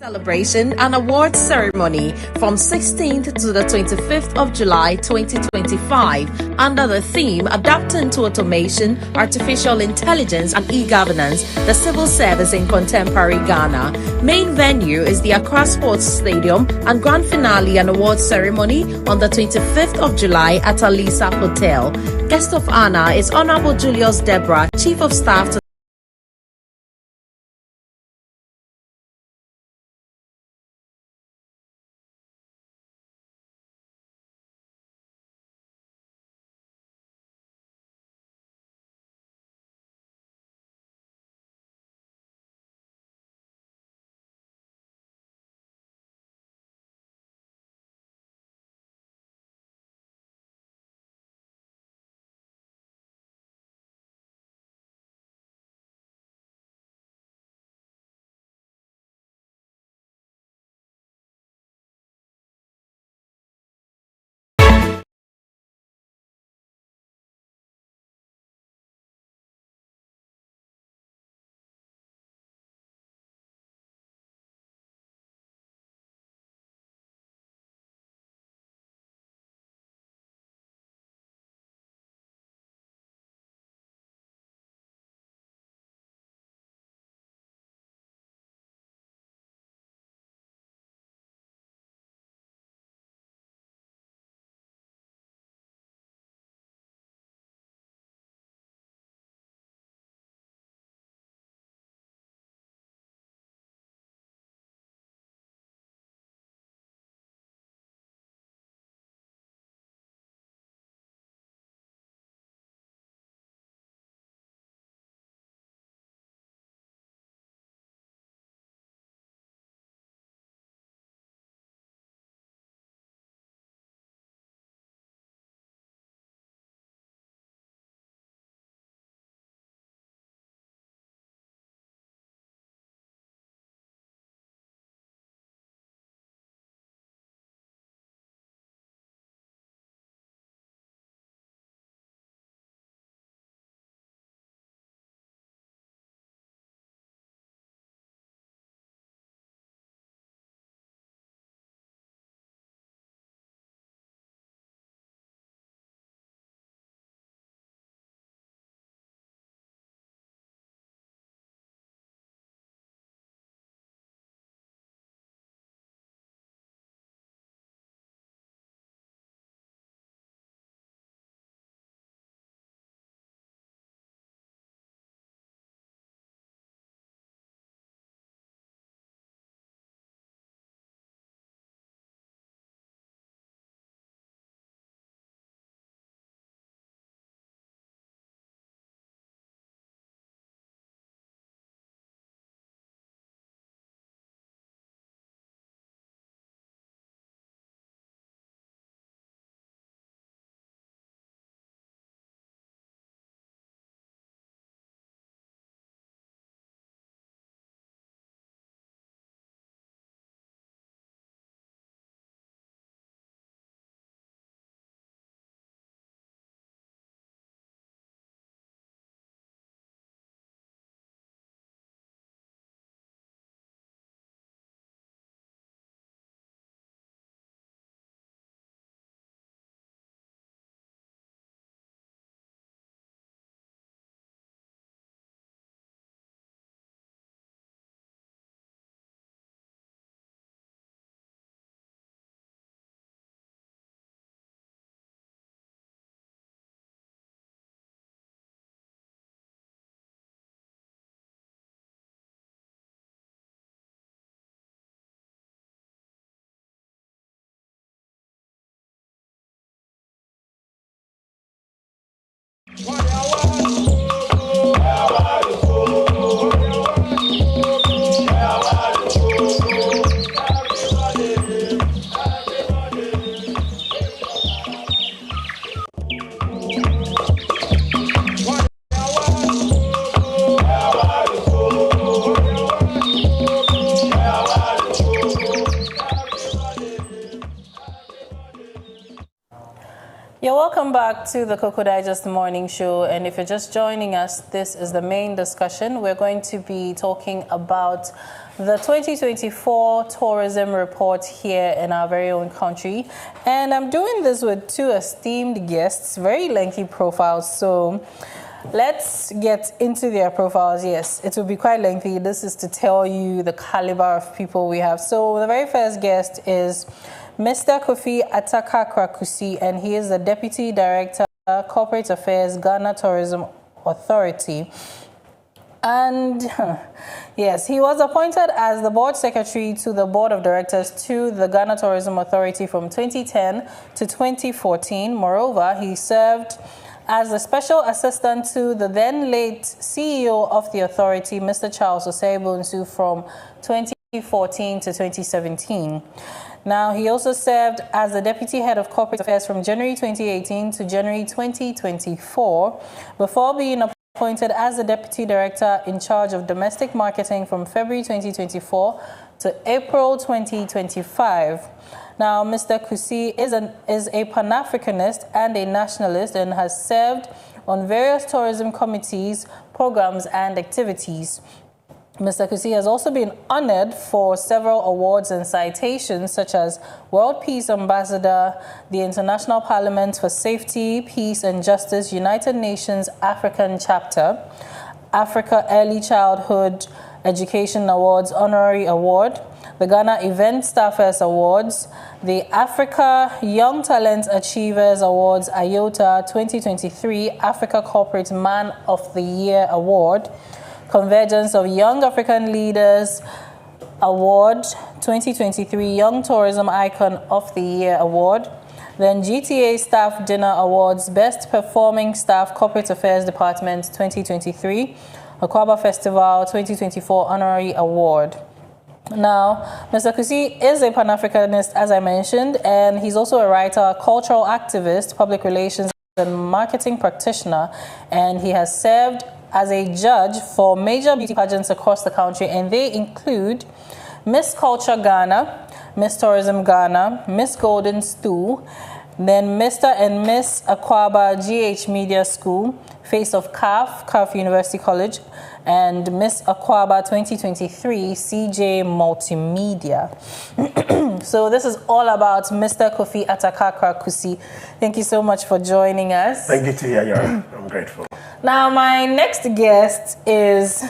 [SPEAKER 9] Celebration and awards ceremony from 16th to the 25th of July 2025 under the theme Adapting to Automation, Artificial Intelligence and E-Governance, the Civil Service in Contemporary Ghana. Main venue is the Accra Sports Stadium and grand finale and awards ceremony on the 25th of July at Alisa Hotel. Guest of honor is Honorable Julius Deborah, Chief of Staff to
[SPEAKER 1] You're welcome back to the Koko Digest Morning Show. And if you're just joining us, this is the main discussion. We're going to be talking about the 2024 tourism report here in our very own country. And I'm doing this with two esteemed guests, very lengthy profiles. So let's get into their profiles. Yes, it will be quite lengthy. This is to tell you the caliber of people we have. So the very first guest is Mr. Kofi Ataka-Krakusi, and he is the Deputy Director, Corporate Affairs, Ghana Tourism Authority. And yes, he was appointed as the board secretary to the board of directors to the Ghana Tourism Authority from 2010 to 2014. Moreover, he served as the special assistant to the then late CEO of the authority, Mr. Charles Osei-Bonsu, from 2014 to 2017. Now, he also served as the Deputy Head of Corporate Affairs from January 2018 to January 2024, before being appointed as the Deputy Director in charge of Domestic Marketing from February 2024 to April 2025. Now, Mr. Kusi is a Pan-Africanist and a nationalist and has served on various tourism committees, programs, and activities. Mr. Kusi has also been honored for several awards and citations, such as World Peace Ambassador, the International Parliament for Safety, Peace and Justice, United Nations African Chapter, Africa Early Childhood Education Awards Honorary Award, the Ghana Event Staffers Awards, the Africa Young Talent Achievers Awards IOTA 2023 Africa Corporate Man of the Year Award, Convergence of Young African Leaders Award 2023 Young Tourism Icon of the Year Award, then GTA Staff Dinner Awards Best Performing Staff Corporate Affairs Department 2023 Akwaba Festival 2024 Honorary Award. Now, Mr. Kusi is a Pan-Africanist, as I mentioned, and he's also a writer, cultural activist, public relations and marketing practitioner, and he has served as a judge for major beauty pageants across the country, and they include Miss Culture Ghana, Miss Tourism Ghana, Miss Golden Stool, then Mr. and Miss Akwaba GH Media School, Face of CAF University College, and Miss Akwaba 2023 CJ Multimedia. So this is all about Mr. Kofi Ataka-Krakusi. Thank you so much for joining us.
[SPEAKER 2] Thank you, Tia. I'm grateful.
[SPEAKER 1] Now, my next guest is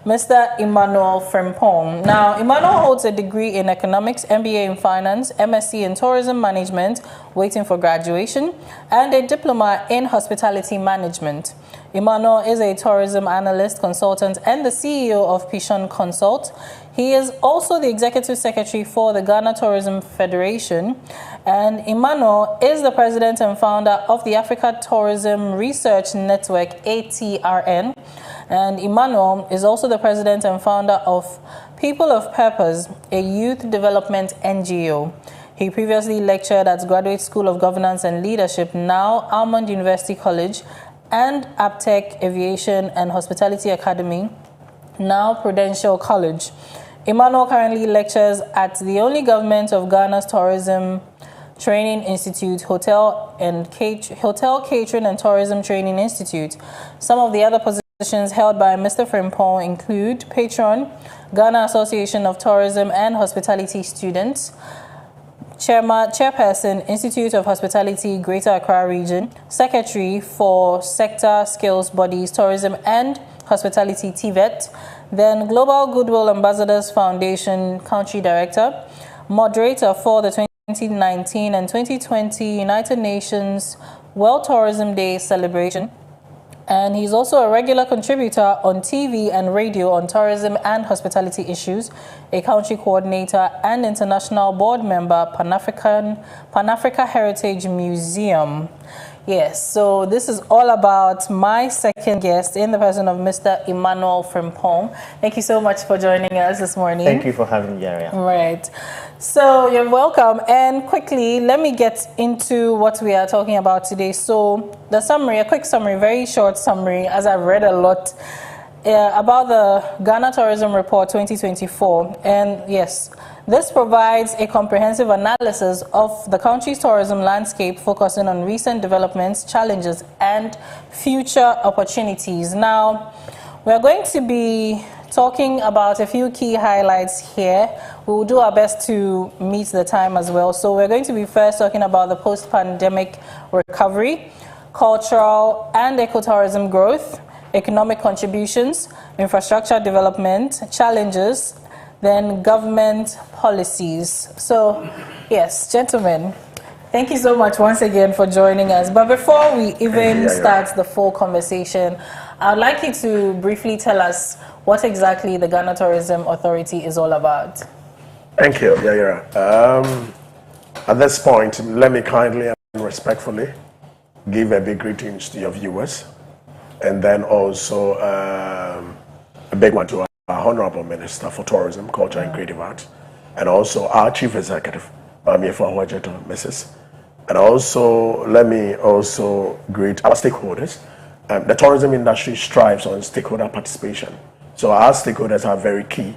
[SPEAKER 1] Mr. Emmanuel Frimpong. Now, Emmanuel holds a degree in economics, MBA in finance, MSc in tourism management, waiting for graduation, and a diploma in hospitality management. Emmanuel is a tourism analyst, consultant, and the CEO of Pishon Consult. He is also the executive secretary for the Ghana Tourism Federation. And Emmanuel is the president and founder of the Africa Tourism Research Network, ATRN. And Emmanuel is also the president and founder of People of Purpose, a youth development NGO. He previously lectured at Graduate School of Governance and Leadership, now Almond University College, and Aptech Aviation and Hospitality Academy, now Prudential College. Emmanuel currently lectures at the only government of Ghana's Tourism Training Institute, Hotel Catering and Tourism Training Institute. Some of the other positions held by Mr. Frimpong include Patron, Ghana Association of Tourism and Hospitality Students, Chairperson, Institute of Hospitality, Greater Accra Region, Secretary for Sector Skills Bodies, Tourism and Hospitality, TVET, then Global Goodwill Ambassadors Foundation, Country Director, Moderator for the 2019 and 2020 United Nations World Tourism Day celebration, and he's also a regular contributor on TV and radio on tourism and hospitality issues, a country coordinator and international board member, Pan-Africa Heritage Museum. Yes, so this is all about my second guest in the person of Mr. Emmanuel Frimpong. Thank you so much for joining us this morning.
[SPEAKER 2] Thank you for having me, Aria.
[SPEAKER 1] Right. So you're welcome. And quickly, let me get into what we are talking about today. So the summary, a quick summary, very short summary, as I've read a lot, about the Ghana Tourism Report 2024. And yes, this provides a comprehensive analysis of the country's tourism landscape, focusing on recent developments, challenges, and future opportunities. Now, we're going to be talking about a few key highlights here. We will do our best to meet the time as well. So we're going to be first talking about the post-pandemic recovery, cultural and ecotourism growth, economic contributions, infrastructure development, challenges, then government policies. So, yes, gentlemen, thank you so much once again for joining us. But before we even start the full conversation, I'd like you to briefly tell us what exactly the Ghana Tourism Authority is all about.
[SPEAKER 2] Thank you, At this point, let me kindly and respectfully give a big greetings to your viewers, and then also a big one to our Honorable Minister for Tourism, Culture and Creative Arts, and also our Chief Executive, Mrs. And also, let me also greet our stakeholders. The tourism industry strives on stakeholder participation. So our stakeholders are very key.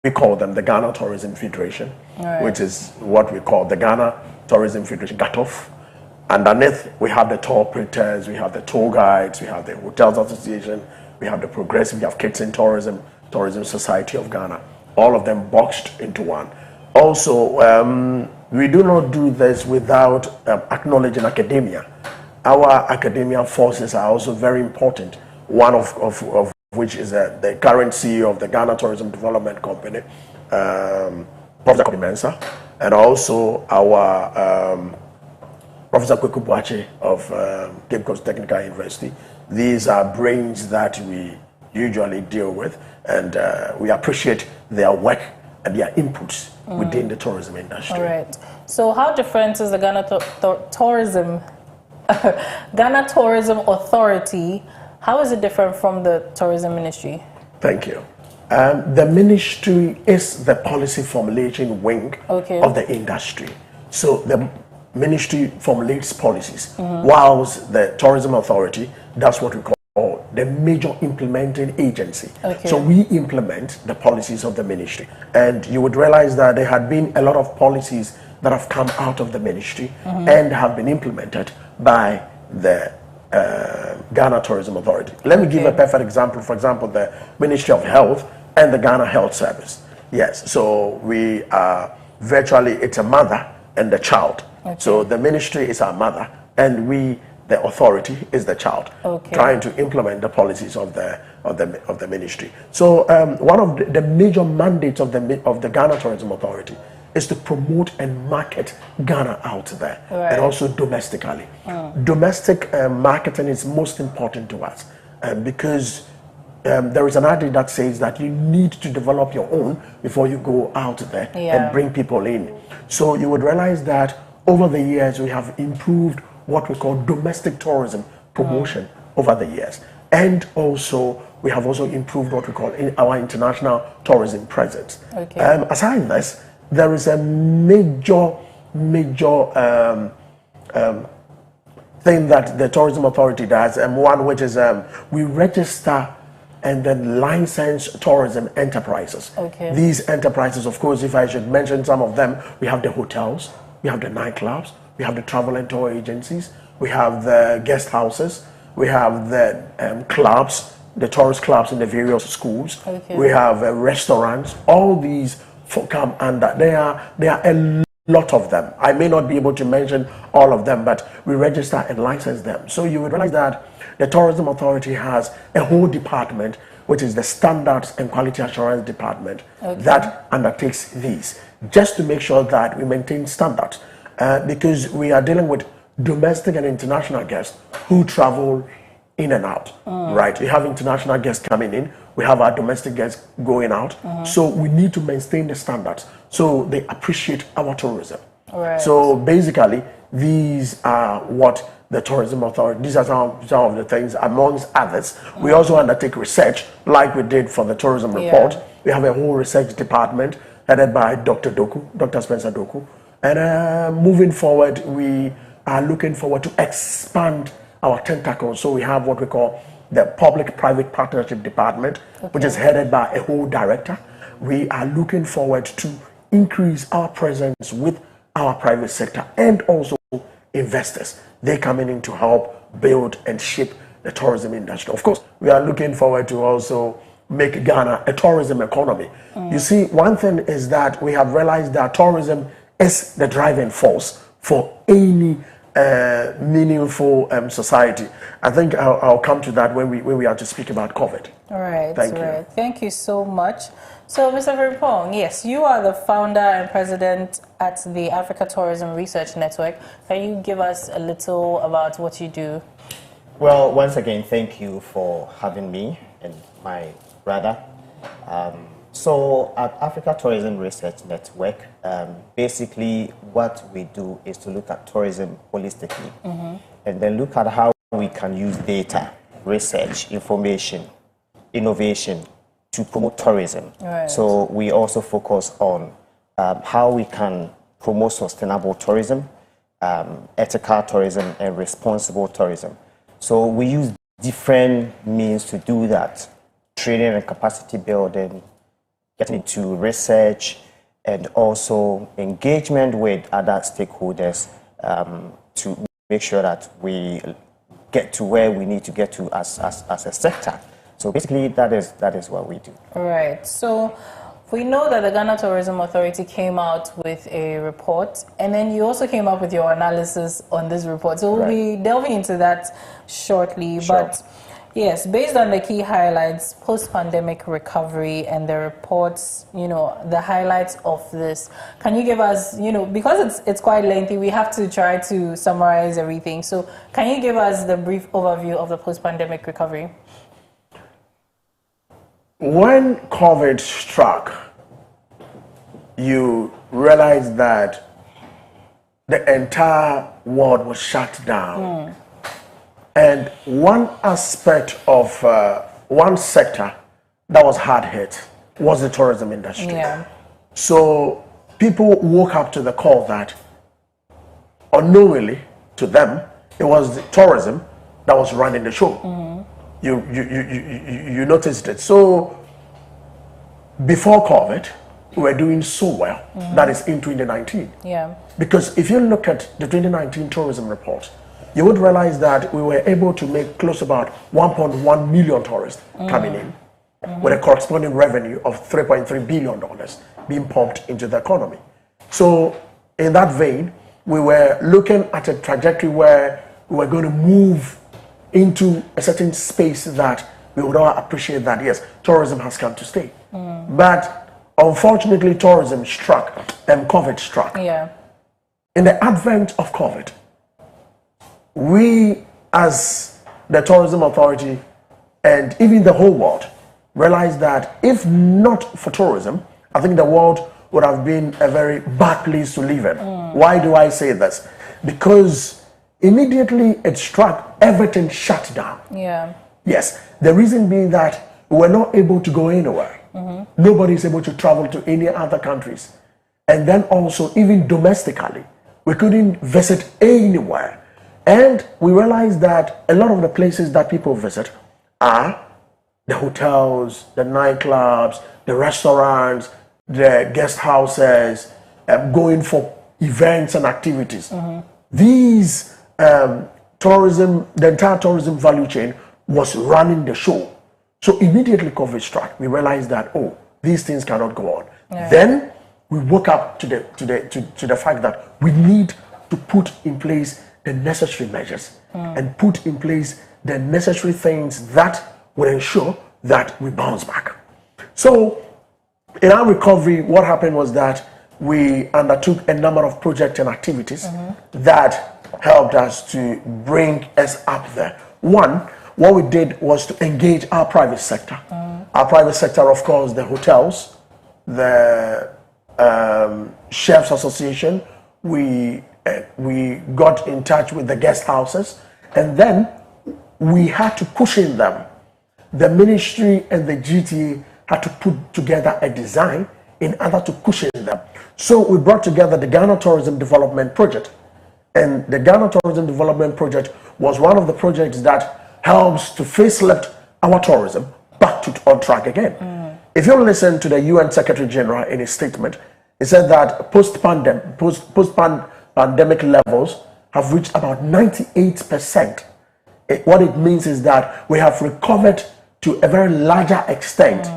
[SPEAKER 2] We call them the Ghana Tourism Federation, which is what we call the Ghana Tourism Federation, GATOF. Underneath, we have the tour operators, we have the tour guides, we have the Hotels Association, we have the Progressive, we have Kids in Tourism, Tourism Society of Ghana, all of them boxed into one. Also, we do not do this without acknowledging academia. Our academia forces are also very important, one of which is the current CEO of the Ghana Tourism Development Company, Professor Koko Mensah, and also our Professor Koko of Cape Coast Technical University. These are brains that we usually deal with, and we appreciate their work and their inputs within the tourism industry.
[SPEAKER 1] All right. So how different is the Ghana Tourism Authority? How is it different from the tourism ministry?
[SPEAKER 2] Thank you. The ministry is the policy formulation wing of the industry. So the ministry formulates policies, whilst the tourism authority does what we call the major implementing agency. So we implement the policies of the ministry. And you would realize that there had been a lot of policies that have come out of the ministry and have been implemented by the Ghana Tourism Authority. Let me give a perfect example. For example, the Ministry of Health and the Ghana Health Service. Yes, so we are virtually, it's a mother and the child. So the ministry is our mother, and we, the authority, is the child, trying to implement the policies of the ministry. So one of the major mandates of the Ghana Tourism Authority is to promote and market Ghana out there, and also domestically. Domestic marketing is most important to us because there is an adage that says that you need to develop your own before you go out there and bring people in. So you would realize that over the years we have improved what we call domestic tourism promotion over the years, and also we have also improved what we call our international tourism presence. Aside this, there is a major thing that the tourism authority does, and one which is we register and then license tourism enterprises. These enterprises, of course, if I should mention some of them, we have the hotels, we have the nightclubs, we have the travel and tour agencies, we have the guest houses, we have the clubs, the tourist clubs in the various schools, we have restaurants. All these come under, there are a lot of them. I may not be able to mention all of them, but we register and license them. So you would realize that the Tourism Authority has a whole department, which is the Standards and Quality Assurance Department, that undertakes these, just to make sure that we maintain standards, because we are dealing with domestic and international guests who travel in and out, right? We have international guests coming in, we have our domestic guests going out, so we need to maintain the standards so they appreciate our tourism. So basically, these are what the Tourism Authority, these are some of the things, amongst others. We also undertake research, like we did for the tourism report. We have a whole research department headed by Dr. Spencer Doku. And moving forward, we are looking forward to expand our tentacles. So we have what we call the public-private partnership department, which is headed by a whole director. We are looking forward to increase our presence with our private sector and also investors. They're coming in to help build and shape the tourism industry. Of course, we are looking forward to also make Ghana a tourism economy. You see, one thing is that we have realized that tourism is the driving force for any meaningful society. I think I'll come to that when we are to speak about COVID.
[SPEAKER 1] All right.
[SPEAKER 2] Thank you.
[SPEAKER 1] Thank you so much. So, Mr. Frimpong, yes, you are the founder and president at the Africa Tourism Research Network. Can you give us a little about what you do?
[SPEAKER 4] Well, once again, thank you for having me and my brother. So at Africa Tourism Research Network, basically what we do is to look at tourism holistically and then look at how we can use data, research, information, innovation to promote tourism.
[SPEAKER 1] Right.
[SPEAKER 4] So we also focus on how we can promote sustainable tourism, ethical tourism, and responsible tourism. So we use different means to do that: training and capacity building, getting into research, and also engagement with other stakeholders to make sure that we get to where we need to get to as a sector. So basically, that is what we do.
[SPEAKER 1] Right. So we know that the Ghana Tourism Authority came out with a report, and then you also came up with your analysis on this report. So we'll be delving into that shortly.
[SPEAKER 4] Sure.
[SPEAKER 1] But yes, based on the key highlights, post-pandemic recovery and the reports, the highlights of this, can you give us, because it's quite lengthy, we have to try to summarize everything. So can you give us the brief overview of the post-pandemic recovery?
[SPEAKER 2] When COVID struck, you realized that the entire world was shut down. And one aspect of one sector that was hard hit was the tourism industry.
[SPEAKER 1] Yeah.
[SPEAKER 2] So people woke up to the call that unknowingly to them, it was the tourism that was running the show. You noticed it. So before COVID, we were doing so well. That is in 2019.
[SPEAKER 1] Yeah.
[SPEAKER 2] Because if you look at the 2019 tourism report, you would realize that we were able to make close to about 1.1 million tourists coming in with a corresponding revenue of $3.3 billion being pumped into the economy. So in that vein, we were looking at a trajectory where we were going to move into a certain space that we would all appreciate that, yes, tourism has come to stay. But unfortunately, tourism struck and COVID struck.
[SPEAKER 1] Yeah.
[SPEAKER 2] In the advent of COVID, we as the Tourism Authority and even the whole world realized that if not for tourism, I think the world would have been a very bad place to live in. Why do I say this? Because immediately it struck, everything shut down.
[SPEAKER 1] Yeah.
[SPEAKER 2] Yes, the reason being that we were not able to go anywhere. Nobody is able to travel to any other countries. And then also, even domestically, we couldn't visit anywhere. And we realized that a lot of the places that people visit are the hotels, the nightclubs, the restaurants, the guest houses, going for events and activities. These tourism, the entire tourism value chain was running the show. So immediately COVID struck, we realized that, oh, these things cannot go on.
[SPEAKER 1] Yeah.
[SPEAKER 2] Then we woke up to the fact that we need to put in place the necessary measures and put in place the necessary things that will ensure that we bounce back. So in our recovery, what happened was that we undertook a number of projects and activities that helped us to bring us up there. One, what we did was to engage our private sector. Our private sector, of course, the hotels, the Chefs Association, we got in touch with the guest houses, and then we had to cushion them. The ministry and the GTA had to put together a design in order to cushion them. So we brought together the Ghana Tourism Development Project. And the Ghana Tourism Development Project was one of the projects that helps to facelift our tourism back on track again. If you listen to the UN Secretary General in his statement, he said that post-pandemic levels have reached about 98%. What it means is that we have recovered to a very larger extent.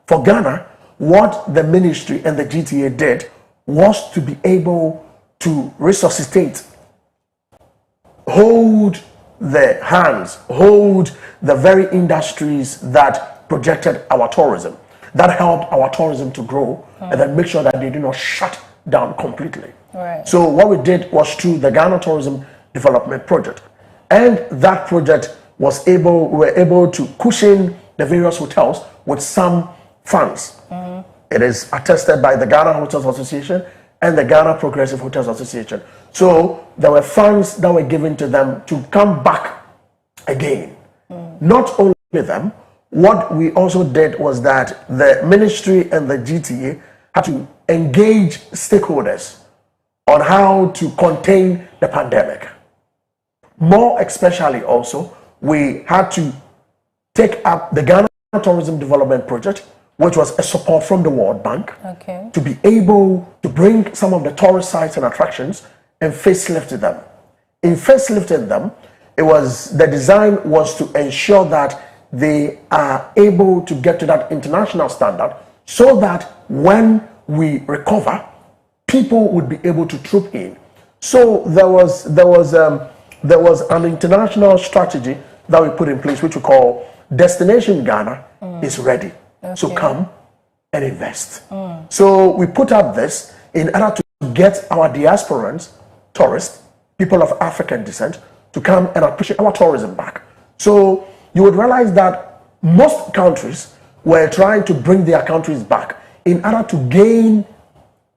[SPEAKER 2] For Ghana, what the ministry and the GTA did was to be able to resuscitate, hold the hands, hold the very industries that projected our tourism, that helped our tourism to grow, and then make sure that they do not shut down completely.
[SPEAKER 1] Right.
[SPEAKER 2] So what we did was through the Ghana Tourism Development Project, and that project was we were able to cushion the various hotels with some funds. It is attested by the Ghana Hotels Association and the Ghana Progressive Hotels Association. So there were funds that were given to them to come back again. Not only them, what we also did was that the ministry and the GTA had to engage stakeholders on how to contain the pandemic. More especially also, we had to take up the Ghana Tourism Development Project, which was a support from the World Bank, to be able to bring some of the tourist sites and attractions and facelift them. In facelifting them, the design was to ensure that they are able to get to that international standard, so that when we recover, people would be able to troop in. So there was an international strategy that we put in place, which we call Destination Ghana is Ready. So come and invest. So we put up this in order to get our diasporans, tourists, people of African descent, to come and appreciate our tourism back. So you would realize that most countries were trying to bring their countries back in order to gain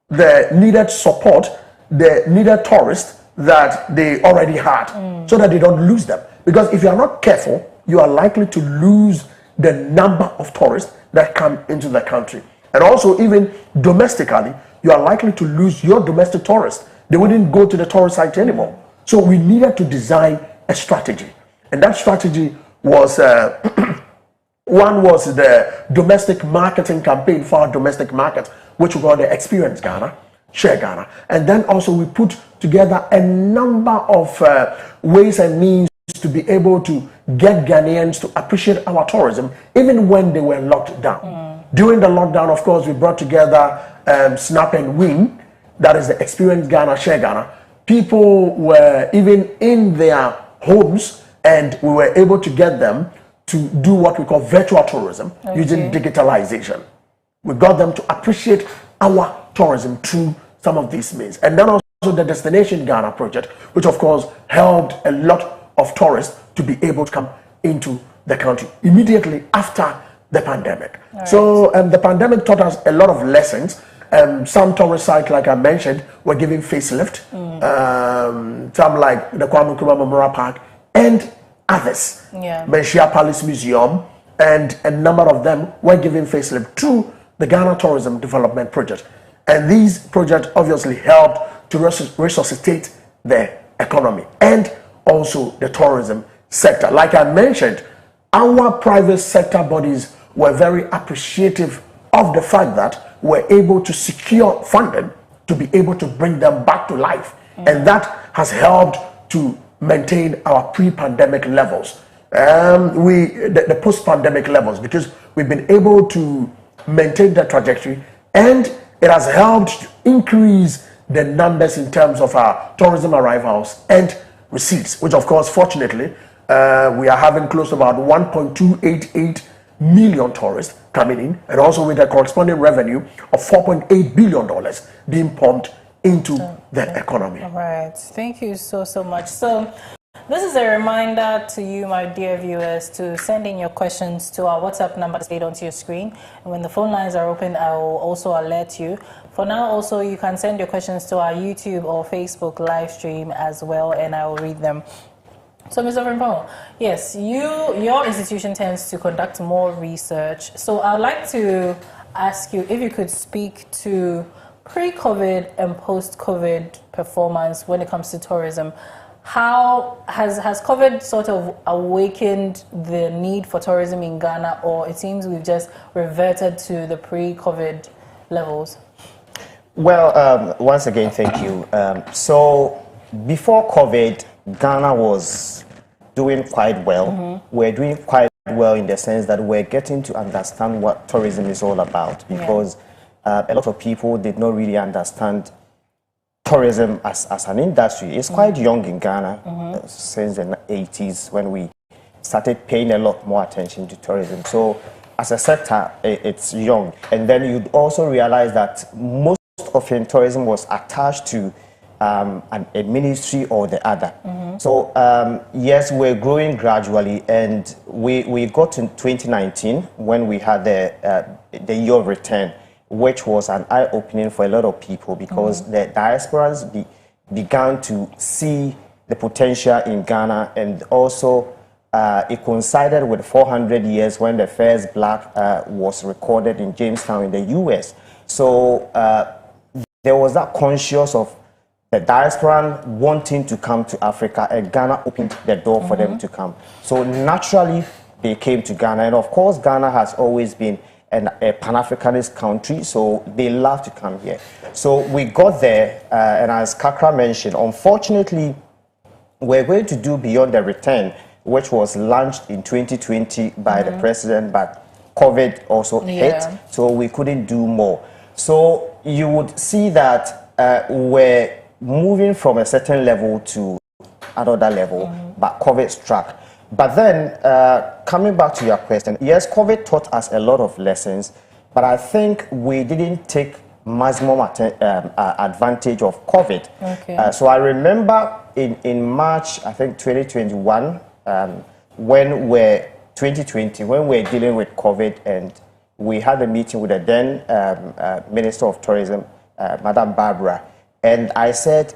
[SPEAKER 2] the needed support, the needed tourists that they already had, so that they don't lose them. Because if you are not careful, you are likely to lose the number of tourists that come into the country. And also, even domestically, you are likely to lose your domestic tourists. They wouldn't go to the tourist site anymore. So we needed to design a strategy. And that strategy was, one was the domestic marketing campaign for our domestic market, which we call the Experience Ghana, Share Ghana. And then also we put together a number of ways and means to be able to get Ghanaians to appreciate our tourism, even when they were locked down. During the lockdown, of course, we brought together Snap and Win, that is the Experience Ghana, Share Ghana. People were even in their homes, and we were able to get them to do what we call virtual tourism using digitalization. We got them to appreciate our tourism through some of these means. And then also the Destination Ghana project, which of course helped a lot of tourists to be able to come into the country immediately after the pandemic. So the pandemic taught us a lot of lessons. Some tourist sites, like I mentioned, were given facelift. Some like the Kwame Nkrumah Memorial Park and others. Benshia Palace Museum, and a number of them were given facelift through the Ghana Tourism Development Project. And these projects obviously helped to resuscitate the economy and also the tourism sector. Like I mentioned, our private sector bodies were very appreciative of the fact that we're able to secure funding to be able to bring them back to life. And that has helped to maintain our pre-pandemic levels, the post-pandemic levels, because we've been able to maintain the trajectory, and it has helped to increase the numbers in terms of our tourism arrivals and receipts, which of course, fortunately, we are having close to about 1.288 million tourists coming in, and also with a corresponding revenue of $4.8 billion being pumped into the economy.
[SPEAKER 1] All right. Thank you so much. So this is a reminder to you, my dear viewers, to send in your questions to our WhatsApp number displayed onto your screen. And when the phone lines are open, I will also alert you. For now, also, you can send your questions to our YouTube or Facebook live stream as well, and I will read them. So, Mr. Frimpong, yes, your institution tends to conduct more research. So I'd like to ask you if you could speak to pre-COVID and post-COVID performance when it comes to tourism. how has COVID sort of awakened the need for tourism in Ghana, or it seems we've just reverted to the pre-COVID levels?
[SPEAKER 4] Well, once again, thank you. So before COVID, Ghana was doing quite well. We're doing quite well in the sense that we're getting to understand what tourism is all about, because a lot of people did not really understand tourism as an industry. It's quite young in Ghana since the 80s when we started paying a lot more attention to tourism. So as a sector, it's young. And then you'd also realize that most of tourism was attached to a ministry or the other. So yes, we're growing gradually, and we got to 2019 when we had the year of return, which was an eye-opening for a lot of people, because the diasporans began to see the potential in Ghana, and also it coincided with 400 years when the first black was recorded in Jamestown in the US. So there was that conscious of the diaspora wanting to come to Africa, and Ghana opened the door for them to come. So naturally, they came to Ghana, and of course, Ghana has always been a Pan-Africanist country, so they love to come here. So we got there, and as Kakra mentioned, unfortunately, we're going to do Beyond the Return, which was launched in 2020 by the president, but COVID also hit, so we couldn't do more. So you would see that we're moving from a certain level to another level, but COVID struck. But then, coming back to your question, yes, COVID taught us a lot of lessons, but I think we didn't take maximum advantage of COVID. So I remember in March, I think 2021, when we're 2020, when we're dealing with COVID, and we had a meeting with the then Minister of Tourism, Madam Barbara, and I said,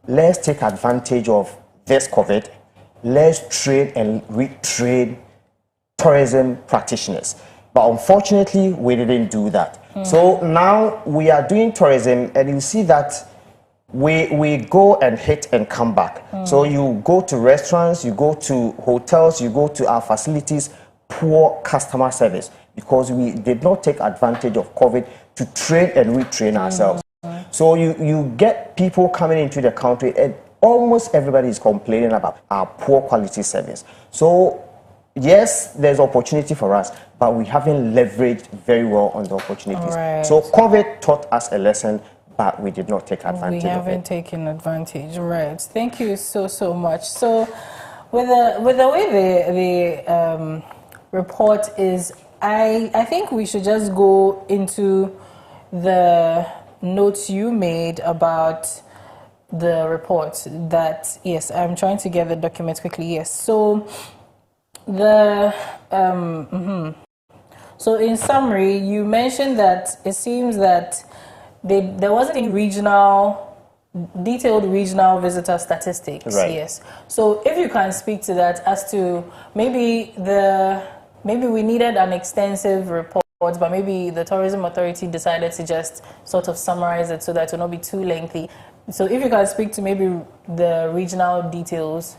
[SPEAKER 4] let's take advantage of this COVID. Let's train and retrain tourism practitioners. But unfortunately, we didn't do that. So now we are doing tourism, and you see that we go and hit and come back. So you go to restaurants, you go to hotels, you go to our facilities, poor customer service, because we did not take advantage of COVID to train and retrain ourselves. So you get people coming into the country, and almost everybody is complaining about our poor quality service. So yes, there's opportunity for us, but we haven't leveraged very well on the opportunities. So COVID taught us a lesson, but we did not take advantage of it.
[SPEAKER 1] We haven't taken advantage, right? Thank you so much. So with the way the report is, I think we should just go into the notes you made about the report. That, yes, I'm trying to get the document quickly. Yes, so the so in summary, you mentioned that it seems that there wasn't a detailed regional visitor statistics. Yes, so if you can speak to that, as to maybe we needed an extensive report, but maybe the Tourism Authority decided to just sort of summarize it so that it will not be too lengthy. So if you can speak to maybe the regional details,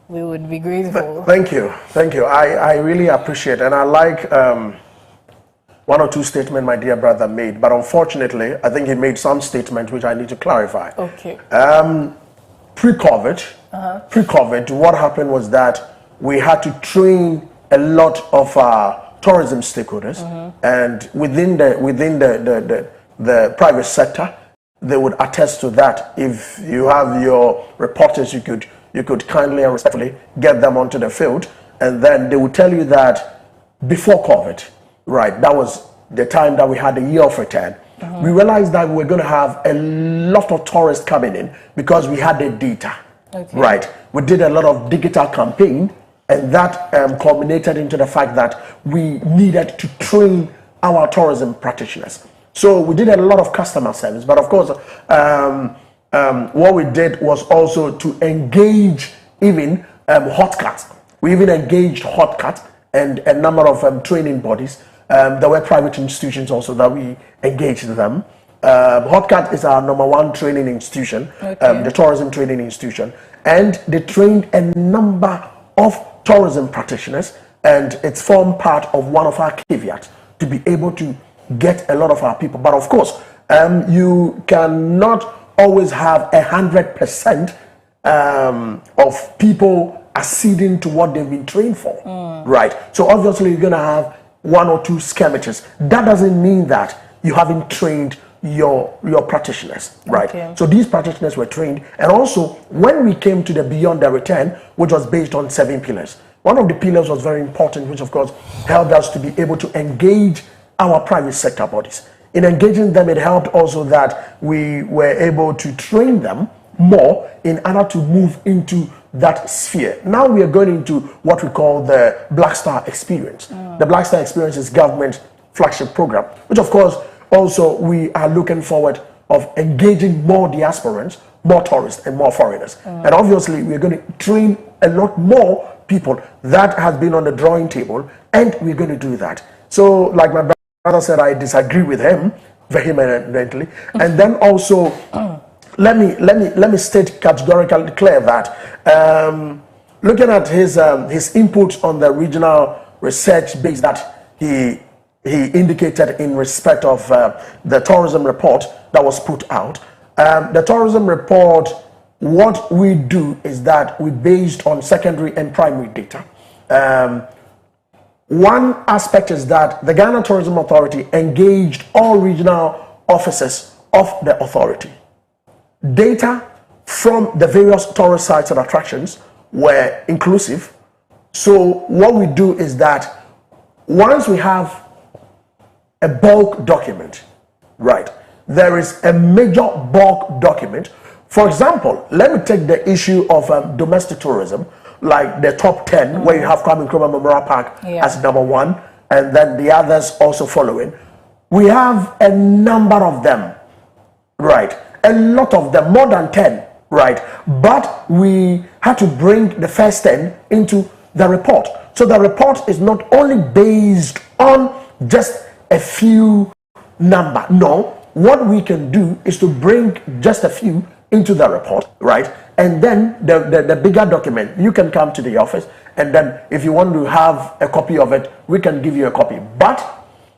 [SPEAKER 1] we would be grateful.
[SPEAKER 2] Thank you. I really appreciate, and I like one or two statements my dear brother made, but unfortunately, I think he made some statements which I need to clarify.
[SPEAKER 1] Okay.
[SPEAKER 2] Pre-COVID, what happened was that we had to train a lot of our tourism stakeholders, and within the private sector, they would attest to that. If you have your reporters, you could kindly and respectfully get them onto the field, and then they would tell you that before COVID, right, that was the time that we had the year of return. We realized that we were going to have a lot of tourists coming in because we had the data, right? We did a lot of digital campaign, and that culminated into the fact that we needed to train our tourism practitioners. So we did a lot of customer service, but of course, what we did was also to engage even Hotcat. We even engaged Hotcat and a number of training bodies. There were private institutions also that we engaged them. Hotcat is our #1 training institution, the tourism training institution, and they trained a number of tourism practitioners, and it's formed part of one of our caveats to be able to get a lot of our people. But of course, you cannot always have 100% of people acceding to what they've been trained for, right? So obviously you're going to have 1 or 2 skirmishes. That doesn't mean that you haven't trained your practitioners, right? So these practitioners were trained, and also when we came to the Beyond the Return, which was based on 7 pillars, one of the pillars was very important, which of course helped us to be able to engage our private sector bodies. In engaging them, it helped also that we were able to train them more in order to move into that sphere. Now we are going into what we call the Black Star Experience. The Black Star Experience is government flagship program, which of course also we are looking forward of engaging more diasporans, more tourists and more foreigners. And obviously we're going to train a lot more people. That has been on the drawing table, and we're going to do that. So like my brother said, I disagree with him vehemently. And then also let me state categorically clear that looking at his input on the regional research base that he indicated in respect of the tourism report that was put out. The tourism report, what we do is that we based on secondary and primary data. One aspect is that the Ghana Tourism Authority engaged all regional offices of the authority. Data from the various tourist sites and attractions were inclusive. So what we do is that once we have a bulk document, right, there is a major bulk document. For example, let me take the issue of domestic tourism, like the top 10, where you have Kwame Nkrumah Memorial Park as #1, and then the others also following. We have a number of them, right? A lot of them, more than 10, right? But we had to bring the first 10 into the report. So the report is not only based on just a few number. No, what we can do is to bring just a few into the report, right? And then the bigger document, you can come to the office, and then if you want to have a copy of it, we can give you a copy. But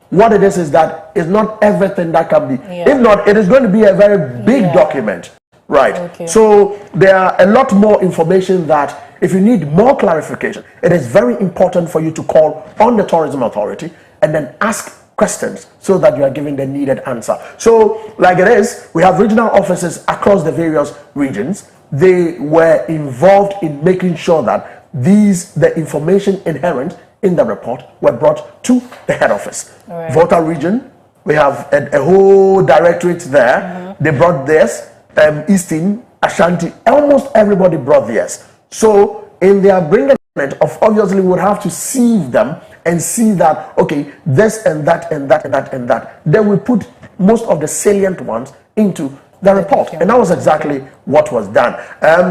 [SPEAKER 2] what it is that it's not everything that can be. If not, it is going to be a very big document, right? So there are a lot more information that if you need more clarification, it is very important for you to call on the Tourism Authority and then ask questions so that you are giving the needed answer. So like it is, we have regional offices across the various regions. They were involved in making sure that the information inherent in the report were brought to the head office. Volta region, we have a whole directorate there. They brought theirs. Eastern, Ashanti, almost everybody brought theirs. So in their bringing of, obviously we would have to sieve them and see that, okay, this and that and that and that and that. Then we put most of the salient ones into the report. And that was exactly what was done.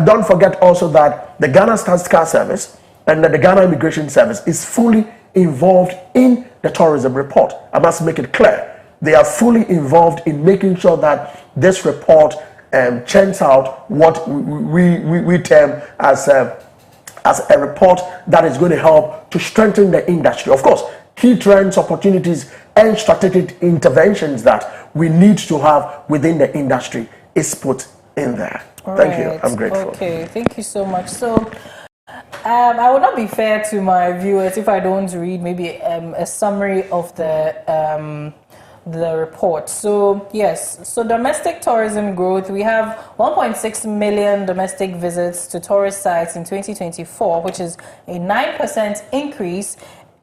[SPEAKER 2] Don't forget also that the Ghana Statistical Service and the Ghana Immigration Service is fully involved in the tourism report. I must make it clear. They are fully involved in making sure that this report churns out what we term as a report that is going to help to strengthen the industry. Of course, key trends, opportunities, and strategic interventions that we need to have within the industry is put in there. Thank you. I'm grateful.
[SPEAKER 1] Okay, thank you so much. So, I would not be fair to my viewers if I don't read maybe a summary of the report. So yes, so domestic tourism growth, we have 1.6 million domestic visits to tourist sites in 2024, which is a 9% increase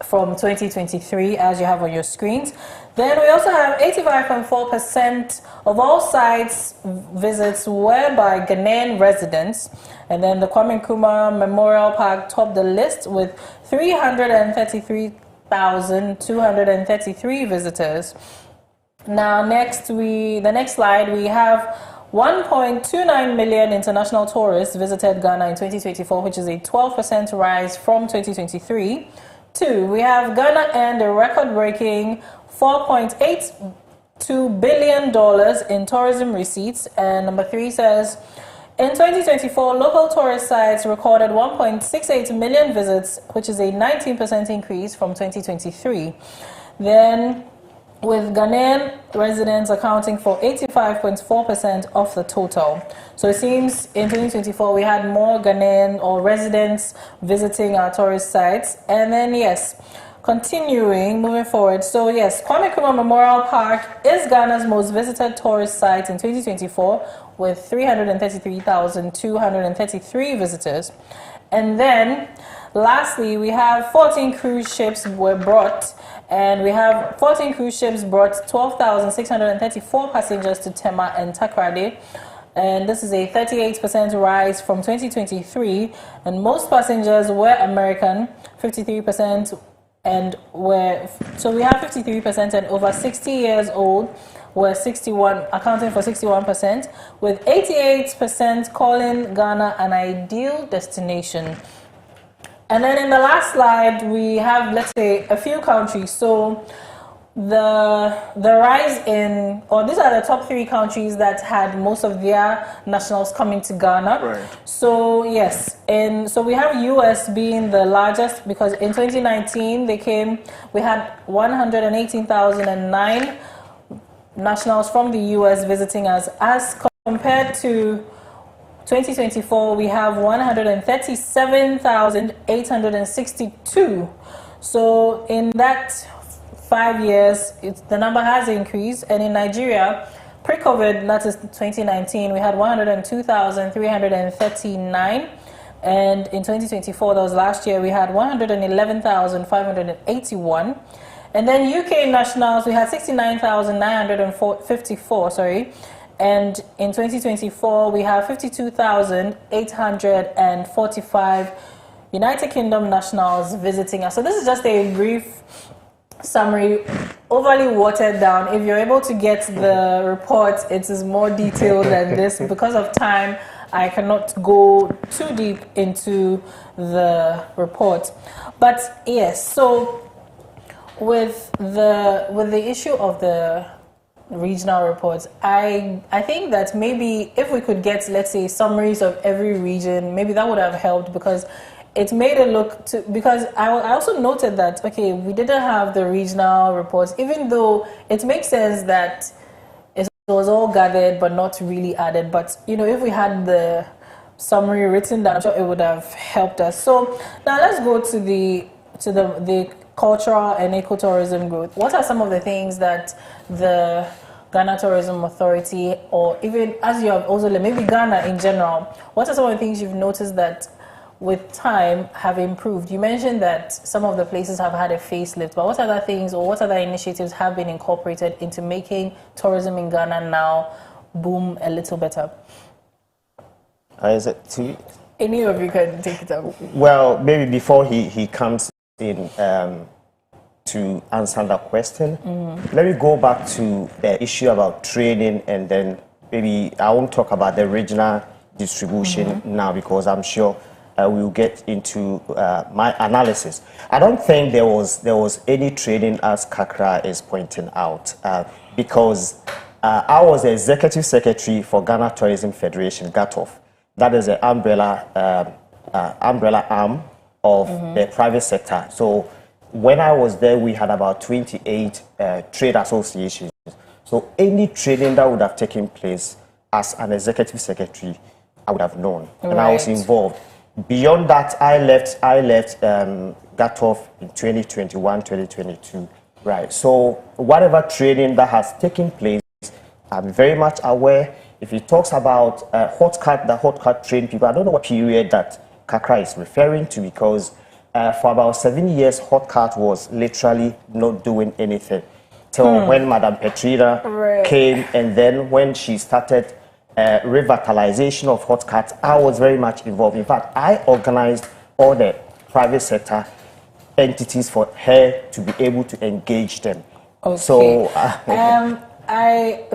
[SPEAKER 1] from 2023, as you have on your screens. Then we also have 85.4% of all sites visits were by Ghanaian residents. And then the Kwame Nkrumah Memorial Park topped the list with 333,233 visitors. Now, the next slide, we have 1.29 million international tourists visited Ghana in 2024, which is a 12% rise from 2023. We have Ghana earned a record-breaking 4.8 $2 billion in tourism receipts. And number 3 says, in 2024, local tourist sites recorded 1.68 million visits, which is a 19% increase from 2023. Then, with Ghanaian residents accounting for 85.4% of the total. So it seems in 2024 we had more Ghanaian or residents visiting our tourist sites. And then yes, moving forward. So yes, Kwame Nkrumah Memorial Park is Ghana's most visited tourist site in 2024 with 333,233 visitors. And then lastly, we have 14 cruise ships were brought, and we have 14 cruise ships brought 12,634 passengers to Tema and Takoradi. And this is a 38% rise from 2023. And most passengers were American, 53%, and so we have 53% and over 60 years old were 61, accounting for 61%, with 88% calling Ghana an ideal destination. And then in the last slide, we have, let's say, a few countries. So the rise in, or these are the top 3 countries that had most of their nationals coming to Ghana.
[SPEAKER 2] Right.
[SPEAKER 1] So yes, and so we have US being the largest, because in 2019 we had 118,009 nationals from the US visiting us, as compared to 2024, we have 137,862. So in that 5 years, the number has increased. And in Nigeria, pre-COVID, that is 2019, we had 102,339. And in 2024, that was last year, we had 111,581. And then UK nationals, we had 69,954, And in 2024, we have 52,845 United Kingdom nationals visiting us. So this is just a brief summary, overly watered down. If you're able to get the report, it is more detailed than this. Because of time, I cannot go too deep into the report. But yes, so with the issue of the regional reports, I think that maybe if we could get, let's say, summaries of every region, maybe that would have helped, because it made it look to, because I also noted that, okay, we didn't have the regional reports, even though it makes sense that it was all gathered but not really added. But if we had the summary written down, I'm sure it would have helped us. So now let's go to the cultural and ecotourism growth. What are some of the things that the Ghana Tourism Authority, or even as you have also, maybe Ghana in general, what are some of the things you've noticed that with time have improved? You mentioned that some of the places have had a facelift, but what other things or what other initiatives have been incorporated into making tourism in Ghana now boom a little better?
[SPEAKER 4] Is it to
[SPEAKER 1] any of you can take it up?
[SPEAKER 4] Well, maybe before he comes in to answer that question, let me go back to the issue about training, and then maybe I won't talk about the regional distribution now, because I'm sure we'll get into my analysis. I don't think there was any training, as Kakra is pointing out, because I was the executive secretary for Ghana Tourism Federation, GATOF. That is the umbrella arm of the private sector. So when I was there, we had about 28 trade associations. So any training that would have taken place as an executive secretary, I would have known, and I was involved. Beyond that, I left GATOF in 2021, 2022. Right. So whatever training that has taken place, I'm very much aware. If he talks about the hot cut trained people, I don't know what period that Kakra is referring to, because for about 7 years, hot cut was literally not doing anything till when Madame Petrina came, and then when she started revitalization of hot cut, I was very much involved. In fact, I organized all the private sector entities for her to be able to engage them.
[SPEAKER 1] Okay.
[SPEAKER 4] So,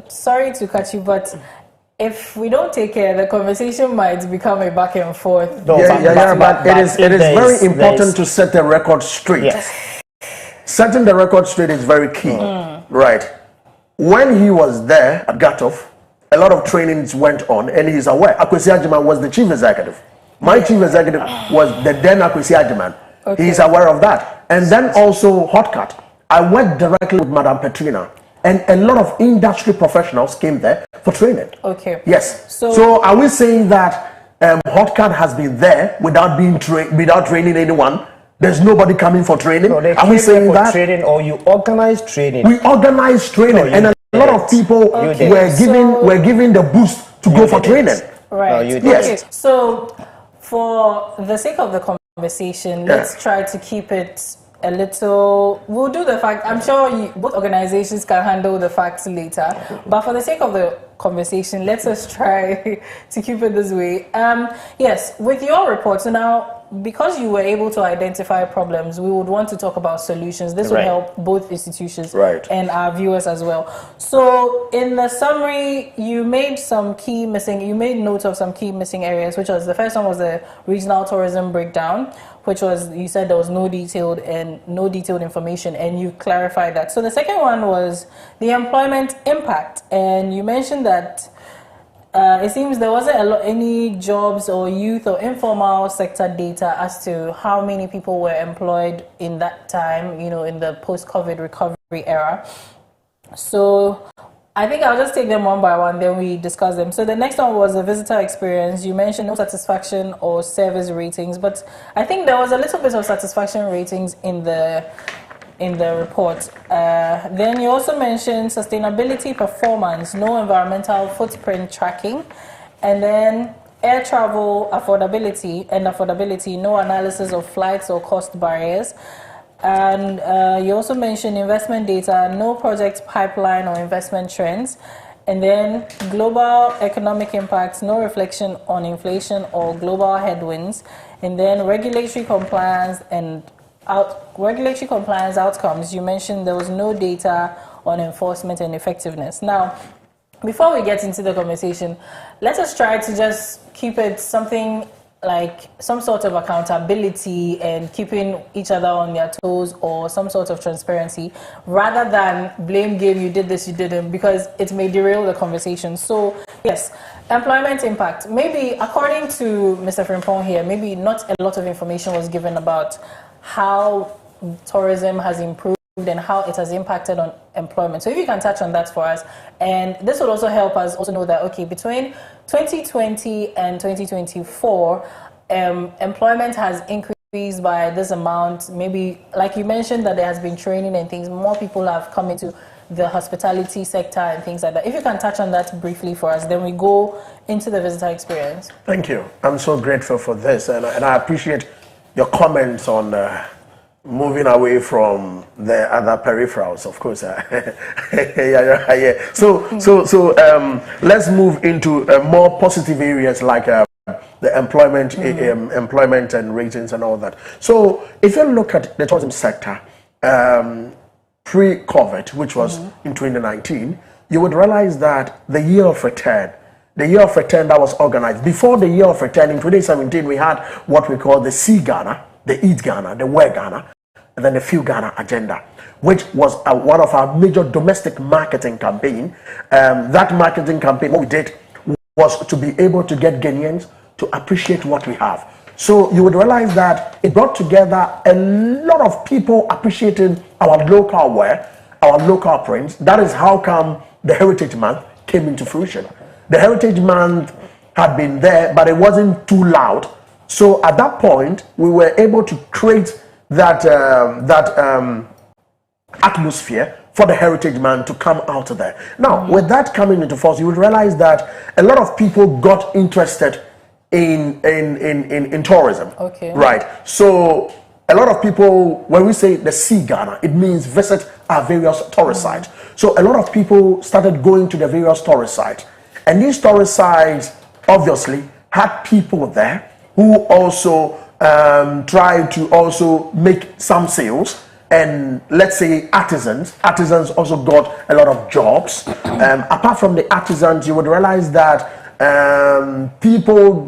[SPEAKER 1] sorry to cut you, but if we don't take care, the conversation might become a back and forth.
[SPEAKER 2] No, but it is very important to set the record straight.
[SPEAKER 4] Yes.
[SPEAKER 2] Setting the record straight is very key, right? when he was there at Gatov, a lot of trainings went on, and he's aware. Akwesi Ajiman was the chief executive. My chief executive was the then Akwesi Ajiman. Okay. He's aware of that. And then also Hotcat. I worked directly with Madame Petrina, and a lot of industry professionals came there for training.
[SPEAKER 1] Okay.
[SPEAKER 2] Yes. So are we saying that Hotcat has been there without training anyone? There's nobody coming for training.
[SPEAKER 4] No,
[SPEAKER 2] are we saying that
[SPEAKER 4] training, or you organize training?
[SPEAKER 2] We organize training, and a lot of people were given the boost to go for training.
[SPEAKER 1] Right.
[SPEAKER 2] No, yes.
[SPEAKER 1] Okay. So for the sake of the conversation, let's try to keep it a little. We'll do the fact. I'm sure both organizations can handle the facts later, but for the sake of the conversation, let's just try to keep it this way. Yes, with your report, so now, because you were able to identify problems, we would want to talk about solutions. This would help both institutions and our viewers as well. So in the summary, you made note of some key missing areas, which was, the first one was the regional tourism breakdown, which was, you said there was no detailed information, and you clarified that. So the second one was the employment impact, and you mentioned that it seems there wasn't any jobs or youth or informal sector data as to how many people were employed in that time, in the post-COVID recovery era. So I think I'll just take them one by one, then we discuss them. So the next one was the visitor experience. You mentioned no satisfaction or service ratings, but I think there was a little bit of satisfaction ratings in the report. Then you also mentioned sustainability performance, no environmental footprint tracking, and then air travel affordability, no analysis of flights or cost barriers. And you also mentioned investment data, no project pipeline or investment trends. And then global economic impacts, no reflection on inflation or global headwinds. And then regulatory compliance outcomes. You mentioned there was no data on enforcement and effectiveness. Now, before we get into the conversation, let us try to just keep it something like some sort of accountability and keeping each other on their toes, or some sort of transparency, rather than blame game, you did this, you didn't, because it may derail the conversation. So yes, employment impact. Maybe according to Mr. Frimpong here, maybe not a lot of information was given about how tourism has improved and how it has impacted on employment. So if you can touch on that for us, and this will also help us also know that, okay, between 2020 and 2024, employment has increased by this amount. Maybe, like you mentioned, that there has been training and things, more people have come into the hospitality sector and things like that. If you can touch on that briefly for us, then we go into the visitor experience.
[SPEAKER 2] Thank you. I'm so grateful for this, and I appreciate your comments on moving away from the other peripherals, of course. So let's move into more positive areas like the employment, employment and ratings and all that. So if you look at the tourism sector, pre-COVID, which was in 2019, you would realize that the year of return that was organized. Before the year of return in 2017, we had what we call the See Ghana, the Eat Ghana, the Wear Ghana, and then the Feel Ghana agenda, which was one of our major domestic marketing campaign. That marketing campaign, what we did was to be able to get Ghanaians to appreciate what we have. So you would realize that it brought together a lot of people appreciating our local wear, our local prints. That is how come the Heritage Month came into fruition. The Heritage Month had been there, but it wasn't too loud. So at that point, we were able to create that atmosphere for the Heritage Month to come out of there. Now, with that coming into force, you would realize that a lot of people got interested in tourism. Okay. Right. So a lot of people, when we say the See Ghana, it means visit our various tourist sites. So a lot of people started going to the various tourist sites. And these tourist sites obviously had people there who also tried to also make some sales. And let's say artisans also got a lot of jobs. Apart from the artisans, you would realize that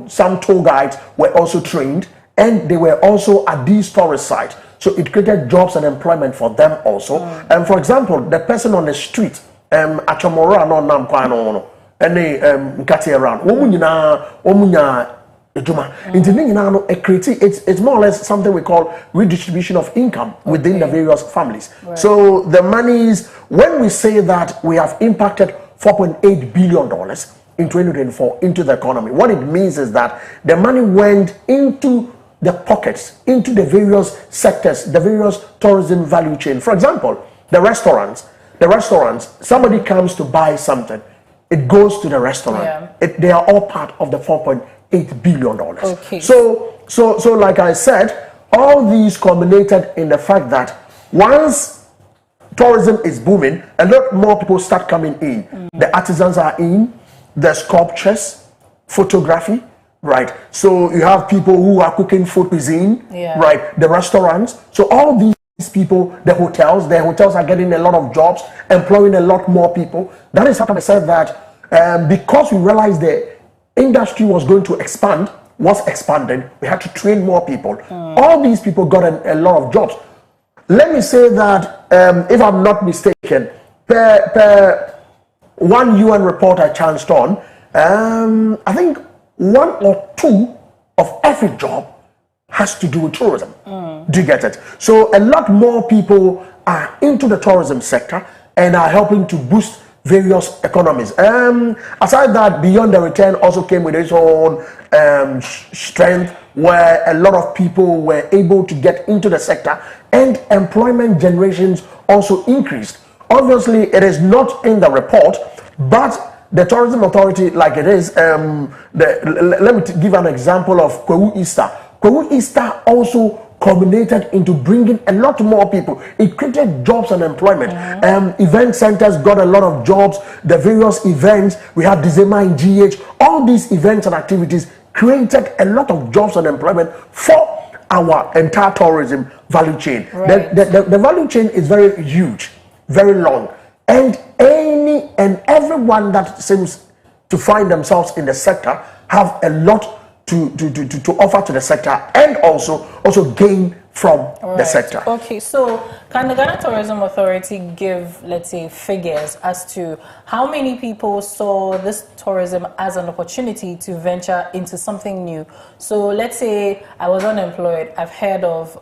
[SPEAKER 2] some tour guides were also trained, and they were also at these tourist sites. So it created jobs and employment for them also. And for example, the person on the street Achomora no nam kwa no ene nkati around omunya ejuma no it's more or less something we call redistribution of income within the various families. Right. So the monies, when we say that we have impacted $4.8 billion in 2024 into the economy, what it means is that the money went into the pockets, into the various sectors, the various tourism value chain. For example, the restaurants, somebody comes to buy something, it goes to the restaurant. Yeah. They are all part of the $4.8 billion. Okay. So like I said, all these culminated in the fact that once tourism is booming, a lot more people start coming in. The artisans are in, the sculptures, photography, right? So you have people who are cooking food cuisine, right? The restaurants. So all these people, the hotels are getting a lot of jobs, employing a lot more people. That is how I said that because we realized the industry was going to expand, was expanding, we had to train more people. All these people got a lot of jobs. Let me say that, if I'm not mistaken, per one UN report I chanced on, I think 1 or 2 of every job has to do with tourism. Do you get it? So a lot more people are into the tourism sector and are helping to boost various economies. Aside that, Beyond the Return also came with its own strength, where a lot of people were able to get into the sector and employment generations also increased. Obviously, it is not in the report, but the tourism authority, like it is, let me give an example of Kwewu Easter. Kwewu Easter also culminated into bringing a lot more people. It created jobs and employment. Event centers got a lot of jobs. The various events, we had December in GH. All these events and activities created a lot of jobs and employment for our entire tourism value chain. Right. The value chain is very huge, very long. And any and everyone that seems to find themselves in the sector have a lot to offer to the sector, and also gain from the sector.
[SPEAKER 1] Okay, so can the Ghana Tourism Authority give, let's say, figures as to how many people saw this tourism as an opportunity to venture into something new? So let's say I was unemployed, I've heard of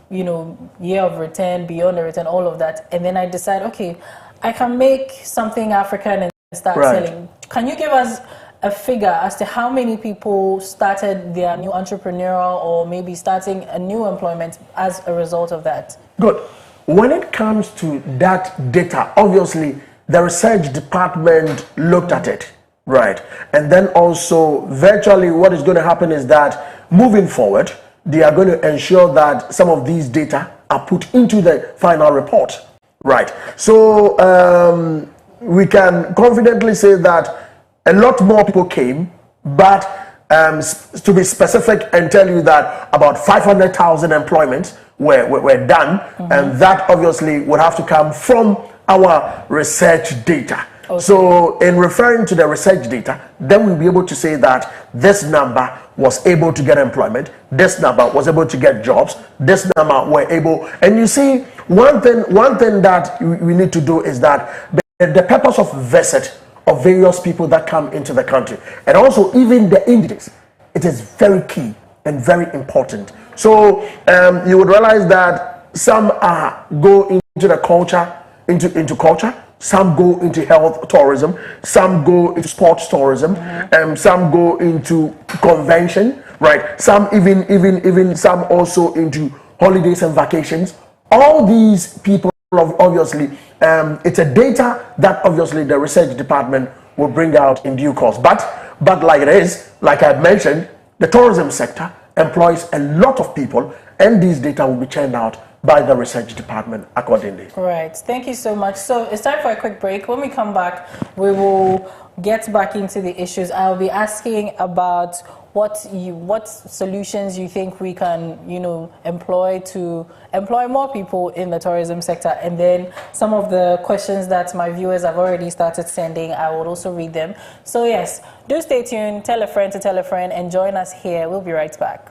[SPEAKER 1] Year of Return, Beyond the Return, all of that, and then I decide, okay, I can make something African and start selling. Can you give us a figure as to how many people started their new entrepreneurial or maybe starting a new employment as a result of that?
[SPEAKER 2] Good. When it comes to that data, obviously the research department looked at it, right? And then also virtually what is going to happen is that moving forward, they are going to ensure that some of these data are put into the final report, right? So we can confidently say that a lot more people came, but to be specific and tell you that about 500,000 employments were done, and that obviously would have to come from our research data. Okay. So in referring to the research data, then we'll be able to say that this number was able to get employment, this number was able to get jobs, this number were able, and you see, one thing that we need to do is that the purpose of visit of various people that come into the country, and also even the indices, it is very key and very important. So you would realize that some go into the culture, into culture, some go into health tourism, some go into sports tourism, some go into convention, right? Some even some also into holidays and vacations. All these people obviously, it's a data that obviously the research department will bring out in due course. But like it is, like I mentioned, the tourism sector employs a lot of people, and these data will be churned out by the research department accordingly.
[SPEAKER 1] Right. Thank you so much. So it's time for a quick break. When we come back, we will get back into the issues. I'll be asking about what solutions you think we can, employ to employ more people in the tourism sector. And then some of the questions that my viewers have already started sending, I will also read them. So yes, do stay tuned, tell a friend to tell a friend, and join us here. We'll be right back.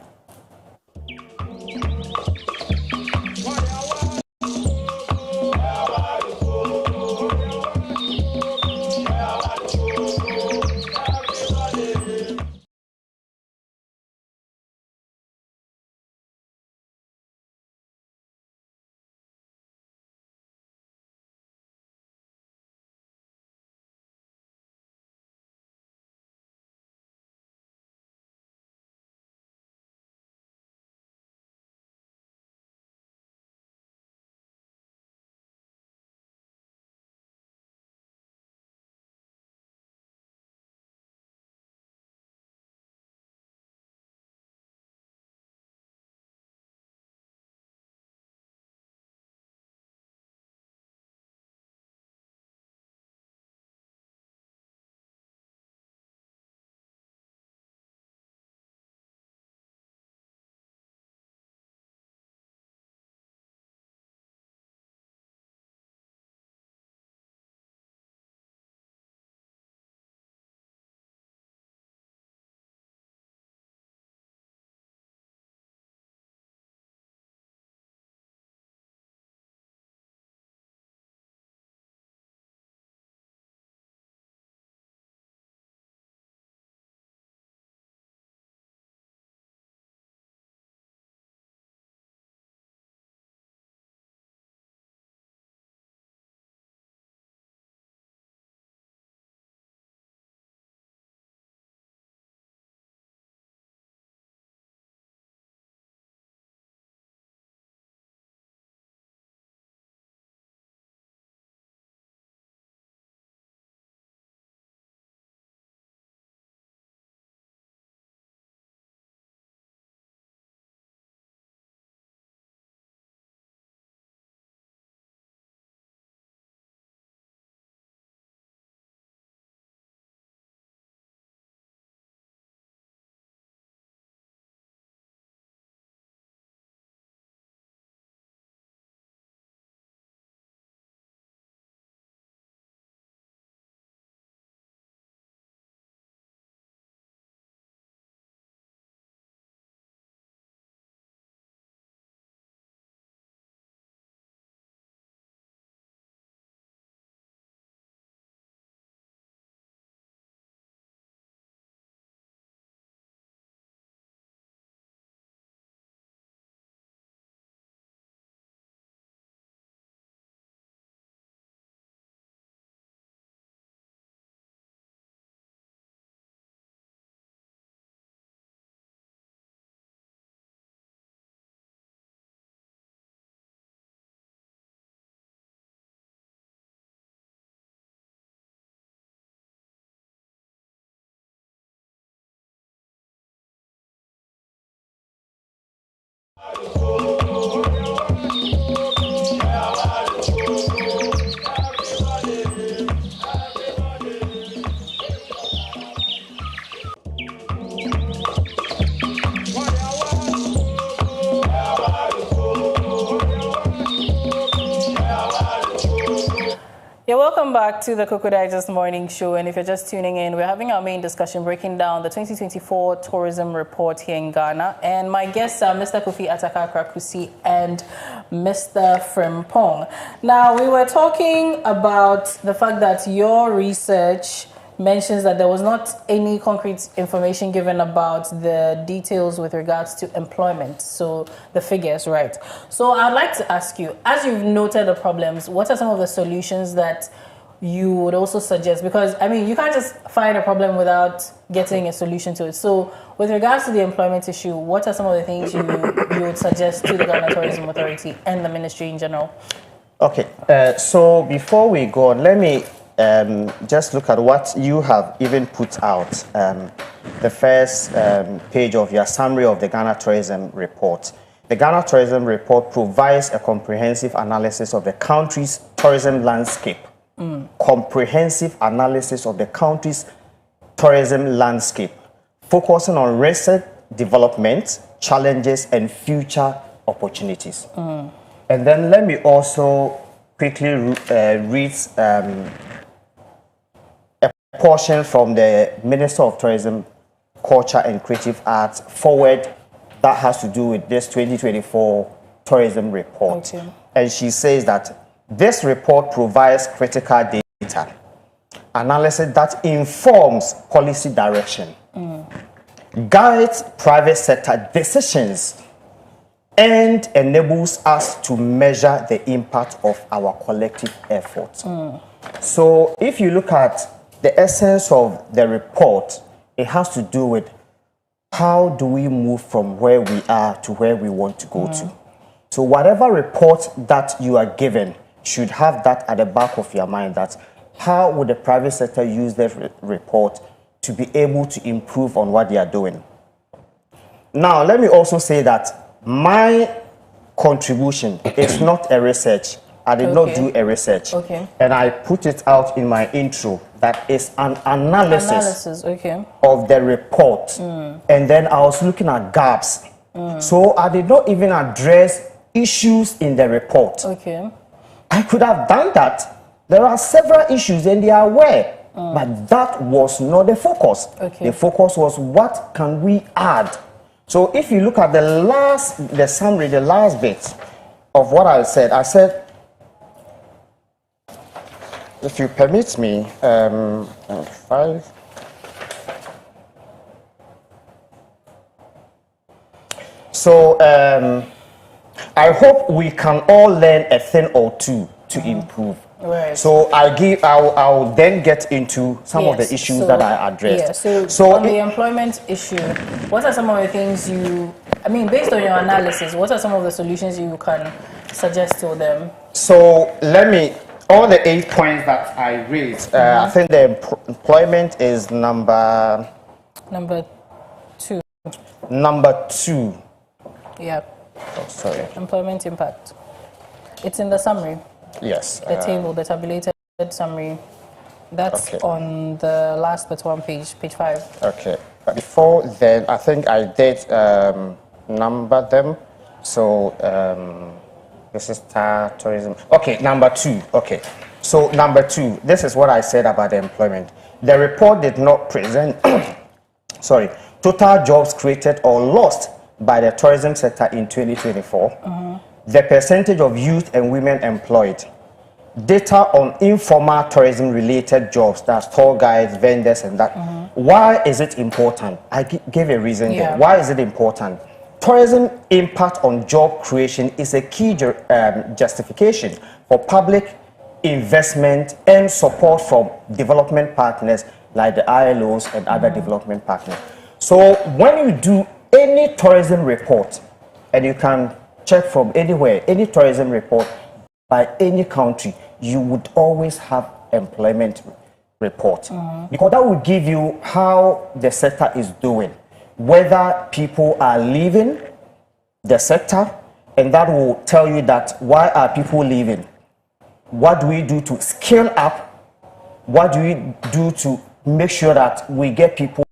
[SPEAKER 1] Yeah, welcome back to the Koko Digest Morning Show. And if you're just tuning in, we're having our main discussion breaking down the 2024 tourism report here in Ghana. And my guests are Mr. Kofi Ataka-Krakusi and Mr. Frimpong. Now, we were talking about the fact that your research mentions that there was not any concrete information given about the details with regards to employment, so the figures, right? So I'd like to ask you, as you've noted the problems, what are some of the solutions that you would also suggest? Because, I mean, you can't just find a problem without getting a solution to it. So with regards to the employment issue, what are some of the things you would suggest to the Ghana Tourism Authority and the ministry in general?
[SPEAKER 4] Okay, so before we go on, let me just look at what you have even put out. The first page of your summary of the Ghana Tourism Report. The Ghana Tourism Report provides a comprehensive analysis of the country's tourism landscape. Comprehensive analysis of the country's tourism landscape, focusing on recent development, challenges, and future opportunities. And then let me also quickly read a portion from the Minister of Tourism, Culture and Creative Arts forward that has to do with this 2024 tourism report.
[SPEAKER 1] Okay.
[SPEAKER 4] And she says that this report provides critical data, analysis that informs policy direction, guides private sector decisions, and enables us to measure the impact of our collective efforts. So if you look at the essence of the report, it has to do with how do we move from where we are to where we want to go to. So whatever report that you are given should have that at the back of your mind, that how would the private sector use that report to be able to improve on what they are doing. Now, let me also say that my contribution is not a research. I did not do a research. And I put it out in my intro that is an analysis of the report. And then I was looking at gaps. So I did not even address issues in the report. I could have done that. There are several issues and they are aware. But that was not the focus. The focus was what can we add. So if you look at the summary, the last bit of what I said, if you permit me, 5. So I hope we can all learn a thing or two to improve. So I'll then get into some of the issues that I addressed.
[SPEAKER 1] So on the employment issue, what are some of the things based on your analysis, what are some of the solutions you can suggest to them?
[SPEAKER 4] So all the 8 points that I raised, I think the employment is number
[SPEAKER 1] 2.
[SPEAKER 4] Number 2.
[SPEAKER 1] Yep.
[SPEAKER 4] Oh, sorry.
[SPEAKER 1] Employment impact. It's in the summary.
[SPEAKER 4] Yes.
[SPEAKER 1] The table, the tabulated summary. That's on the last but one page, page 5.
[SPEAKER 4] Okay. But before then, I think I did number them. So this is tourism. Okay, number 2. Okay. So number 2, this is what I said about the employment. The report did not present, total jobs created or lost by the tourism sector in 2024. The percentage of youth and women employed, data on informal tourism-related jobs, that's tour guides, vendors, and that. Why is it important? I gave a reason there. Why is it important? Tourism impact on job creation is a key justification for public investment and support from development partners like the ILOs and other development partners. So when you do any tourism report, and you can check from anywhere, any tourism report by any country, you would always have employment report. Because that will give you how the sector is doing, whether people are leaving the sector, and that will tell you that why are people leaving? What do we do to scale up? What do we do to make sure that we get people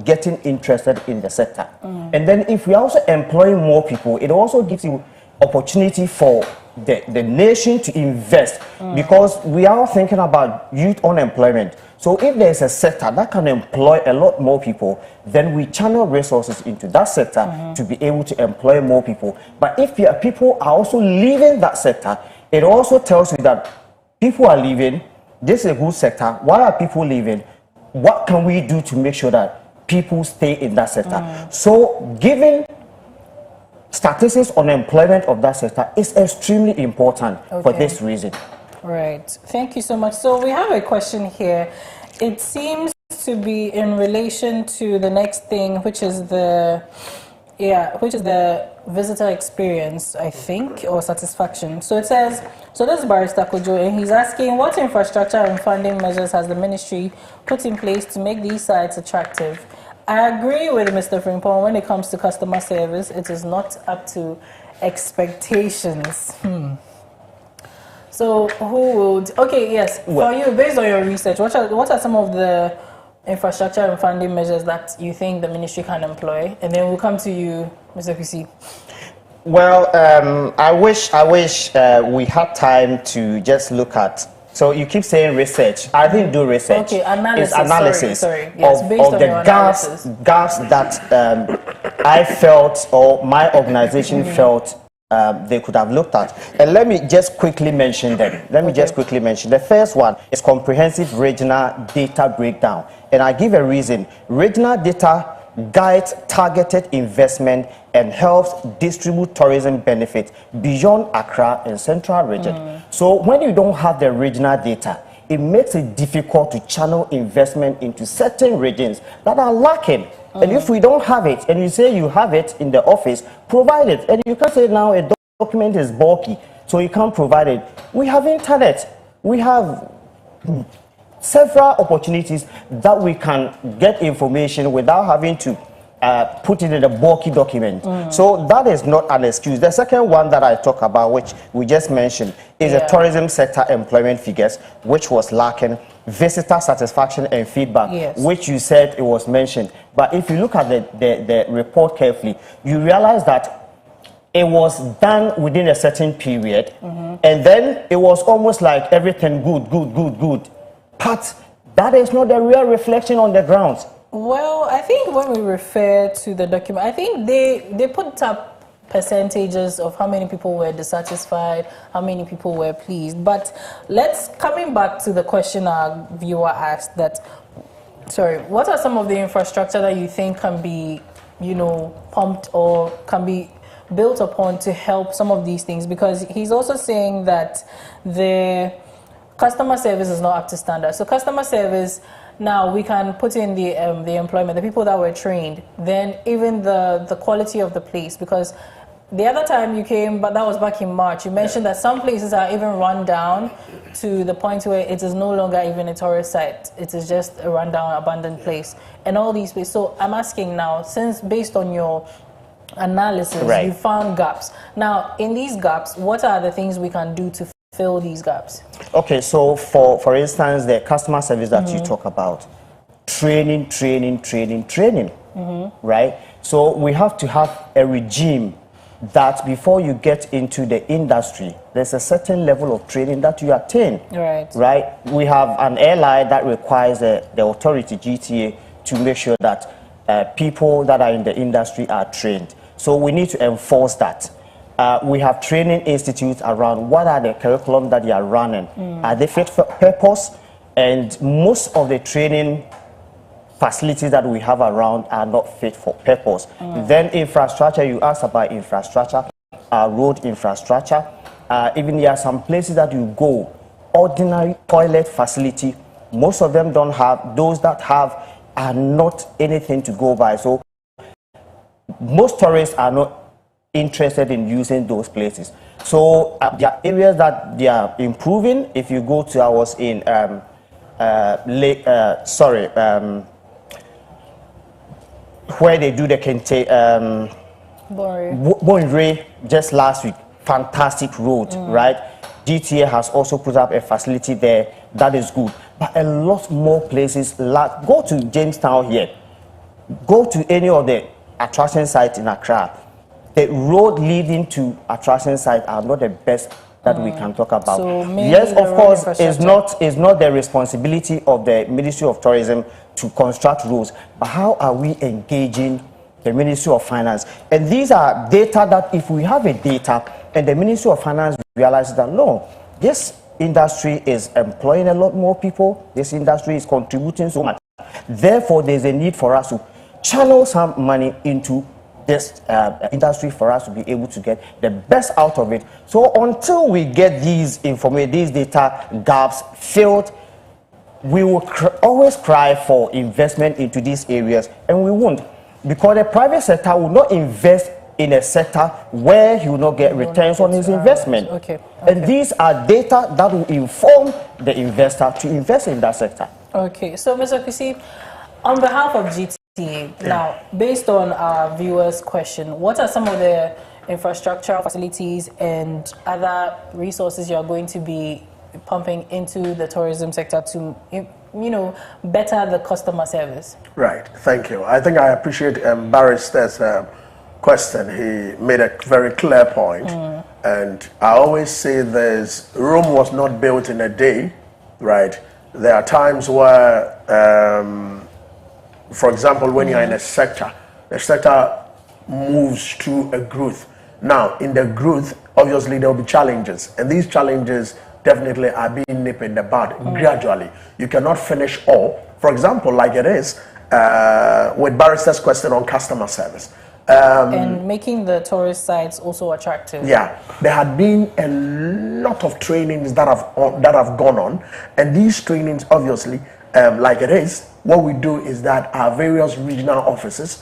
[SPEAKER 4] getting interested in the sector? And then if we also employ more people, it also gives you opportunity for the nation to invest, because we are thinking about youth unemployment. So if there's a sector that can employ a lot more people, then we channel resources into that sector to be able to employ more people. But if people are also leaving that sector, it also tells you that people are leaving. This is a good sector. Why are people leaving? What can we do to make sure that people stay in that sector? So giving statistics on employment of that sector is extremely important for this reason.
[SPEAKER 1] Right. Thank you so much. So we have a question here. It seems to be in relation to the next thing, which is the visitor experience, I think, or satisfaction. So it says, so this is Barrister Kojo, and he's asking, what infrastructure and funding measures has the ministry put in place to make these sites attractive? I agree with Mr. Frimpong when it comes to customer service. It is not up to expectations. So who would... Okay, yes, for you, based on your research, what are some of the infrastructure and funding measures that you think the ministry can employ? And then we'll come to you, Mr. PC.
[SPEAKER 4] Well, I wish we had time to just look at... So you keep saying research. I didn't do research.
[SPEAKER 1] Okay, analysis.
[SPEAKER 4] It's analysis
[SPEAKER 1] sorry. Yes,
[SPEAKER 4] of the gaps that I felt, or my organization felt they could have looked at. And let me just quickly mention them. The first one is comprehensive regional data breakdown. And I give a reason. Regional data guides targeted investment and helps distribute tourism benefits beyond Accra and Central Region. So when you don't have the regional data, it makes it difficult to channel investment into certain regions that are lacking. And if we don't have it, and you say you have it in the office, provide it. And you can say now a document is bulky, so you can't provide it. We have internet. We have several opportunities that we can get information without having to put it in a bulky document. So that is not an excuse. The second one that I talk about, which we just mentioned, is the tourism sector employment figures, which was lacking. Visitor satisfaction and feedback, which you said it was mentioned. But if you look at the report carefully, you realize that it was done within a certain period, and then it was almost like everything good. But that is not the real reflection on the ground.
[SPEAKER 1] Well, I think when we refer to the document, I think they put up percentages of how many people were dissatisfied, how many people were pleased. But coming back to the question our viewer asked, what are some of the infrastructure that you think can be, pumped or can be built upon to help some of these things? Because he's also saying that the customer service is not up to standard. So customer service, now we can put in the employment, the people that were trained, then even the quality of the place. Because the other time you came, but that was back in March, you mentioned that some places are even run down to the point where it is no longer even a tourist site. It is just a rundown, abandoned place. And all these places. So I'm asking now, since based on your analysis, you found gaps. Now, in these gaps, what are the things we can do to fill these gaps?
[SPEAKER 4] Okay, so for instance, the customer service that you talk about, training, right? So we have to have a regime that before you get into the industry, there's a certain level of training that you attain. Right? We have an airline that requires the authority, GTA, to make sure that people that are in the industry are trained. So we need to enforce that. We have training institutes around what are the curriculum that they are running. Are they fit for purpose? And most of the training facilities that we have around are not fit for purpose. Then infrastructure, you asked about infrastructure, road infrastructure. Even there are some places that you go, ordinary toilet facility, most of them don't have. Those that have are not anything to go by. So most tourists are not interested in using those places. So there are areas that they are improving. If you go to, I was in where they do the Bonre just last week, fantastic road, right? GTA has also put up a facility there that is good, but a lot more places. Go to Jamestown here, go to any of the attraction sites in Accra. The road leading to attraction sites are not the best that we can talk about.
[SPEAKER 1] So
[SPEAKER 4] yes, of course, it's not the responsibility of the Ministry of Tourism to construct roads, but how are we engaging the Ministry of Finance? And these are data that if we have a data and the Ministry of Finance realizes that no, this industry is employing a lot more people, this industry is contributing so much, therefore there's a need for us to channel some money into this industry for us to be able to get the best out of it. So until we get these data gaps filled, we will always cry for investment into these areas, and we won't, because the private sector will not invest in a sector where he will not get returns on his investment. And these are data that will inform the investor to invest in that sector.
[SPEAKER 1] Okay, so Mr. Kwesi, on behalf of GTA, now, based on our viewers' question, what are some of the infrastructure facilities and other resources you're going to be pumping into the tourism sector to, better the customer service?
[SPEAKER 2] Right, thank you. I think I appreciate Barrister's question. He made a very clear point. And I always say this: Rome was not built in a day, right? There are times where for example, when you're in a sector, the sector moves to a growth. Now, in the growth, obviously there will be challenges, and these challenges definitely are being nipped in the bud gradually. You cannot finish all. For example, like it is with Barrister's question on customer service.
[SPEAKER 1] And making the tourist sites also attractive.
[SPEAKER 2] Yeah, there had been a lot of trainings that have gone on, and these trainings, obviously, like it is, what we do is that our various regional offices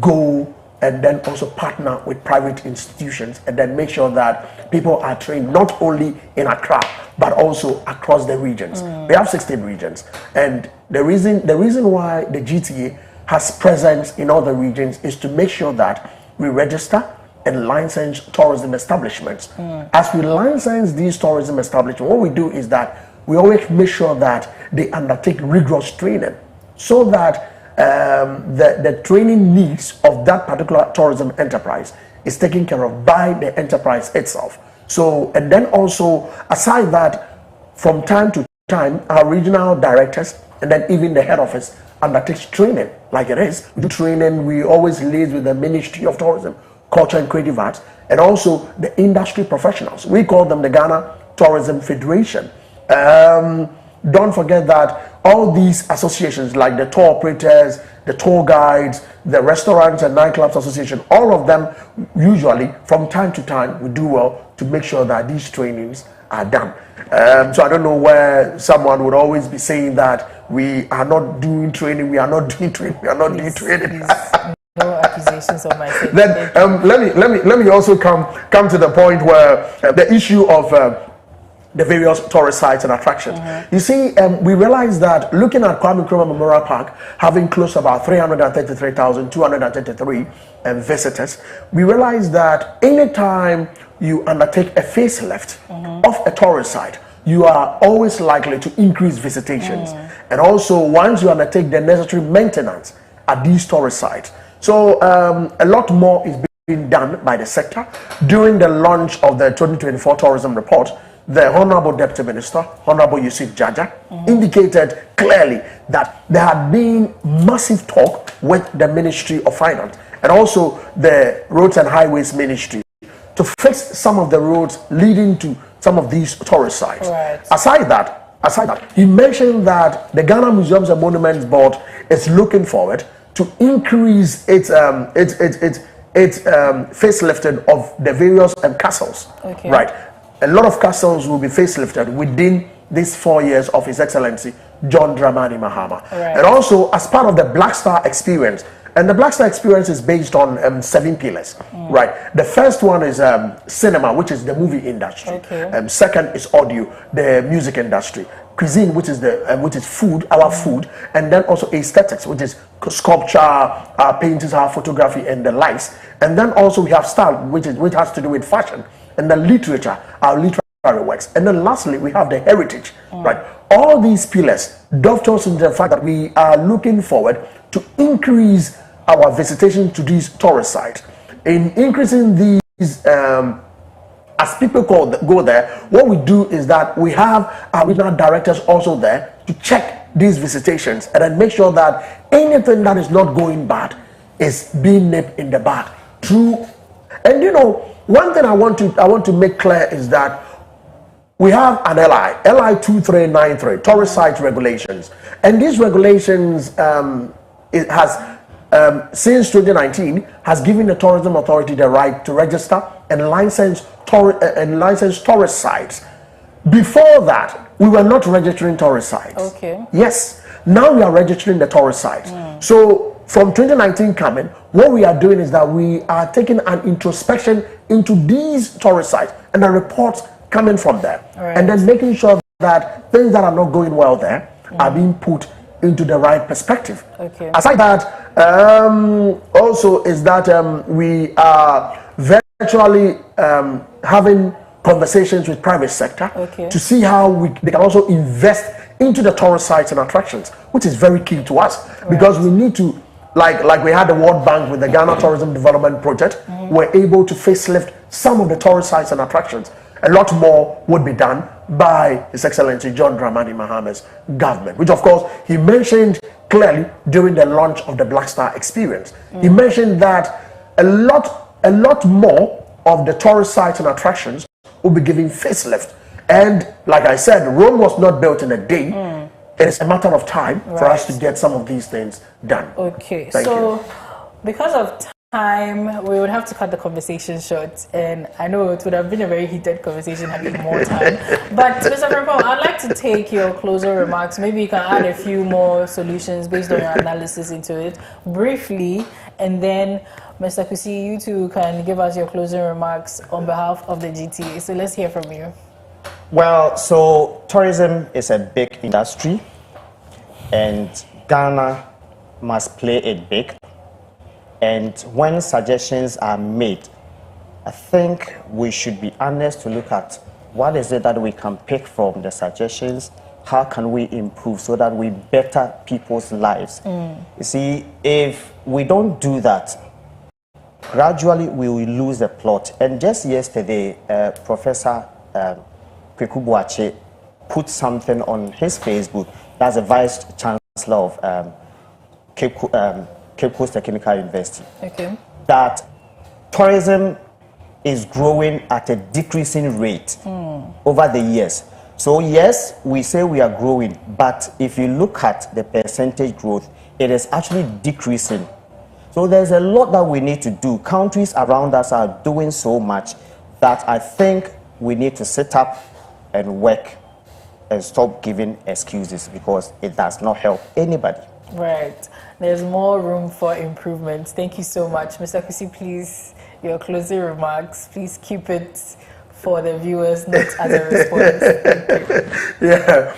[SPEAKER 2] go and then also partner with private institutions and then make sure that people are trained not only in Accra but also across the regions. We have 16 regions, and the reason why the GTA has presence in all the regions is to make sure that we register and license tourism establishments. As we license these tourism establishments, what we do is that we always make sure that they undertake rigorous training, so that the training needs of that particular tourism enterprise is taken care of by the enterprise itself. So, and then also, aside that, from time to time, our regional directors and then even the head office undertakes training. Like it is, we do training, we always liaise with the Ministry of Tourism, Culture and Creative Arts, and also the industry professionals. We call them the Ghana Tourism Federation. Don't forget that all these associations, like the tour operators, the tour guides, the restaurants and nightclubs association, all of them usually from time to time we do well to make sure that these trainings are done. So I don't know where someone would always be saying that we are not doing training, we are not doing training, we are not doing training.
[SPEAKER 1] No accusations on my side.
[SPEAKER 2] Then let me also come to the point where the issue of the various tourist sites and attractions. You see, we realized that looking at Kwame Nkrumah Memorial Park, having close to about 333,233 visitors, we realized that anytime you undertake a facelift of a tourist site, you are always likely to increase visitations. And also, once you undertake the necessary maintenance at these tourist sites. So a lot more is being done by the sector. During the launch of the 2024 tourism report, the Honorable Deputy Minister, Honorable Yusuf Jaja, indicated clearly that there had been massive talk with the Ministry of Finance and also the Roads and Highways Ministry to fix some of the roads leading to some of these tourist sites. Aside that, he mentioned that the Ghana Museums and Monuments Board is looking forward to increase its facelifting of the various castles. Right. A lot of castles will be facelifted within these 4 years of His Excellency John Dramani Mahama. And also as part of the Black Star experience. And the Black Star experience is based on 7 pillars. Right. The first one is cinema, which is the movie industry. Second is audio, the music industry. cuisine, which is food, our food, and then also aesthetics, which is sculpture, paintings, our photography, and the likes. And then also we have style, which has to do with fashion, and then literature, our literary works. And then lastly, we have the heritage, right? All these pillars dovetails into the fact that we are looking forward to increase our visitation to these tourist sites. In increasing these, as people go there, what we do is that we have our regional directors also there to check these visitations and then make sure that anything that is not going bad is being nipped in the bud. True. And you know, one thing I want to make clear is that we have an LI 2393, tourist site regulations, and these regulations it has since 2019 has given the tourism authority the right to register and license tourist sites. Before that, we were not registering tourist sites.
[SPEAKER 1] Okay.
[SPEAKER 2] Yes. Now we are registering the tourist sites. So from 2019 coming, what we are doing is that we are taking an introspection into these tourist sites and the reports coming from there, and then making sure that things that are not going well there are being put into the right perspective.
[SPEAKER 1] Okay.
[SPEAKER 2] Aside that, also is that we are virtually having conversations with private sector to see how they can also invest into the tourist sites and attractions, which is very key to us, because we need to, like we had the World Bank with the Ghana Tourism Development Project, we're able to facelift some of the tourist sites and attractions. A lot more would be done by His Excellency John Dramani Mahama's government, which of course he mentioned clearly during the launch of the Black Star experience. He mentioned that a lot more of the tourist sites and attractions will be given facelift. And like I said, Rome was not built in a day. It is a matter of time for us to get some of these things done.
[SPEAKER 1] Okay,
[SPEAKER 2] Thank you.
[SPEAKER 1] Because of time, we would have to cut the conversation short, and I know it would have been a very heated conversation having more time. But Mr. Frimpong, I'd like to take your closing remarks. Maybe you can add a few more solutions based on your analysis into it briefly, and then Mr. Kusi, you too can give us your closing remarks on behalf of the GTA. So let's hear from you.
[SPEAKER 4] Well, so tourism is a big industry, and Ghana must play it big. And when suggestions are made, I think we should be honest to look at what is it that we can pick from the suggestions, how can we improve so that we better people's lives. You see, if we don't do that, gradually we will lose the plot. And just yesterday, Professor Koko Boakye put something on his Facebook. That's the Vice Chancellor of Cape Coast Technical University.
[SPEAKER 1] Okay.
[SPEAKER 4] That tourism is growing at a decreasing rate over the years. So yes, we say we are growing, but if you look at the percentage growth, it is actually decreasing. So there's a lot that we need to do. Countries around us are doing so much that I think we need to sit up and work and stop giving excuses, because it does not help anybody.
[SPEAKER 1] Right. There's more room for improvement. Thank you so much. Mr. Kusi, please, your closing remarks. Please keep it for the viewers, not as a response.
[SPEAKER 2] Yeah.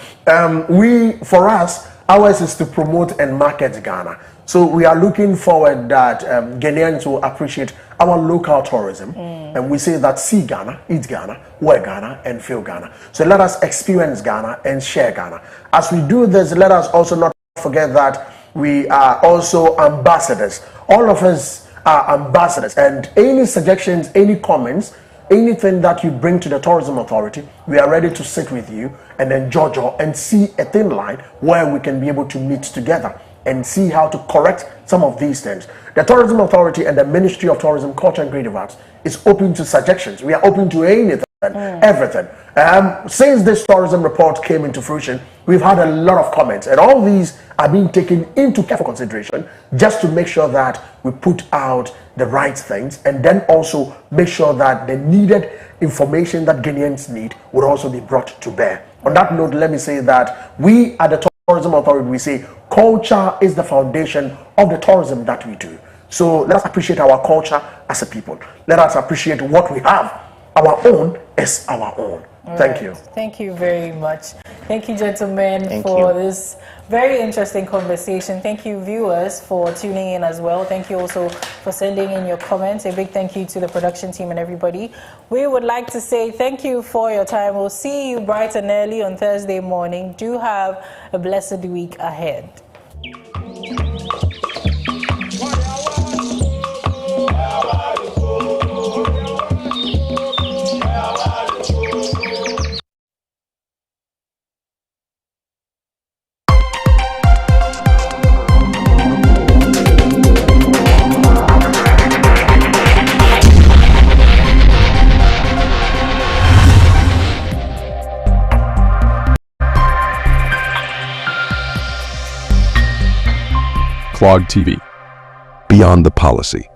[SPEAKER 2] For us, ours is to promote and market Ghana. So we are looking forward that Ghanaians will appreciate our local tourism. And we say that see Ghana, eat Ghana, wear Ghana, and feel Ghana. So let us experience Ghana and share Ghana. As we do this, let us also not forget that we are also ambassadors. All of us are ambassadors. And any suggestions, any comments, anything that you bring to the tourism authority, we are ready to sit with you and then judge and see a thin line where we can be able to meet together and see how to correct some of these things. The tourism authority and the Ministry of Tourism, Culture and Creative Arts is open to suggestions. We are open to anything, everything. Since this tourism report came into fruition, we've had a lot of comments, and all these are being taken into careful consideration just to make sure that we put out the right things, and then also make sure that the needed information that Ghanaians need would also be brought to bear. On that note, let me say that we at the Tourism Authority, we say culture is the foundation of the tourism that we do. So let's appreciate our culture as a people. Let us appreciate what we have. Our own is our own. Thank you.
[SPEAKER 1] Thank you very much. Thank you, gentlemen,
[SPEAKER 4] Thank
[SPEAKER 1] for
[SPEAKER 4] you.
[SPEAKER 1] this very interesting conversation. Thank you, viewers, for tuning in as well. Thank you also for sending in your comments. A big thank you to the production team and everybody. We would like to say thank you for your time. We'll see you bright and early on Thursday morning. Do have a blessed week ahead.
[SPEAKER 6] Clog TV. Beyond the policy.